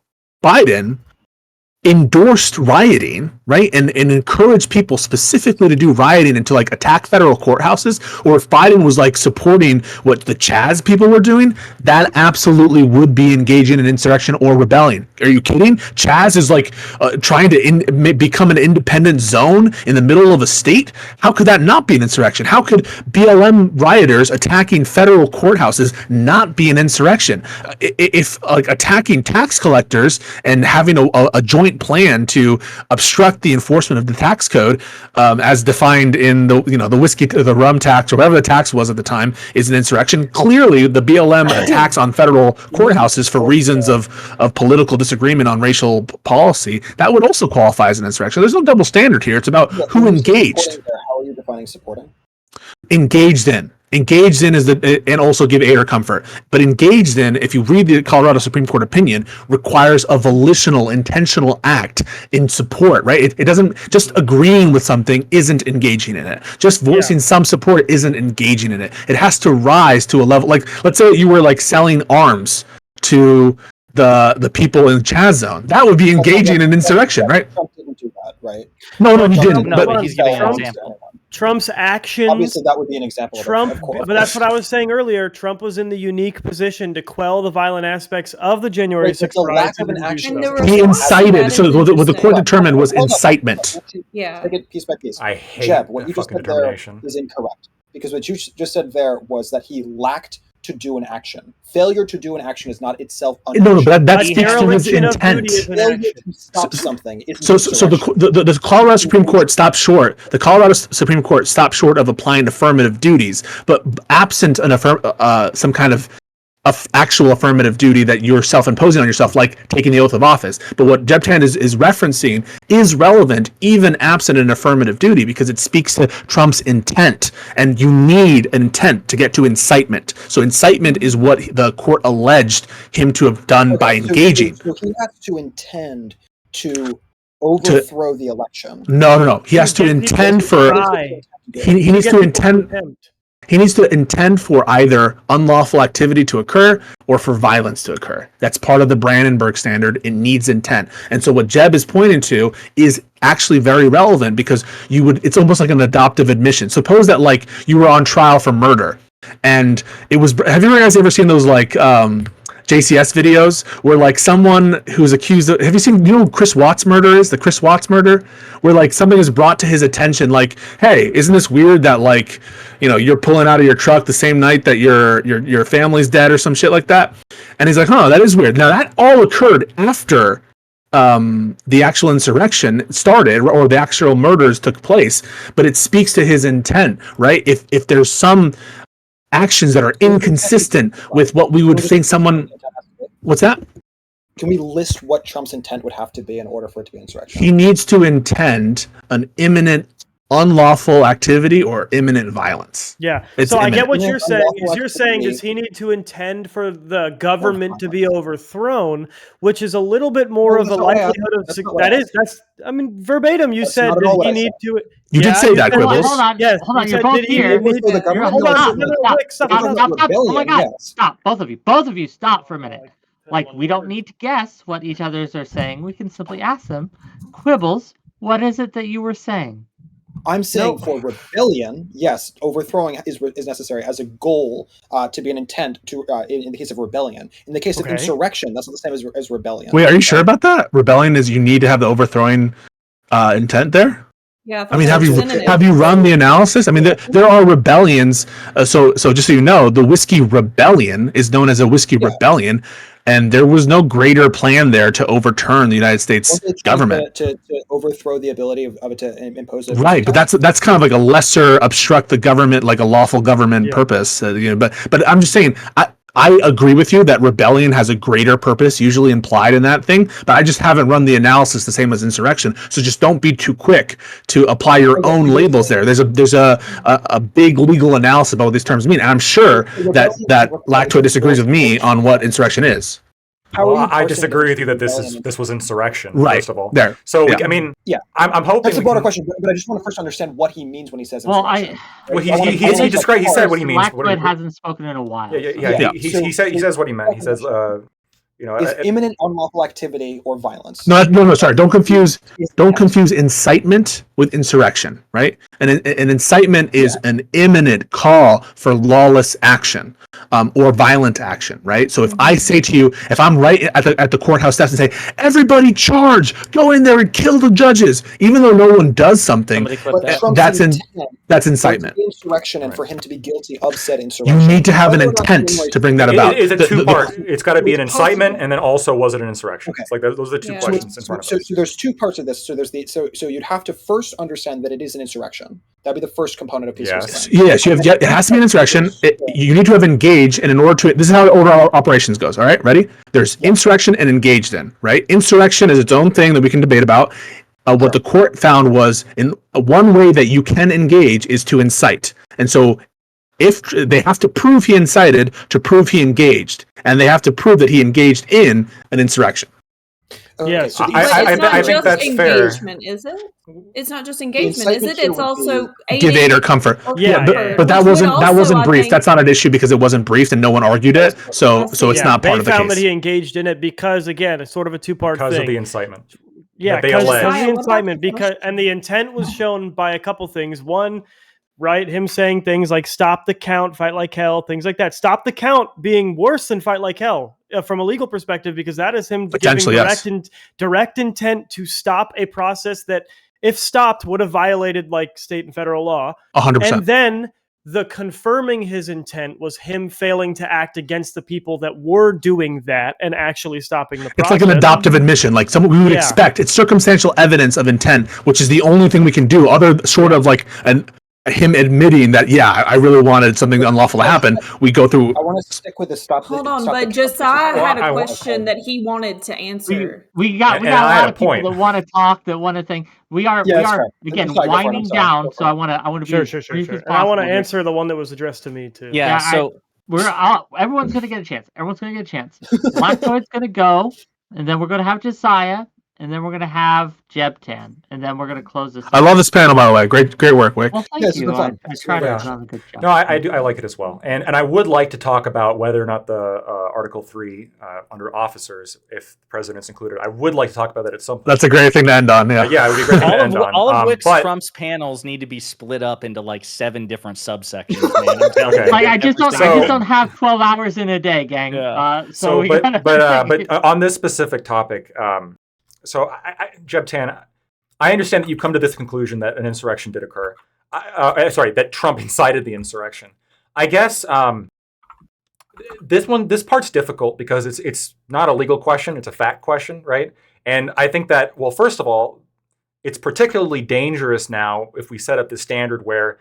Biden endorsed rioting, right, and encouraged people specifically to do rioting and to like attack federal courthouses, or if Biden was like supporting what the Chaz people were doing, that absolutely would be engaging in insurrection or rebellion. Are you kidding? Chaz is like trying to become an independent zone in the middle of a state. How could that not be an insurrection? How could BLM rioters attacking federal courthouses not be an insurrection? If like attacking tax collectors and having a joint plan to obstruct the enforcement of the tax code, as defined in the whiskey, the rum tax, or whatever the tax was at the time, is an insurrection. Clearly, the BLM attacks on federal courthouses for reasons of political disagreement on racial policy, that would also qualify as an insurrection. There's no double standard here. It's about who engaged. How are you defining supporting? Engaged in is and also give aid or comfort. But engaged in, if you read the Colorado Supreme Court opinion, requires a volitional, intentional act in support, right? It doesn't, just agreeing with something isn't engaging in it. Just voicing some support isn't engaging in it. It has to rise to a level, like, let's say you were like selling arms to the people in Chaz zone. That would be engaging in insurrection, right? Trump didn't do that, right? No, he didn't. No, but he's giving an example. Trump's actions. Obviously, that would be an example. But that's what I was saying earlier. Trump was in the unique position to quell the violent aspects of the January 6th riots. He incited. So what the court determined was incitement. Yeah. Take it piece by piece. I hate Jeb, what you just fucking said there determination. is incorrect. Because what you just said there was that he lacked to do an action. Failure to do an action is not itself no, but that speaks to his intent. Failure to stop something is so the Colorado Supreme Court stopped short. The Colorado Supreme Court stopped short of applying affirmative duties, but absent some kind of actual affirmative duty that you're self-imposing on yourself, like taking the oath of office. But what Jeb Tan is referencing is relevant even absent an affirmative duty, because it speaks to Trump's intent, and you need an intent to get to incitement. So incitement is what the court alleged him to have done by engaging. So he has to intend to overthrow the election. No. He has to intend for. He needs to intend. He needs to intend for either unlawful activity to occur or for violence to occur. That's part of the Brandenburg standard. It needs intent. And so what Jeb is pointing to is actually very relevant, because it's almost like an adoptive admission. Suppose that like you were on trial for murder, and it was, have you guys ever seen those like JCS videos where like someone who's accused of, have you seen, who Chris Watts murder is, the Chris Watts murder, where like something is brought to his attention, like, hey, isn't this weird that like, you're pulling out of your truck the same night that your family's dead or some shit like that? And he's like, that is weird. Now that all occurred after the actual insurrection started, or the actual murders took place, but it speaks to his intent, right? If there's some actions that are inconsistent with what we would think someone. What's that? Can we list what Trump's intent would have to be in order for it to be insurrection? He needs to intend an imminent unlawful activity or imminent violence. Yeah. It's So I get imminent. what Yeah, you're saying. unlawful Is you're saying, does activity he need to intend for the government to be violence. overthrown, which is a little bit more No, of a that's not what I asked. likelihood of That's not what I that is asked. that's I mean verbatim you That's said not at did all what he I need said. to You did say that, Hold on, Quibbles. hold on, Yes, hold on. you You're said both did he here. need Overthrow the government? hold No, on, certainly. Stop, Rick, stop, stop, Overthrow stop. stop, stop. Oh my rebellion, God, yes. stop, both of you, stop for a minute. Like, we don't need to guess what each others are saying. We can simply ask them. Quibbles, what is it that you were saying? I'm saying No. for rebellion, yes, overthrowing is necessary as a goal to be an intent to in the case of rebellion. In the case of Okay. insurrection, that's not the same as rebellion. Wait, are you sure right? about that? Rebellion is you need to have the overthrowing intent there? Yeah, I I thought mean, that have was you synonyms. run the analysis? I mean, there are rebellions. So just so you know, the Whiskey Rebellion is known as a Whiskey Yeah. Rebellion, and there was no greater plan there to overturn the United States Weren't they trying government. to overthrow the ability of it to impose a Right, but tax? that's kind of like a lesser obstruct the government, like a lawful government Yeah. purpose. But I'm just saying, I agree with you that rebellion has a greater purpose, usually implied in that thing. But I just haven't run the analysis the same as insurrection. So just don't be too quick to apply your own labels there. There's a big legal analysis about what these terms mean, and I'm sure that Lactoid disagrees with me on what insurrection is. How Well, are you I parsing disagree with you that rebellion this was insurrection. Right First of all, there. so Yeah. I mean, Yeah. I'm hoping That's a we broader can- question, but I just want to first understand what he means when he says Well, insurrection. Well, I wanna- I he wanna described. He parse. said what he means. Lactoid hasn't spoken in a while. Yeah, so- yeah. Yeah. He says what he meant. He says, you know, Is imminent unlawful activity or violence? No. Sorry, don't confuse Is Don't intent. confuse incitement with insurrection, right? An incitement is an imminent call for lawless action or violent action, right? So if I say to you, if I'm right at the courthouse steps and say, everybody charge, go in there and kill the judges, even though no one does something, Somebody clip But that. Trump's that's intent that's was incitement. insurrection, and Right. for him to be guilty of said You insurrection, need to have an whether or not intent January to bring that It about. is a The- two-part. It's got to be an It's incitement, possible. and then also was it an insurrection? Okay. It's like those are the two Yeah. questions in front of So, us. so there's two parts of this. So there's so you'd have to first understand that it is an insurrection. That'd be the first component of peaceful Yes. claim. Yes, it has to be an insurrection. You need to have engaged, and in order to, this is how order operations goes. All right, ready? There's insurrection and engaged in, right? Insurrection is its own thing that we can debate about. What the court found was in one way that you can engage is to incite, and so if they have to prove he incited to prove he engaged, and they have to prove that he engaged in an insurrection. Okay, Yes. so the But I it's not think just that's fair. engagement, is it? It's not just engagement, is incitement it? here It's would also Give aid or aiding comfort. or Yeah, comfort, But that which would wasn't also, I briefed. think- That's not an issue because it wasn't briefed and no one argued it. So I it's see. not part they of the found case. that he engaged in it because, again, it's sort of a two-part Because thing. of the incitement. Yeah, that they because allege. of What the about incitement, the because and the intent was shown by a couple things. One, right, him saying things like "stop the count, fight like hell," things like that. Stop the count being worse than fight like hell from a legal perspective, because that is him giving Potentially, yes. direct intent to stop a process that, if stopped, would have violated like state and federal law. 100%. And then the confirming his intent was him failing to act against the people that were doing that and actually stopping the It's process. like an adoptive admission, like someone we would Yeah. expect. It's circumstantial evidence of intent, which is the only thing we can do, other sort of like him admitting that, yeah, I really wanted something unlawful to happen. We go through. I want to stick with the stop. Hold the, on, stop but the Josiah Well, had I a want- question that he wanted to answer. We got And a I had lot a of people point. that want to talk, that want to think. We are Yeah, that's fair. again Josiah, go for it. I'm winding sorry. down, Go for so it. I want to be Sure. as brief as And I want to possible here. answer the one that was addressed to me too. Yeah. So Everyone's gonna get a chance. Lactoid's gonna go, and then we're gonna have Josiah, and then we're gonna have Jebtan, and then we're gonna close this. I love this panel, by the way. Great work, Wick. Well, thank Yeah, it's you. been fun. I tried to Yeah. do a good job. No, I do. I like it as well, and I would like to talk about whether or not the Article 3 under officers, if the president's included. I would like to talk about that at some point. That's a great thing to end on. Yeah. Yeah, it would be a great thing to end on. all of which but Trump's panels need to be split up into like 7 different subsections. Man, I'm telling Okay. you. Like I just So- don't have 12 hours in a day, gang. Yeah. So we gotta- but on this specific topic, so Jeb Tan, I understand that you've come to this conclusion that an insurrection did occur. That Trump incited the insurrection. I guess this part's difficult because it's not a legal question; it's a fact question, right? And I think that, well, first of all, it's particularly dangerous now if we set up the standard where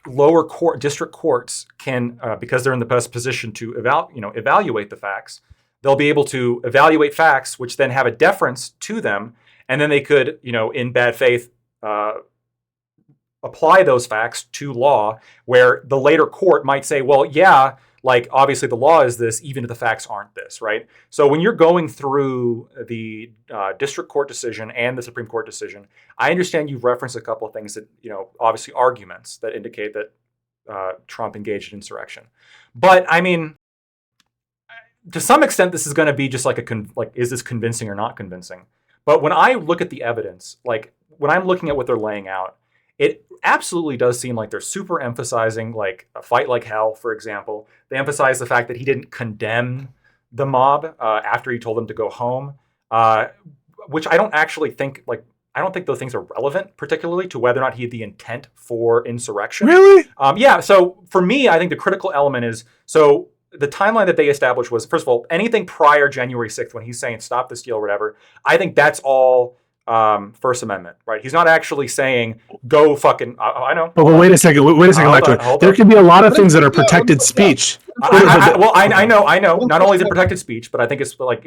lower court, district courts can, because they're in the best position to evaluate the facts, they'll be able to evaluate facts, which then have a deference to them, and then they could, in bad faith, apply those facts to law, where the later court might say, well, yeah, like obviously the law is this, even if the facts aren't this, right? So when you're going through the district court decision and the Supreme Court decision, I understand you've referenced a couple of things that, obviously arguments that indicate that Trump engaged in insurrection. But I mean, to some extent, this is going to be just like is this convincing or not convincing? But when I look at the evidence, like when I'm looking at what they're laying out, it absolutely does seem like they're super emphasizing like a fight like hell, for example. They emphasize the fact that he didn't condemn the mob after he told them to go home, which I don't actually think I don't think those things are relevant, particularly to whether or not he had the intent for insurrection. Really? Yeah. So for me, I think the critical element is the timeline that they established was, first of all, anything prior January 6th when he's saying stop this deal or whatever, I think that's all First Amendment, right? He's not actually saying go fucking. I know. But wait a second. Wait a second, Lecter. There could be a lot of things that are protected speech. I know. Not only is it protected speech, but I think it's like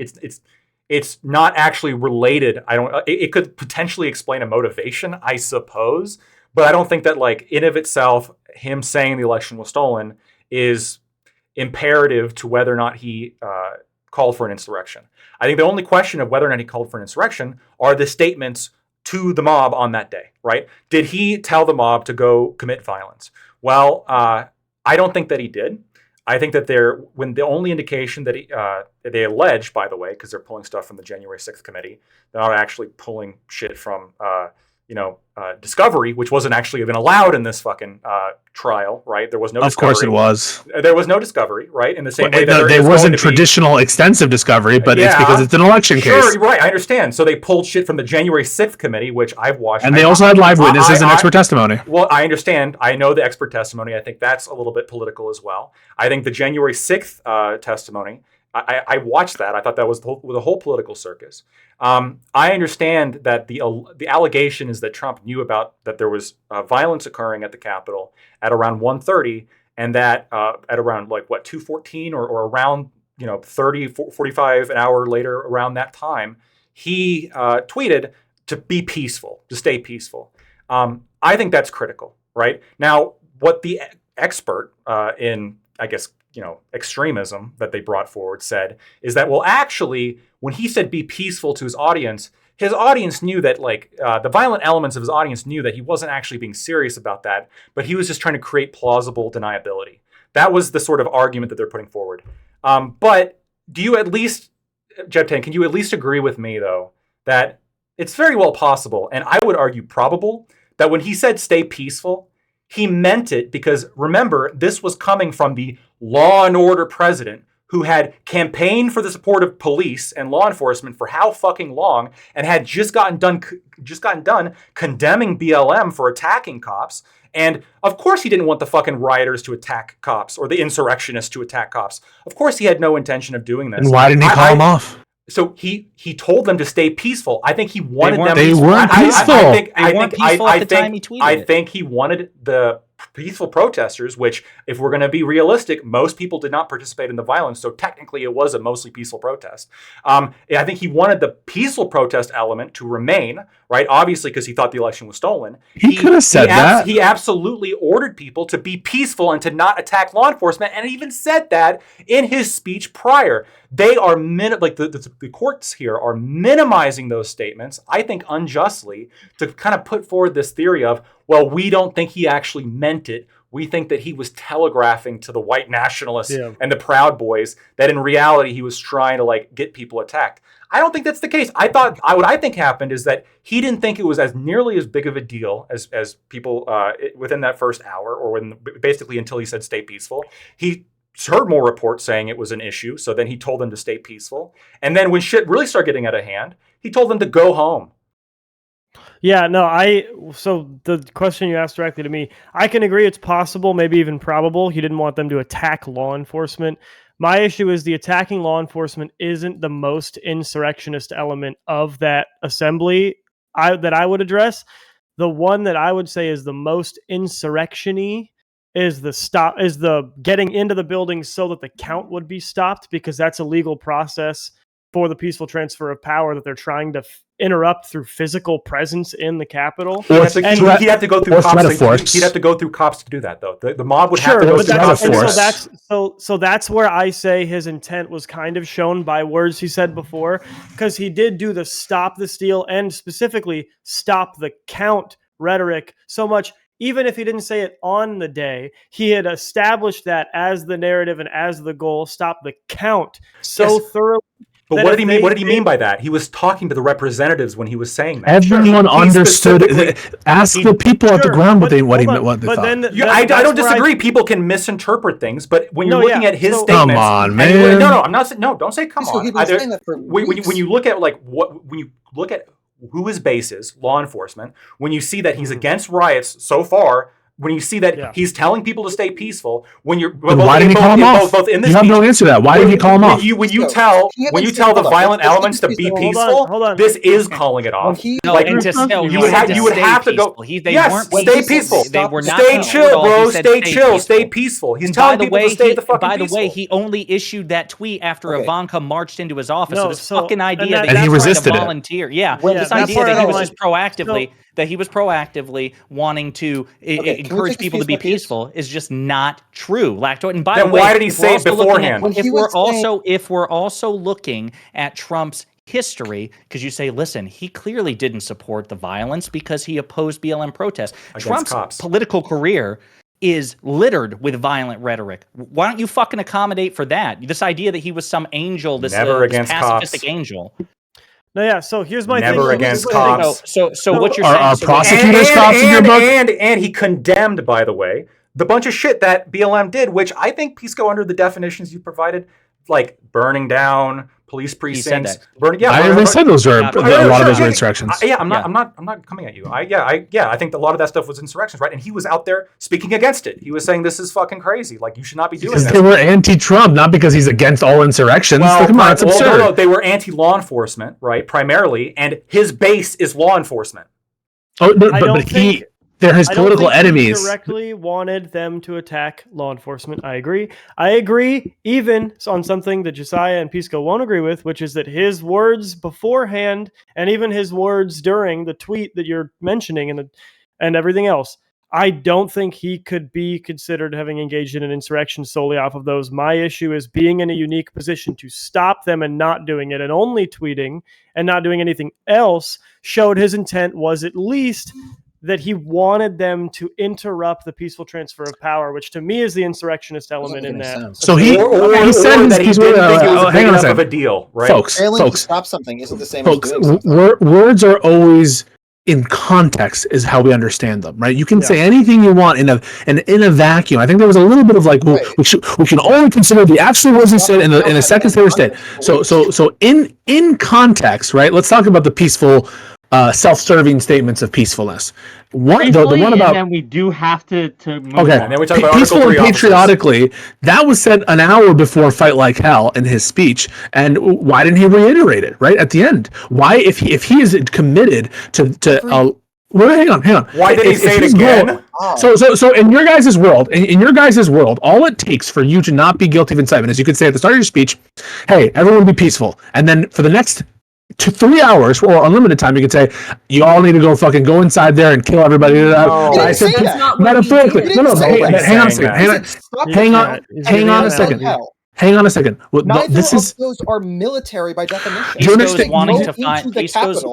it's not actually related. It could potentially explain a motivation, I suppose, but I don't think that like in of itself, him saying the election was stolen is imperative to whether or not he called for an insurrection. I think the only question of whether or not he called for an insurrection are the statements to the mob on that day, right? Did he tell the mob to go commit violence? Well, I don't think that he did. I think that when the only indication that they allege, by the way, because they're pulling stuff from the January 6th committee, they're not actually pulling shit from discovery, which wasn't actually even allowed in this fucking trial, right? There was no discovery. Of course it was. There was no discovery, right? In the same way that there wasn't traditional extensive discovery, but it's because it's an election case. Sure, right, I understand. So they pulled shit from the January 6th committee, which I've watched. And they also had live witnesses and expert testimony. Well, I understand. I know the expert testimony. I think that's a little bit political as well. I think the January 6th testimony, I watched that. I thought that was the whole political circus. I understand that the allegation is that Trump knew about that there was violence occurring at the Capitol at around 1:30, and that at around 2:14 or around 45 an hour later, around that time, he tweeted to be peaceful, to stay peaceful. I think that's critical, right? Now, what the expert in, I guess, extremism that they brought forward said is that, well, actually, when he said be peaceful to his audience knew that the violent elements of his audience knew that he wasn't actually being serious about that, but he was just trying to create plausible deniability. That was the sort of argument that they're putting forward. But do you at least, Jeb10, can you at least agree with me, though, that it's very well possible, and I would argue probable, that when he said stay peaceful, he meant it because, remember, this was coming from the law and order president who had campaigned for the support of police and law enforcement for how fucking long, and had just gotten done condemning BLM for attacking cops. And of course he didn't want the fucking rioters to attack cops or the insurrectionists to attack cops. Of course he had no intention of doing this. And why didn't he call them off? So he told them to stay peaceful. I think he wanted them. They weren't peaceful. I think he wanted the peaceful protesters, which, if we're going to be realistic, most people did not participate in the violence. So technically it was a mostly peaceful protest. I think he wanted the peaceful protest element to remain, right? Obviously, because he thought the election was stolen. He could have said that. He absolutely ordered people to be peaceful and to not attack law enforcement, and even said that in his speech prior. They are the courts here are minimizing those statements, I think unjustly, to kind of put forward this theory of, well, we don't think he actually meant it. We think that he was telegraphing to the white nationalists and the Proud Boys that in reality he was trying to get people attacked. I don't think that's the case. What I think happened is that he didn't think it was as nearly as big of a deal as people within that first hour, or basically until he said stay peaceful. He heard more reports saying it was an issue, so then he told them to stay peaceful. And then when shit really started getting out of hand, he told them to go home. Yeah, no, so the question you asked directly to me, I can agree it's possible, maybe even probable. He didn't want them to attack law enforcement. My issue is the attacking law enforcement isn't the most insurrectionist element of that assembly that I would address. The one that I would say is the most insurrection-y is the getting into the building so that the count would be stopped, because that's a legal process for the peaceful transfer of power that they're trying to interrupt through physical presence in the Capitol. He'd have to go through cops. He'd have to go through cops to do that, though. The mob would have to go through cops. So that's where I say his intent was kind of shown by words he said before, because he did do the stop the steal and specifically stop the count rhetoric so much. Even if he didn't say it on the day, he had established that as the narrative and as the goal, stop the count so thoroughly. But what did he mean by that? He was talking to the representatives when he was saying that. Everyone understood. Ask the people at the ground what they thought. I don't disagree. People can misinterpret things, but when you're looking at his statements, come on, man. No, I'm not. No, don't say come on. When you look at when you look at who his base is, law enforcement. When you see that he's against riots so far. When you see that he's telling people to stay peaceful, why did he call him off? You have no answer to that. Why did he call him off? When you tell the violent elements to be peaceful, this is calling it off. You would have to go. Yes, stay peaceful. Stay chill, bro. Stay chill. Stay peaceful. He's telling people to stay the fucking peaceful. By the way, he only issued that tweet after Ivanka marched into his office. So this fucking idea that he resisted to volunteer. This idea that he was just proactively wanting to encourage people to be peaceful is just not true. Lactoid. And by the way, why did he say it beforehand? If we're also looking at Trump's history, because you say, listen, he clearly didn't support the violence because he opposed BLM protests. Trump's political career is littered with violent rhetoric. Why don't you fucking accommodate for that? This idea that he was some angel, this pacifistic angel. No, so here's my thing. Never against cops. So what you're saying? Are prosecutors cops in your book? And he condemned, by the way, the bunch of shit that BLM did, which I think Pisco, under the definitions you provided, like burning down police precincts, I said those were a lot of those were insurrections. I'm not coming at you. I think a lot of that stuff was insurrections, right? And he was out there speaking against it. He was saying this is fucking crazy. Like, you should not be doing this. Because they were anti-Trump, not because he's against all insurrections. Come on, that's absurd. No, they were anti-law enforcement, right? Primarily, and his base is law enforcement. They're his political enemies. He directly wanted them to attack law enforcement. I agree, even on something that Josiah and Pisco won't agree with, which is that his words beforehand and even his words during the tweet that you're mentioning and everything else, I don't think he could be considered having engaged in an insurrection solely off of those. My issue is being in a unique position to stop them and not doing it, and only tweeting and not doing anything else showed his intent was at least that he wanted them to interrupt the peaceful transfer of power, which to me is the insurrectionist element in that. So he said that he didn't think it was big enough of a deal, right? Folks, to stop something isn't the same as doing something. Words are always in context is how we understand them, right? You can say anything you want in a vacuum. I think there was a little bit of like, well, we can only consider the actual words he said in a second state. So in context, right? Let's talk about the peaceful. Self-serving statements of peacefulness. The one about, and then we do have to move on. And then we talk about peaceful and patriotically. That was said an hour before Fight Like Hell in his speech. And why didn't he reiterate it right at the end? Why, if he is committed to hang on. Why did he say it again? So in your guys' world, all it takes for you to not be guilty of incitement is you could say at the start of your speech, "Hey, everyone, be peaceful," and then for the next 3 hours or unlimited time, you could say, "You all need to go inside there and kill everybody." I said metaphorically. No. Hang on a second. Hang on a second. Neither of those are military by definition. Do you understand? Wanting to find Pisco's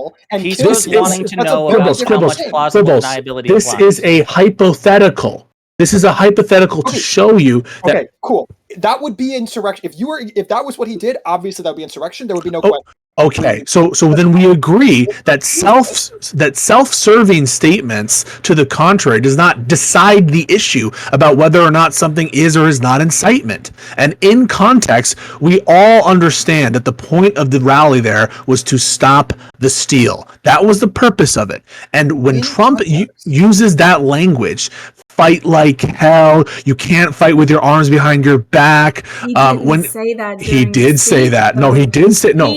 wanting to know about how much plausible deniability applies. This is a hypothetical. This is a hypothetical to show you that. Okay, cool. That would be insurrection. If that was what he did, obviously that would be insurrection. There would be no question. Okay, so then we agree that self-serving statements to the contrary does not decide the issue about whether or not something is or is not incitement. And in context, we all understand that the point of the rally there was to stop the steal. That was the purpose of it. And when Trump uses that language, fight like hell, you can't fight with your arms behind your back. He didn't say that. He did say that. No, he did say no.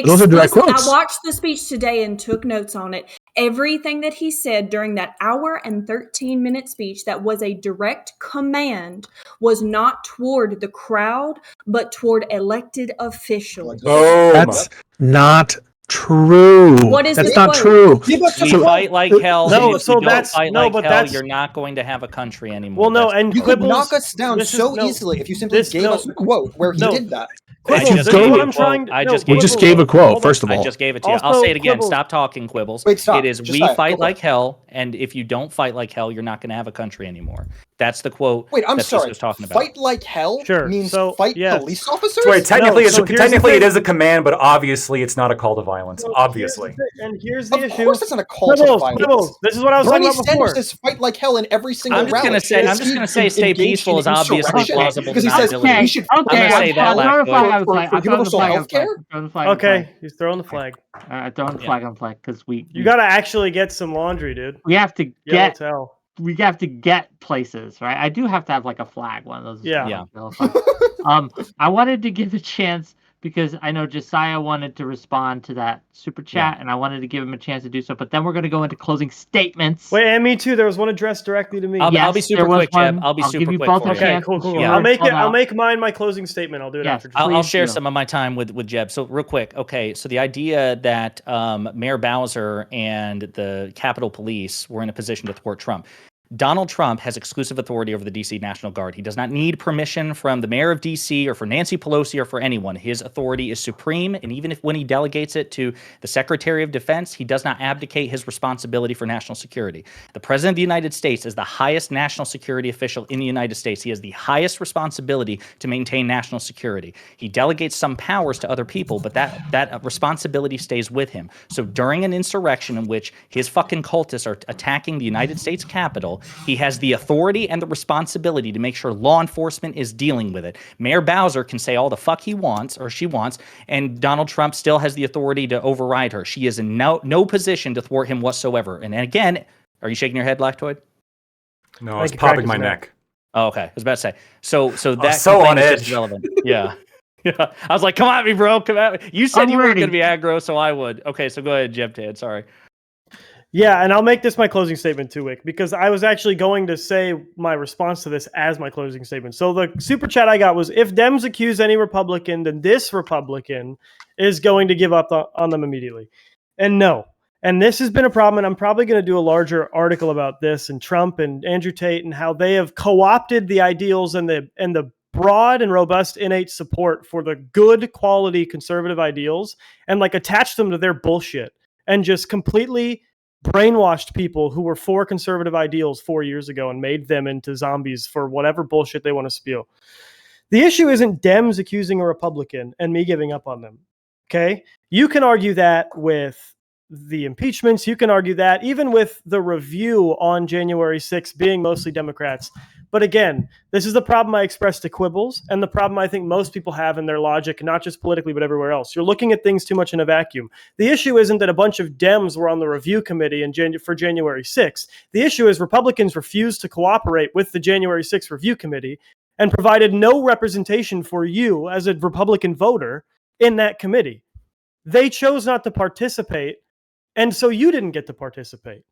Those are direct quotes. I watched the speech today and took notes on it. Everything that he said during that hour and 13-minute speech that was a direct command was not toward the crowd, but toward elected officials. That's not true. What is That's the not quote? true. Yeah, but We so- fight like hell. No, and if so you don't that's- fight no, like but hell, that's- you're not going to have a country anymore. Well, no, That's the and you quote. could knock Quibbles. us down this is- so no, easily if you simply gave no, us a quote where he no. did that. Quibbles, you this go- is what I'm I trying to. I no, just We gave just it gave a quote, hold on. first of all. I just gave it to you. I'll Also, say it again. Quibbles- Stop talking, Quibbles. Wait, stop. It is Just we stop. fight Go for like it. hell, and if you don't fight like hell, you're not going to have a country anymore. That's the quote. Wait, I'm that sorry. was talking about. Fight like hell Sure, means so, fight yes. police officers? Wait, technically, No, so here's the technically it thing. is a command, but obviously it's not a call to violence. So Obviously. here's the Of issue. course, it's not a call to violence. Quibbles. This is what I was Bernie talking about Sanders before. says fight like hell in every single I'm just rally. gonna say- Is I'm just he gonna say stay engaged peaceful in is obviously insurrection? plausible Because he says deniability. we should I'm gonna fight say that, like hell Lactoid. for universal health care. Okay, he's throwing the flag. Throwing the flag on flag because You got to actually get some laundry, dude. we have to Yellow get towel. we have to get places, right? I do have to have like a flag, one of those. Yeah. yellow flags. I wanted to give a chance because I know Josiah wanted to respond to that super chat, and I wanted to give him a chance to do so. But then we're going to go into closing statements. Wait, and me too. There was one addressed directly to me. I'll be Yes, super there was quick, Jeb. one. I'll be I'll super give you quick both for a you. Okay, chance cool. to share I'll it make it. all I'll out. make mine my closing statement. I'll do it Yes. after. I'll Please share do. some of my time with Jeb. So real quick, okay. So the idea that Mayor Bowser and the Capitol Police were in a position to thwart Trump. Donald Trump has exclusive authority over the D.C. National Guard. He does not need permission from the mayor of D.C. or for Nancy Pelosi or for anyone. His authority is supreme, and even if when he delegates it to the Secretary of Defense, he does not abdicate his responsibility for national security. The President of the United States is the highest national security official in the United States. He has the highest responsibility to maintain national security. He delegates some powers to other people, but that responsibility stays with him. So during an insurrection in which his fucking cultists are attacking the United States Capitol, he has the authority and the responsibility to make sure law enforcement is dealing with it. Mayor Bowser can say all the fuck he wants or she wants, and Donald Trump still has the authority to override her. She is in no position to thwart him whatsoever. And again, are you shaking your head, Lactoid? No, I was popping my neck. Oh, okay. I was about to say. So that so complaint on is edge. just relevant. Yeah. Yeah. I was like, come at me, bro. Come at me. You said I'm you weren't ready. going to be aggro, so I would. Okay, so go ahead, Jeb Tad. Sorry. Yeah, and I'll make this my closing statement too, Wick, because I was actually going to say my response to this as my closing statement. So the super chat I got was, if Dems accuse any Republican, then this Republican is going to give up on them immediately. And no. And this has been a problem, and I'm probably going to do a larger article about this and Trump and Andrew Tate and how they have co-opted the ideals and the broad and robust innate support for the good quality conservative ideals and like attached them to their bullshit and just completely brainwashed people who were for conservative ideals 4 years ago and made them into zombies for whatever bullshit they want to spew. The issue isn't Dems accusing a Republican and me giving up on them. Okay? You can argue that with the impeachments. You can argue that even with the review on January 6th being mostly Democrats. But again, this is the problem I expressed to Quibbles and the problem I think most people have in their logic, not just politically, but everywhere else. You're looking at things too much in a vacuum. The issue isn't that a bunch of Dems were on the review committee for January 6th. The issue is Republicans refused to cooperate with the January 6th review committee and provided no representation for you as a Republican voter in that committee. They chose not to participate, and so you didn't get to participate.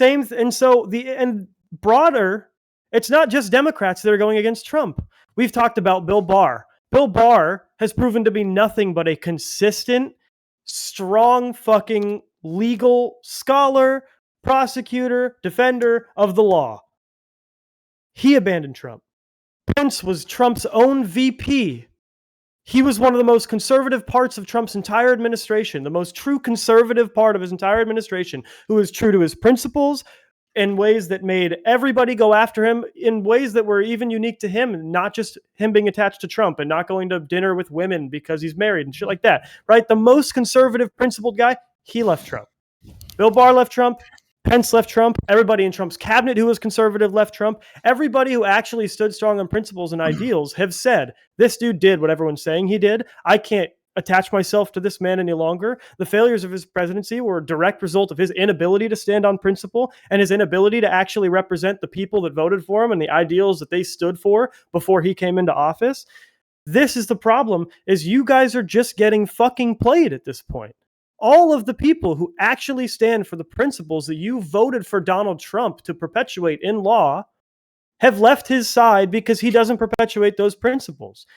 And broader, it's not just Democrats that are going against Trump. We've talked about Bill Barr. Bill Barr has proven to be nothing but a consistent, strong fucking legal scholar, prosecutor, defender of the law. He abandoned Trump. Pence was Trump's own VP. He was one of the most conservative parts of Trump's entire administration, the most true conservative part of his entire administration, who was true to his principles in ways that made everybody go after him, in ways that were even unique to him, not just him being attached to Trump and not going to dinner with women because he's married and shit like that, right? The most conservative, principled guy, he left Trump. Bill Barr left Trump. Pence left Trump. Everybody in Trump's cabinet who was conservative left Trump. Everybody who actually stood strong on principles and ideals have said, this dude did what everyone's saying he did. I can't attach myself to this man any longer. The failures of his presidency were a direct result of his inability to stand on principle and his inability to actually represent the people that voted for him and the ideals that they stood for before he came into office. This is the problem, is you guys are just getting fucking played at this point. All of the people who actually stand for the principles that you voted for Donald Trump to perpetuate in law have left his side because he doesn't perpetuate those principles.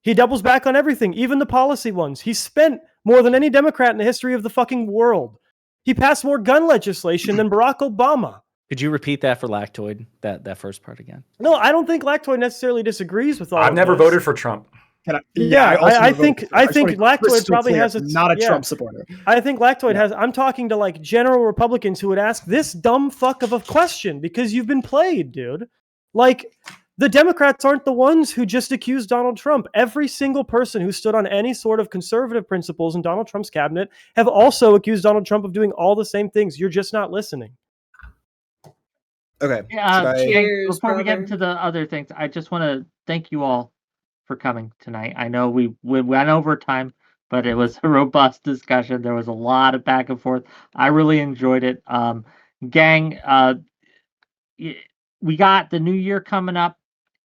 He doubles back on everything, even the policy ones. He spent more than any Democrat in the history of the fucking world. He passed more gun legislation than Barack Obama. Could you repeat that for Lactoid, that first part again? No, I don't think Lactoid necessarily disagrees with all I've of never this. voted for Trump. I think Lactoid probably has not a Trump supporter. I think Lactoid has. I'm talking to like general Republicans who would ask this dumb fuck of a question because you've been played, dude. Like the Democrats aren't the ones who just accused Donald Trump. Every single person who stood on any sort of conservative principles in Donald Trump's cabinet have also accused Donald Trump of doing all the same things. You're just not listening. Okay. Cheers, before we get brother. into the other things, I just want to thank you all for coming tonight. I know we went over time, but it was a robust discussion. There was a lot of back and forth. I really enjoyed it. Gang, we got the new year coming up,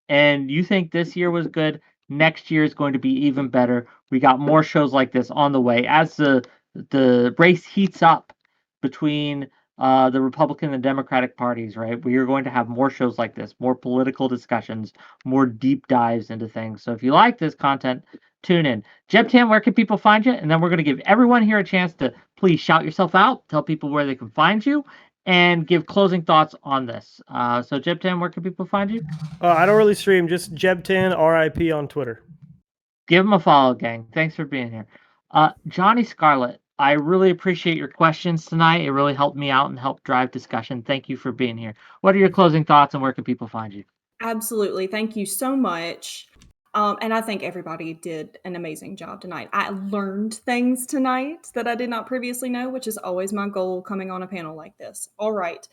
and you think this year was good. Next year is going to be even better. We got more shows like this on the way as the race heats up between the Republican and Democratic parties, right? We are going to have more shows like this, more political discussions, more deep dives into things. So if you like this content, tune in. Jeb Tam, where can people find you? And then we're going to give everyone here a chance to please shout yourself out, tell people where they can find you, and give closing thoughts on this. So Jeb Tam, where can people find you? I don't really stream, just Jebtan RIP on Twitter. Give him a follow, gang. Thanks for being here. Johnny Scarlett, I really appreciate your questions tonight. It really helped me out and helped drive discussion. Thank you for being here. What are your closing thoughts and where can people find you? Absolutely. Thank you so much. And I think everybody did an amazing job tonight. I learned things tonight that I did not previously know, which is always my goal coming on a panel like this. All right.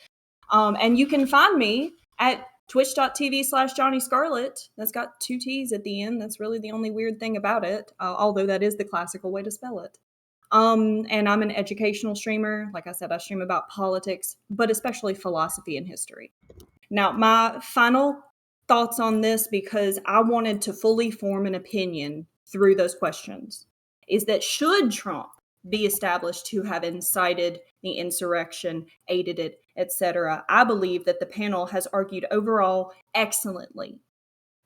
And you can find me at twitch.tv/Johnny Scarlett. That's got 2 T's at the end. That's really the only weird thing about it, although that is the classical way to spell it. And I'm an educational streamer. Like I said, I stream about politics, but especially philosophy and history. Now, my final thoughts on this, because I wanted to fully form an opinion through those questions, is that should Trump be established to have incited the insurrection, aided it, etc., I believe that the panel has argued overall excellently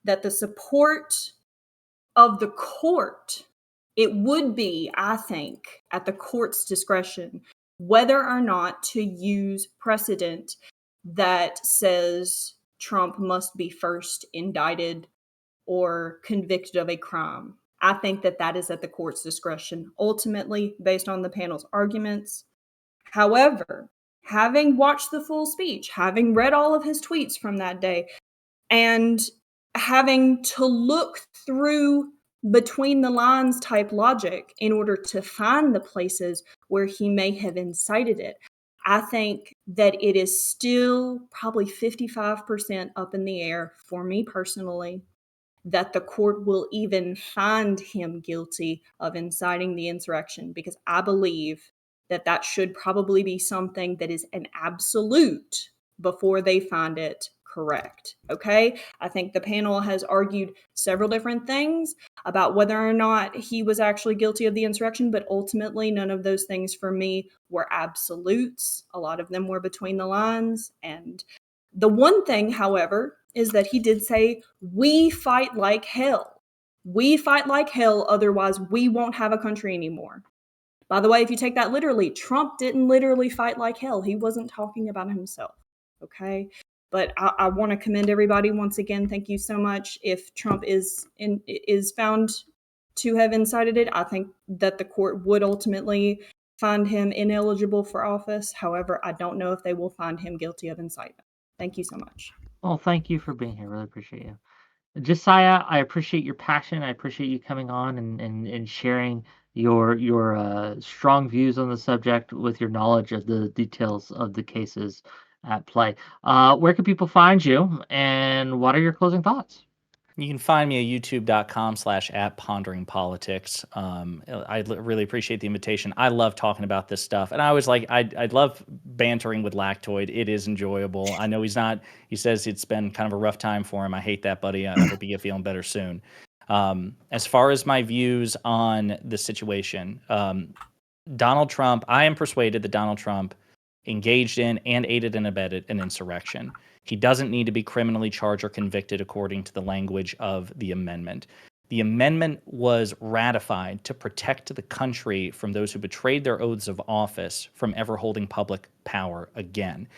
that the support of the court, it would be, I think, at the court's discretion, whether or not to use precedent that says Trump must be first indicted or convicted of a crime. I think that that is at the court's discretion, ultimately, based on the panel's arguments. However, having watched the full speech, having read all of his tweets from that day, and having to look through between the lines type logic in order to find the places where he may have incited it, I think that it is still probably 55% up in the air for me personally that the court will even find him guilty of inciting the insurrection, because I believe that that should probably be something that is an absolute before they find it correct. Okay? I think the panel has argued several different things about whether or not he was actually guilty of the insurrection, but ultimately none of those things for me were absolutes. A lot of them were between the lines. And the one thing, however, is that he did say, we fight like hell. We fight like hell, otherwise we won't have a country anymore. By the way, if you take that literally, Trump didn't literally fight like hell. He wasn't talking about himself, okay? But I want to commend everybody once again. Thank you so much. If Trump is found to have incited it, I think that the court would ultimately find him ineligible for office. However, I don't know if they will find him guilty of incitement. Thank you so much. Well, thank you for being here. Really appreciate you. Josiah, I appreciate your passion. I appreciate you coming on and sharing your strong views on the subject with your knowledge of the details of the cases at play. Where can people find you, and what are your closing thoughts? You can find me at youtube.com/@ponderingpolitics. I really appreciate the invitation. I love talking about this stuff. And I was like, I love bantering with Lactoid. It is enjoyable. I know he says it's been kind of a rough time for him. I hate that, buddy. I hope you get feeling better soon. As far as my views on the situation, Donald Trump, I am persuaded that Donald Trump engaged in and aided and abetted an insurrection. He doesn't need to be criminally charged or convicted according to the language of the amendment. The amendment was ratified to protect the country from those who betrayed their oaths of office from ever holding public power again.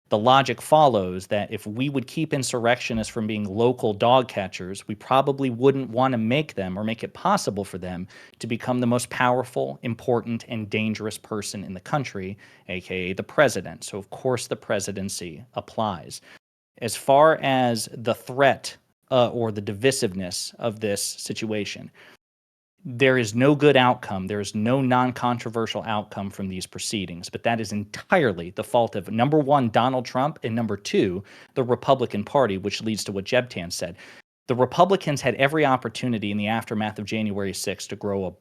The logic follows that if we would keep insurrectionists from being local dog catchers, we probably wouldn't want to make them or make it possible for them to become the most powerful, important, and dangerous person in the country, aka the president. So, of course, the presidency applies. As far as the threat or the divisiveness of this situation, there is no good outcome. There is no non-controversial outcome from these proceedings, but that is entirely the fault of, number one, Donald Trump, and number two, the Republican Party, which leads to what Jeb Tan said. The Republicans had every opportunity in the aftermath of January 6th to grow a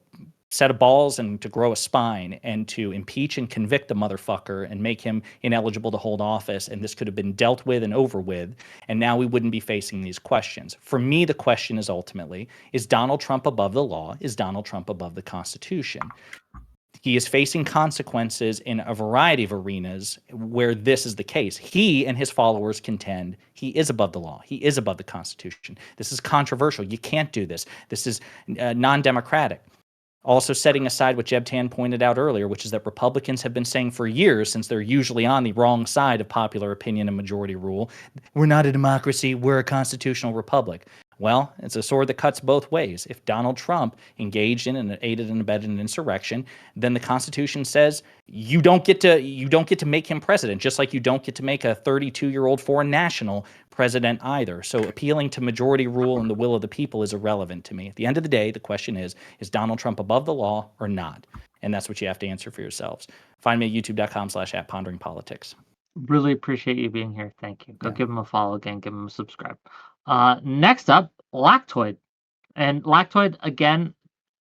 set of balls and to grow a spine and to impeach and convict the motherfucker and make him ineligible to hold office. And this could have been dealt with and over with. And now we wouldn't be facing these questions. For me, the question is ultimately, is Donald Trump above the law? Is Donald Trump above the Constitution? He is facing consequences in a variety of arenas where this is the case. He and his followers contend he is above the law. He is above the Constitution. This is controversial. You can't do this. This is non-democratic. Also, setting aside what Jeb Tan pointed out earlier, which is that Republicans have been saying for years, since they're usually on the wrong side of popular opinion and majority rule, we're not a democracy, we're a constitutional republic. Well, it's a sword that cuts both ways. If Donald Trump engaged in and aided and abetted an insurrection, then the Constitution says you don't get to make him president, just like you don't get to make a 32-year-old foreign national president either. So appealing to majority rule and the will of the people is irrelevant to me. At the end of the day, the question is Donald Trump above the law or not? And that's what you have to answer for yourselves. Find me at youtube.com/@ponderingpolitics. Really appreciate you being here. Thank you. Go give him a follow again. Give him a subscribe. Next up, Lactoid. And Lactoid, again,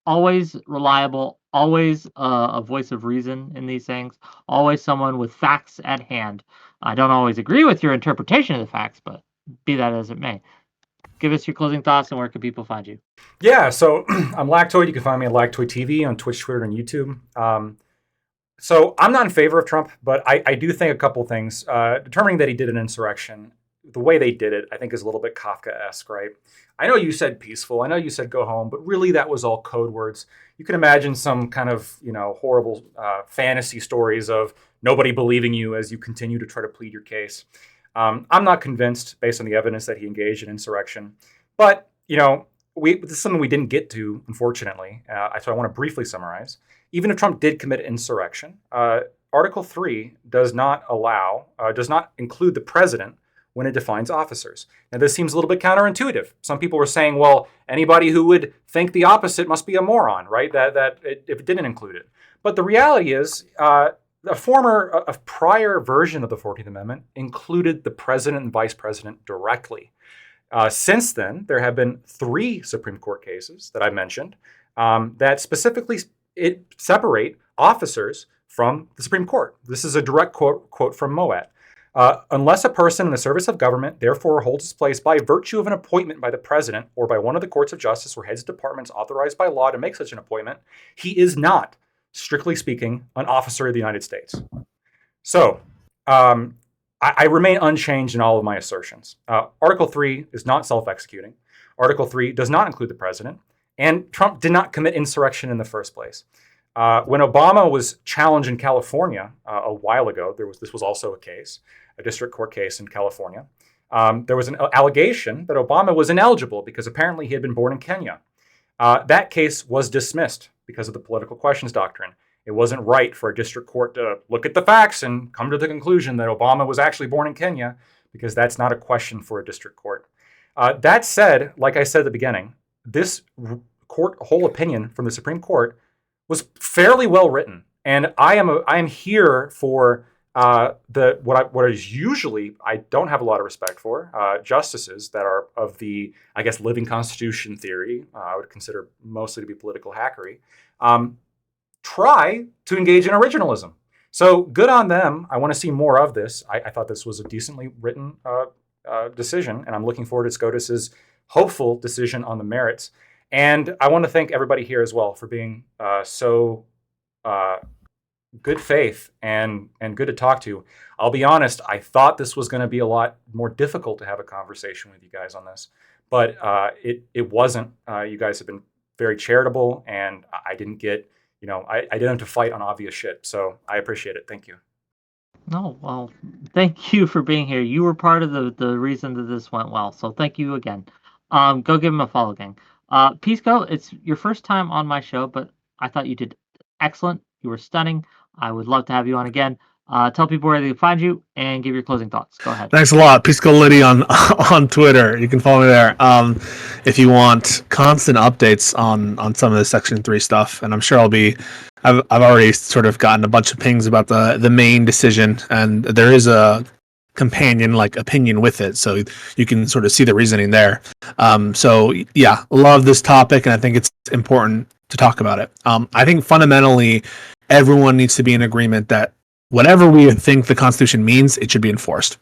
always reliable, always a voice of reason in these things, always someone with facts at hand. I don't always agree with your interpretation of the facts, but be that as it may. Give us your closing thoughts and where can people find you? Yeah, so I'm Lactoid. You can find me at Lactoid TV on Twitch, Twitter, and YouTube. So I'm not in favor of Trump, but I do think a couple things. Determining that he did an insurrection, the way they did it, I think is a little bit Kafka-esque, right? I know you said peaceful. I know you said go home, but really that was all code words. You can imagine some kind of, horrible fantasy stories of nobody believing you as you continue to try to plead your case. I'm not convinced based on the evidence that he engaged in insurrection, but this is something we didn't get to, unfortunately. So I want to briefly summarize. Even if Trump did commit insurrection, Article 3 does not include the president when it defines officers. Now, this seems a little bit counterintuitive. Some people were saying, well, anybody who would think the opposite must be a moron, right? If it didn't include it. But the reality is, a prior version of the 14th Amendment included the president and vice president directly. Since then, there have been 3 Supreme Court cases that I mentioned that specifically separate officers from the Supreme Court. This is a direct quote from Moet. Unless a person in the service of government therefore holds his place by virtue of an appointment by the president or by one of the courts of justice or heads of departments authorized by law to make such an appointment, he is not, strictly speaking, an officer of the United States. So I remain unchanged in all of my assertions. Article 3 is not self-executing. Article 3 does not include the president. And Trump did not commit insurrection in the first place. When Obama was challenged in California a while ago, this was also a case, a district court case in California. There was an allegation that Obama was ineligible because apparently he had been born in Kenya. That case was dismissed because of the political questions doctrine. It wasn't right for a district court to look at the facts and come to the conclusion that Obama was actually born in Kenya, because that's not a question for a district court. That said, like I said at the beginning, this whole opinion from the Supreme Court was fairly well written, and I am here for what is usually I don't have a lot of respect for justices that are of the living constitution theory. I would consider mostly to be political hackery. Try to engage in originalism. So good on them. I want to see more of this. I thought this was a decently written decision, and I'm looking forward to SCOTUS's hopeful decision on the merits. And I want to thank everybody here as well for being so good faith and good to talk to. I'll be honest, I thought this was going to be a lot more difficult to have a conversation with you guys on this, but it wasn't. You guys have been very charitable, and I didn't get, I didn't have to fight on obvious shit. So I appreciate it. Thank you. No, well, thank you for being here. You were part of the reason that this went well, so thank you again. Go give him a follow, gang. Pisco, it's your first time on my show, but I thought you did excellent. You were stunning. I would love to have you on again. Tell people where they can find you and give your closing thoughts. Go ahead. Thanks a lot, Pisco Liddy on on Twitter. You can follow me there. If you want constant updates on some of the Section 3 stuff, and I'm sure I've already sort of gotten a bunch of pings about the main decision, and there is a companion opinion with it, so you can sort of see the reasoning there. So yeah, love this topic, and I think it's important to talk about it. I think fundamentally everyone needs to be in agreement that whatever we think the Constitution means, it should be enforced.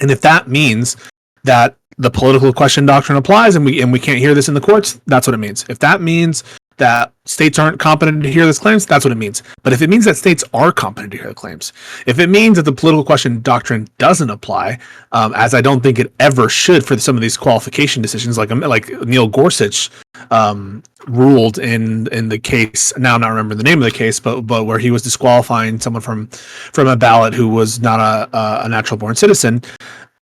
And if that means that the political question doctrine applies and we can't hear this in the courts, that's what it means. If that means that states aren't competent to hear those claims, that's what it means. But if it means that states are competent to hear the claims, if it means that the political question doctrine doesn't apply, as I don't think it ever should for some of these qualification decisions, like Neil Gorsuch ruled in the case. Now I'm not remembering the name of the case, but where he was disqualifying someone from a ballot who was not a natural born citizen,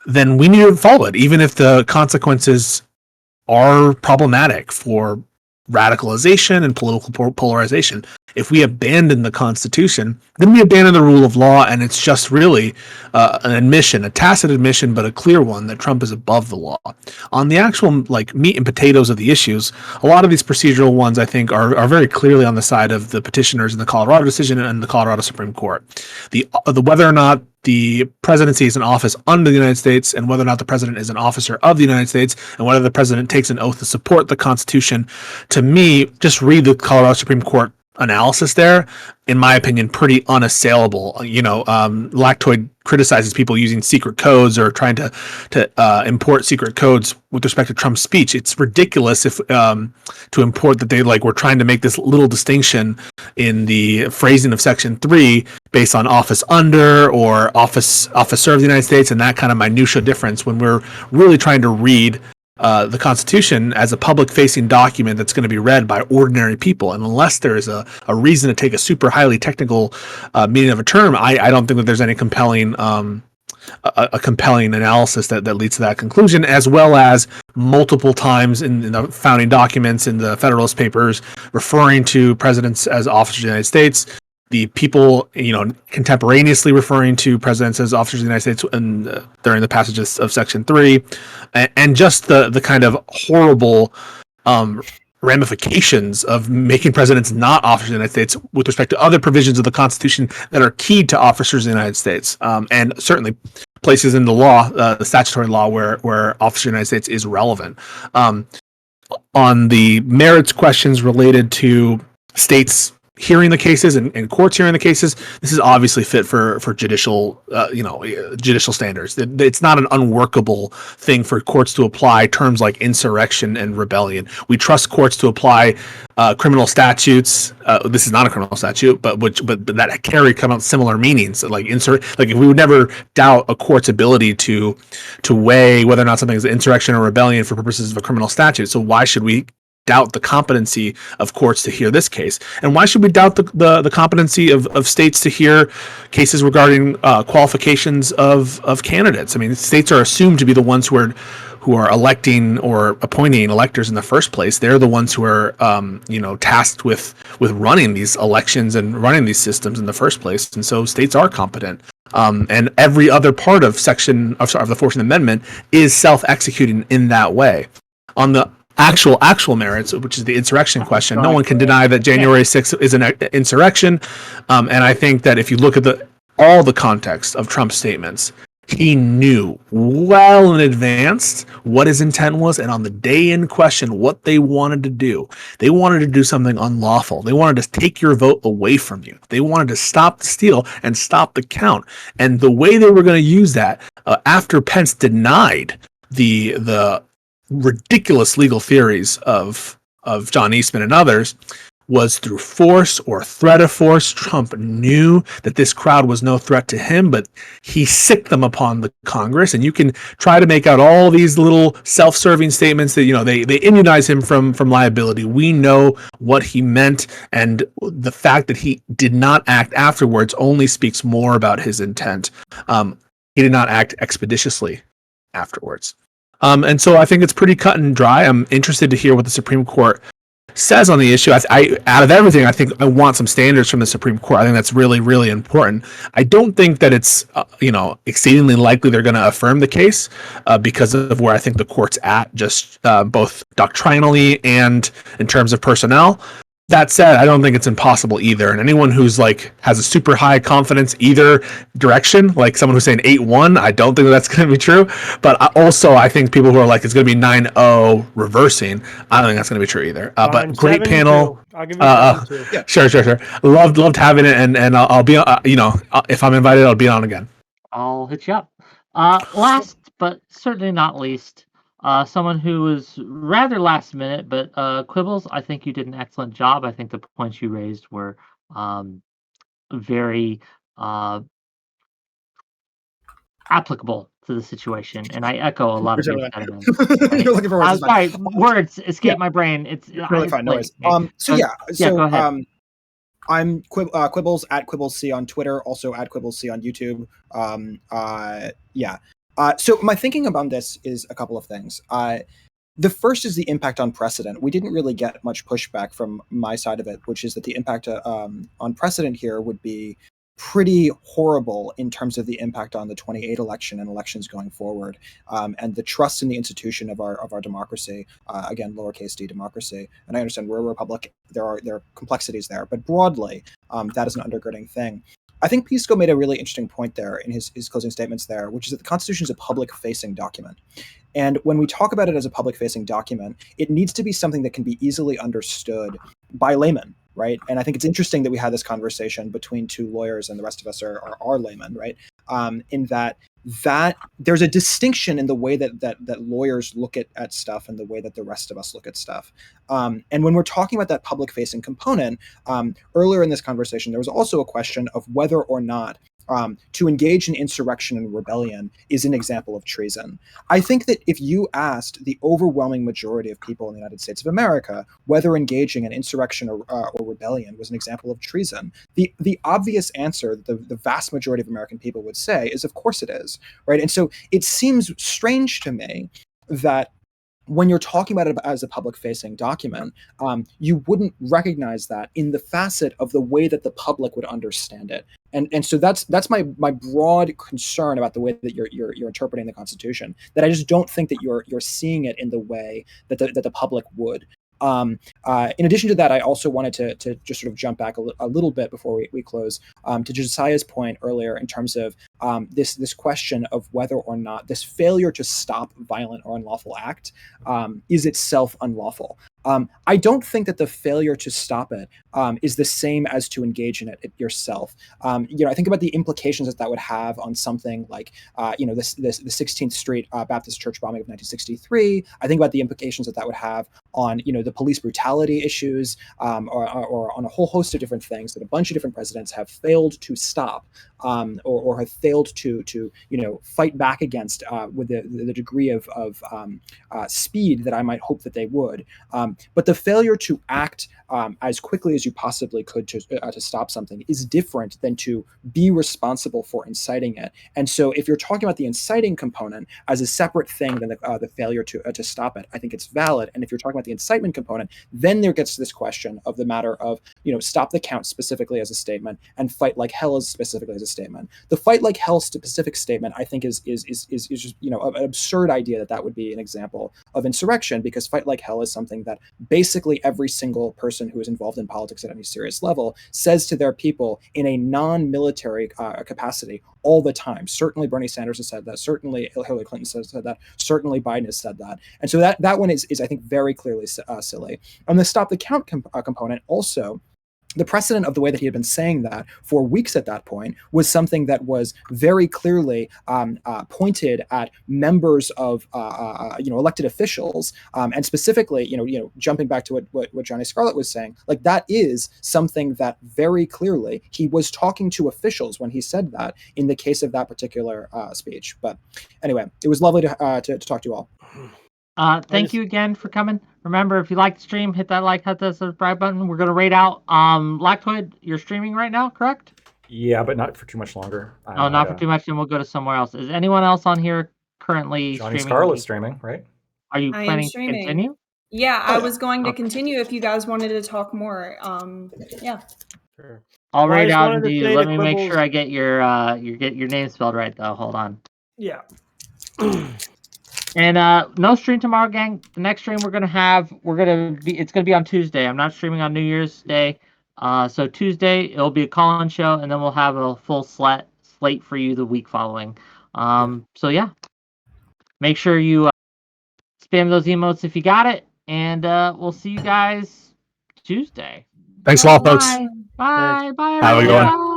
then we need to follow it, even if the consequences are problematic for radicalization and political polarization. If we abandon the Constitution, then we abandon the rule of law, and it's just really an admission, a tacit admission, but a clear one, that Trump is above the law. On the actual meat and potatoes of the issues, a lot of these procedural ones, I think, are very clearly on the side of the petitioners in the Colorado decision and the Colorado Supreme Court. The whether or not the presidency is an office under the United States, and whether or not the president is an officer of the United States, and whether the president takes an oath to support the Constitution, to me, just read the Colorado Supreme Court analysis there, in my opinion, pretty unassailable. Lactoid criticizes people using secret codes or trying to import secret codes with respect to Trump's speech. It's ridiculous if to import that they were trying to make this little distinction in the phrasing of Section 3 based on office under or officer of the United States, and that kind of minutia difference, when we're really trying to read the Constitution as a public-facing document that's going to be read by ordinary people. And unless there is a reason to take a super highly technical meaning of a term, I don't think that there's any compelling compelling analysis that leads to that conclusion, as well as multiple times in the founding documents, in the Federalist Papers, referring to presidents as officers of the United States. The people, contemporaneously referring to presidents as officers of the United States during the passages of Section 3, and just the kind of horrible ramifications of making presidents not officers of the United States with respect to other provisions of the Constitution that are key to officers of the United States, and certainly places in the law, the statutory law, where officer of the United States is relevant. On the merits questions related to states hearing the cases and courts hearing the cases, this is obviously fit for judicial standards. It's not an unworkable thing for courts to apply terms like insurrection and rebellion. We trust courts to apply criminal statutes. This is not a criminal statute, but that carry similar meanings. If we would never doubt a court's ability to weigh whether or not something is insurrection or rebellion for purposes of a criminal statute. So why should we doubt the competency of courts to hear this case? And why should we doubt the competency of states to hear cases regarding qualifications of candidates? I mean, states are assumed to be the ones who are electing or appointing electors in the first place. They're the ones who are tasked with running these elections and running these systems in the first place. And so states are competent. And every other part of the 14th Amendment is self-executing in that way. On the actual merits, which is the insurrection question, no one can deny that January 6th is an insurrection. And I think that if you look at all the context of Trump's statements, he knew well in advance what his intent was, and on the day in question, what they wanted to do. They wanted to do something unlawful. They wanted to take your vote away from you. They wanted to stop the steal and stop the count. And the way they were going to use that, after Pence denied the ridiculous legal theories of John Eastman and others, was through force or threat of force. Trump knew that this crowd was no threat to him, but he sicked them upon the Congress. And you can try to make out all these little self-serving statements that, they immunize him from liability. We know what he meant, and the fact that he did not act afterwards only speaks more about his intent. He did not act expeditiously afterwards. And so I think it's pretty cut and dry. I'm interested to hear what the Supreme Court says on the issue. I out of everything, I think I want some standards from the Supreme Court. I think that's really, really important. I don't think that it's exceedingly likely they're going to affirm the case because of where I think the court's at, just both doctrinally and in terms of personnel. That said, I don't think it's impossible either. And anyone who's has a super high confidence either direction, like someone who's saying 8-1, I don't think that's going to be true. But I think people who are it's going to be 9-0 reversing, I don't think that's going to be true either. But great panel. I'll give you 7-2. Yeah, sure. Loved having it, and I'll be if I'm invited, I'll be on again. I'll hit you up. Last but certainly not least, someone who was rather last minute, but Quibbles, I think you did an excellent job. I think the points you raised were very applicable to the situation, and I echo a lot of your sentiments. You're looking for words. Sorry, words escape my brain. It's really fine. No worries. Go ahead. I'm Quibbles at QuibblesC on Twitter, also at QuibblesC on YouTube. So my thinking about this is a couple of things. The first is the impact on precedent. We didn't really get much pushback from my side of it, which is that the impact on precedent here would be pretty horrible in terms of the impact on the 28 election and elections going forward, and the trust in the institution of our democracy. Again, lowercase d democracy. And I understand we're a republic. There are complexities there, but broadly, that is an undergirding thing. I think Pisco made a really interesting point there in his closing statements there, which is that the Constitution is a public-facing document. And when we talk about it as a public-facing document, it needs to be something that can be easily understood by laymen, right? And I think it's interesting that we had this conversation between two lawyers and the rest of us are laymen, right? In that there's a distinction in the way that lawyers look at stuff and the way that the rest of us look at stuff. And when we're talking about that public-facing component, earlier in this conversation, there was also a question of whether or not to engage in insurrection and rebellion is an example of treason. I think that if you asked the overwhelming majority of people in the United States of America whether engaging in insurrection or rebellion was an example of treason, the obvious answer the vast majority of American people would say is, of course it is, right? And so it seems strange to me that when you're talking about it as a public-facing document, you wouldn't recognize that in the facet of the way that the public would understand it, and so that's my broad concern about the way that you're interpreting the Constitution. That I just don't think that you're seeing it in the way that the public would. In addition to that, I also wanted to just sort of jump back a little bit before we close to Josiah's point earlier in terms of this question of whether or not this failure to stop violent or unlawful act is itself unlawful. I don't think that the failure to stop it is the same as to engage in it yourself. I think about the implications that would have on something like, the 16th Street Baptist Church bombing of 1963. I think about the implications that would have on, the police brutality issues, or on a whole host of different things that a bunch of different presidents have failed to stop, or have failed to fight back against with the degree of speed that I might hope that they would. But the failure to act as quickly as you possibly could to stop something is different than to be responsible for inciting it. And so if you're talking about the inciting component as a separate thing than the failure to stop it, I think it's valid. And if you're talking about the incitement component, then there gets to this question of the matter of, stop the count specifically as a statement and fight like hell as specifically as a statement. The fight like hell specific statement, I think, is just, an absurd idea that would be an example of insurrection, because fight like hell is something that basically every single person who is involved in politics at any serious level says to their people in a non-military capacity all the time. Certainly Bernie Sanders has said that. Certainly Hillary Clinton has said that. Certainly Biden has said that. And so that one is I think, very clearly silly. And the stop the count component also the precedent of the way that he had been saying that for weeks at that point was something that was very clearly pointed at members of elected officials, and specifically jumping back to what Johnny Scarlett was saying, like that is something that very clearly he was talking to officials when he said that in the case of that particular speech. But anyway, it was lovely to talk to you all. Thank you again for coming. Remember, if you like the stream, hit that like, hit that subscribe button. We're gonna rate out Lactoid. You're streaming right now, correct? Yeah, but not for too much longer. Oh, not for too much. Then we'll go to somewhere else. Is anyone else on here currently Johnny streaming? Scarlett's streaming, right? Are you I am planning to streaming. continue? Yeah, I was going to Okay. continue if you guys wanted to talk more. Yeah. Sure. I'll Well, I rate just out wanted into to you. say Let to me make Quibbles- sure I get your name spelled right though. Hold on. Yeah. And no stream tomorrow, gang. The next stream it's gonna be on Tuesday. I'm not streaming on New Year's Day. So Tuesday it'll be a call-in show, and then we'll have a full slate for you the week following. So yeah, make sure you spam those emotes if you got it, and we'll see you guys Tuesday. Thanks a lot, folks. Bye. Bye. Have a good one.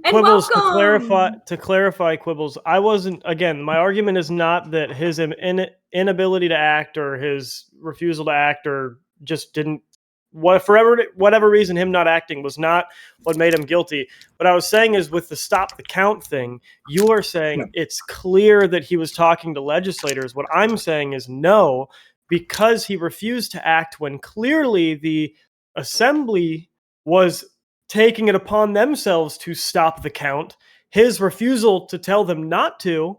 And Quibbles, welcome! to clarify, Quibbles, I wasn't, again, my argument is not that his inability to act or his refusal to act or just didn't, whatever reason him not acting was not what made him guilty. What I was saying is with the stop the count thing, you are saying it's clear that he was talking to legislators. What I'm saying is no, because he refused to act when clearly the assembly was taking it upon themselves to stop the count. His refusal to tell them not to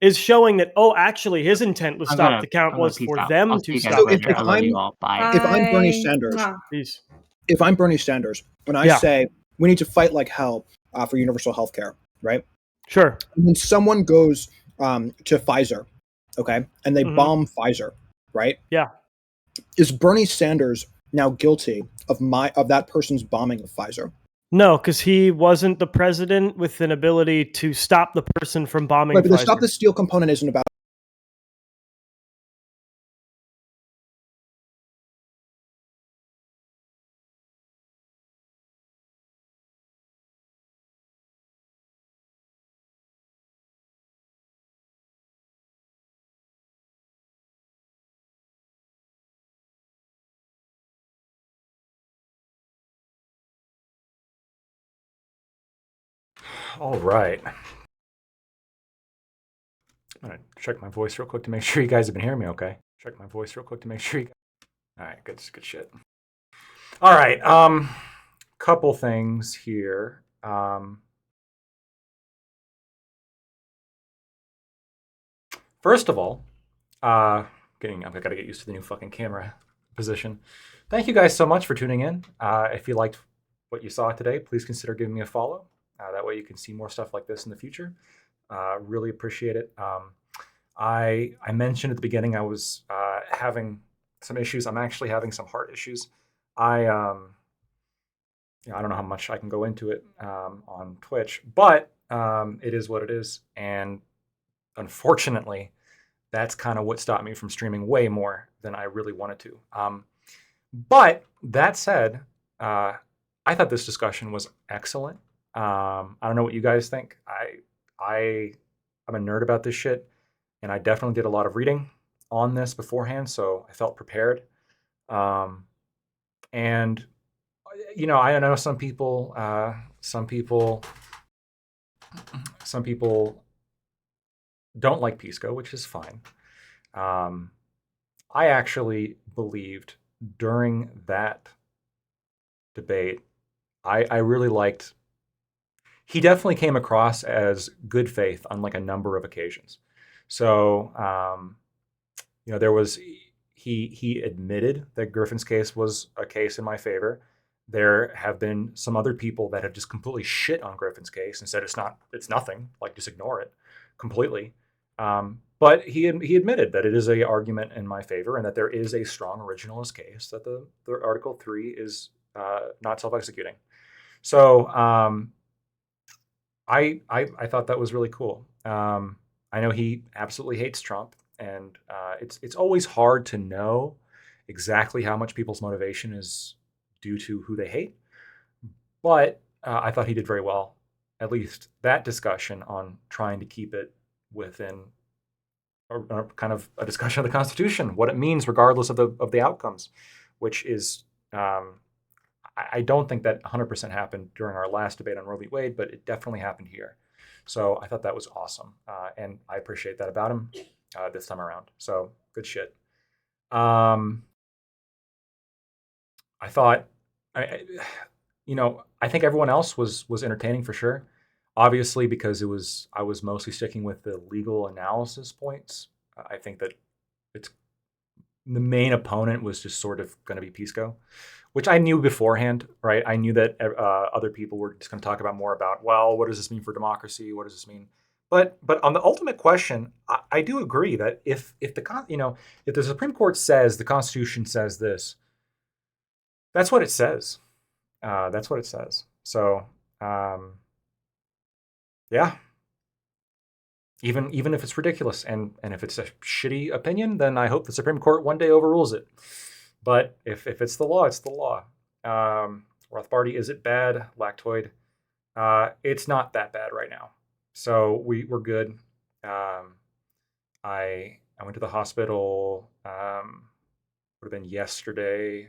is showing that, actually, his intent was stop the count was for them to stop the count. I love you all. Bye. If I'm Bernie Sanders, Peace. if I'm Bernie Sanders, when I say we need to fight like hell for universal health care, right? Sure. When someone goes to Pfizer, okay, and they bomb Pfizer, right? Yeah. Is Bernie Sanders now guilty of that person's bombing of Pfizer? No, because he wasn't the president with an ability to stop the person from bombing Right, but the Pfizer. stop the steal component isn't about All right. I'm going to check my voice real quick to make sure you guys have been hearing me okay. Check my voice real quick to make sure you... All right, good shit. All right, couple things here. First of all, I've got to get used to the new fucking camera position. Thank you guys so much for tuning in. If you liked what you saw today, please consider giving me a follow. That way you can see more stuff like this in the future. Really appreciate it. I mentioned at the beginning I was having some issues. I'm actually having some heart issues. I don't know how much I can go into it on Twitch, but it is what it is. And unfortunately, that's kind of what stopped me from streaming way more than I really wanted to. But that said, I thought this discussion was excellent. I don't know what you guys think. I'm a nerd about this shit, and I definitely did a lot of reading on this beforehand, so I felt prepared. And I know some people don't like Pisco, which is fine. I actually believed during that debate, I really liked. He definitely came across as good faith on like a number of occasions. So, there was he admitted that Griffin's case was a case in my favor. There have been some other people that have just completely shit on Griffin's case and said it's nothing, like just ignore it completely. But he admitted that it is a argument in my favor and that there is a strong originalist case that the Article 3 is not self-executing. So I thought that was really cool. I know he absolutely hates Trump, and it's always hard to know exactly how much people's motivation is due to who they hate. But I thought he did very well. At least that discussion on trying to keep it within a kind of a discussion of the Constitution, what it means regardless of the outcomes, which is I don't think that 100% happened during our last debate on Roe v. Wade, but it definitely happened here. So I thought that was awesome, and I appreciate that about him this time around. So good shit. I thought, I think everyone else was entertaining for sure. Obviously, because I was mostly sticking with the legal analysis points. I think that it's the main opponent was just sort of going to be Pisco, which I knew beforehand, right? I knew that other people were just going to talk about more about, well, what does this mean for democracy? What does this mean? But on the ultimate question, I do agree that if the Supreme Court says the Constitution says this, that's what it says. That's what it says. So yeah, even if it's ridiculous and if it's a shitty opinion, then I hope the Supreme Court one day overrules it. But if it's the law, it's the law. Rothbardi, is it bad? Lactoid, it's not that bad right now. So we're good. I went to the hospital. Would have been yesterday,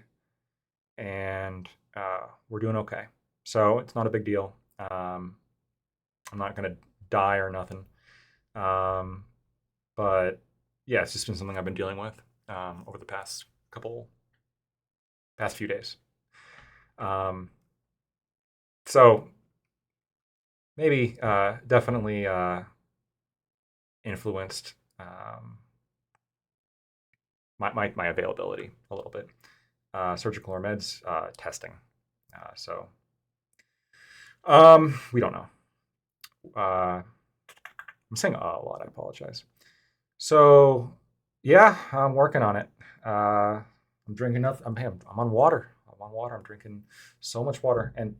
and we're doing okay. So it's not a big deal. I'm not gonna die or nothing. But yeah, it's just been something I've been dealing with over the past few days. So maybe definitely influenced my availability a little bit. Surgical or meds testing. So we don't know. I'm saying a lot. I apologize. So yeah, I'm working on it. I'm drinking nothing. I'm on water. I'm on water. I'm drinking so much water and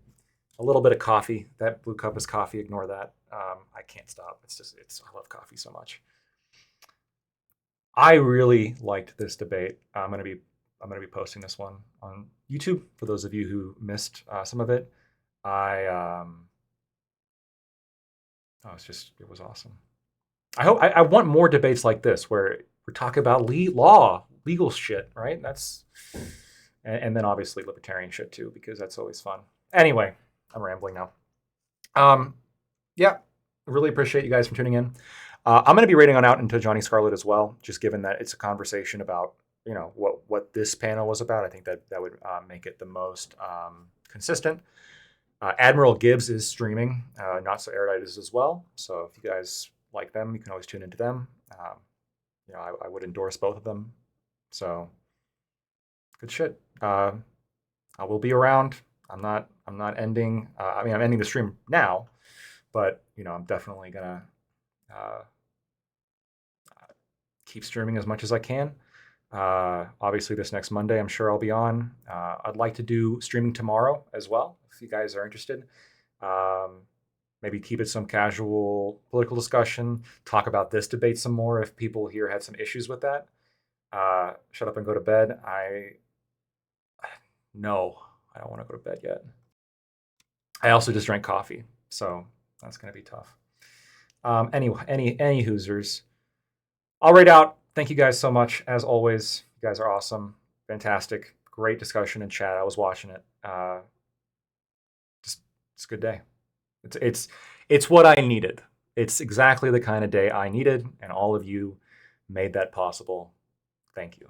a little bit of coffee. That blue cup is coffee. Ignore that. I can't stop. I love coffee so much. I really liked this debate. I'm gonna be posting this one on YouTube for those of you who missed some of it. It was awesome. I want more debates like this where we're talking about legal shit, right? And then obviously libertarian shit too, because that's always fun. Anyway, I'm rambling now. Yeah, really appreciate you guys for tuning in. I'm going to be rating on out into Johnny Scarlet as well, just given that it's a conversation about what this panel was about. I think that would make it the most consistent. Admiral Gibbs is streaming. Not So Erudite is as well. So if you guys like them, you can always tune into them. I would endorse both of them. So good shit. I will be around. I'm not ending. I'm ending the stream now, but I'm definitely gonna keep streaming as much as I can. Obviously, this next Monday, I'm sure I'll be on. I'd like to do streaming tomorrow as well, if you guys are interested. Maybe keep it some casual political discussion. Talk about this debate some more if people here had some issues with that. Shut up and go to bed. No, I don't want to go to bed yet. I also just drank coffee, so that's going to be tough. Anyway, any Hoosers. I'll rate out. Thank you guys so much. As always, you guys are awesome. Fantastic. Great discussion in chat. I was watching it. It's a good day. It's what I needed. It's exactly the kind of day I needed, and all of you made that possible. Thank you.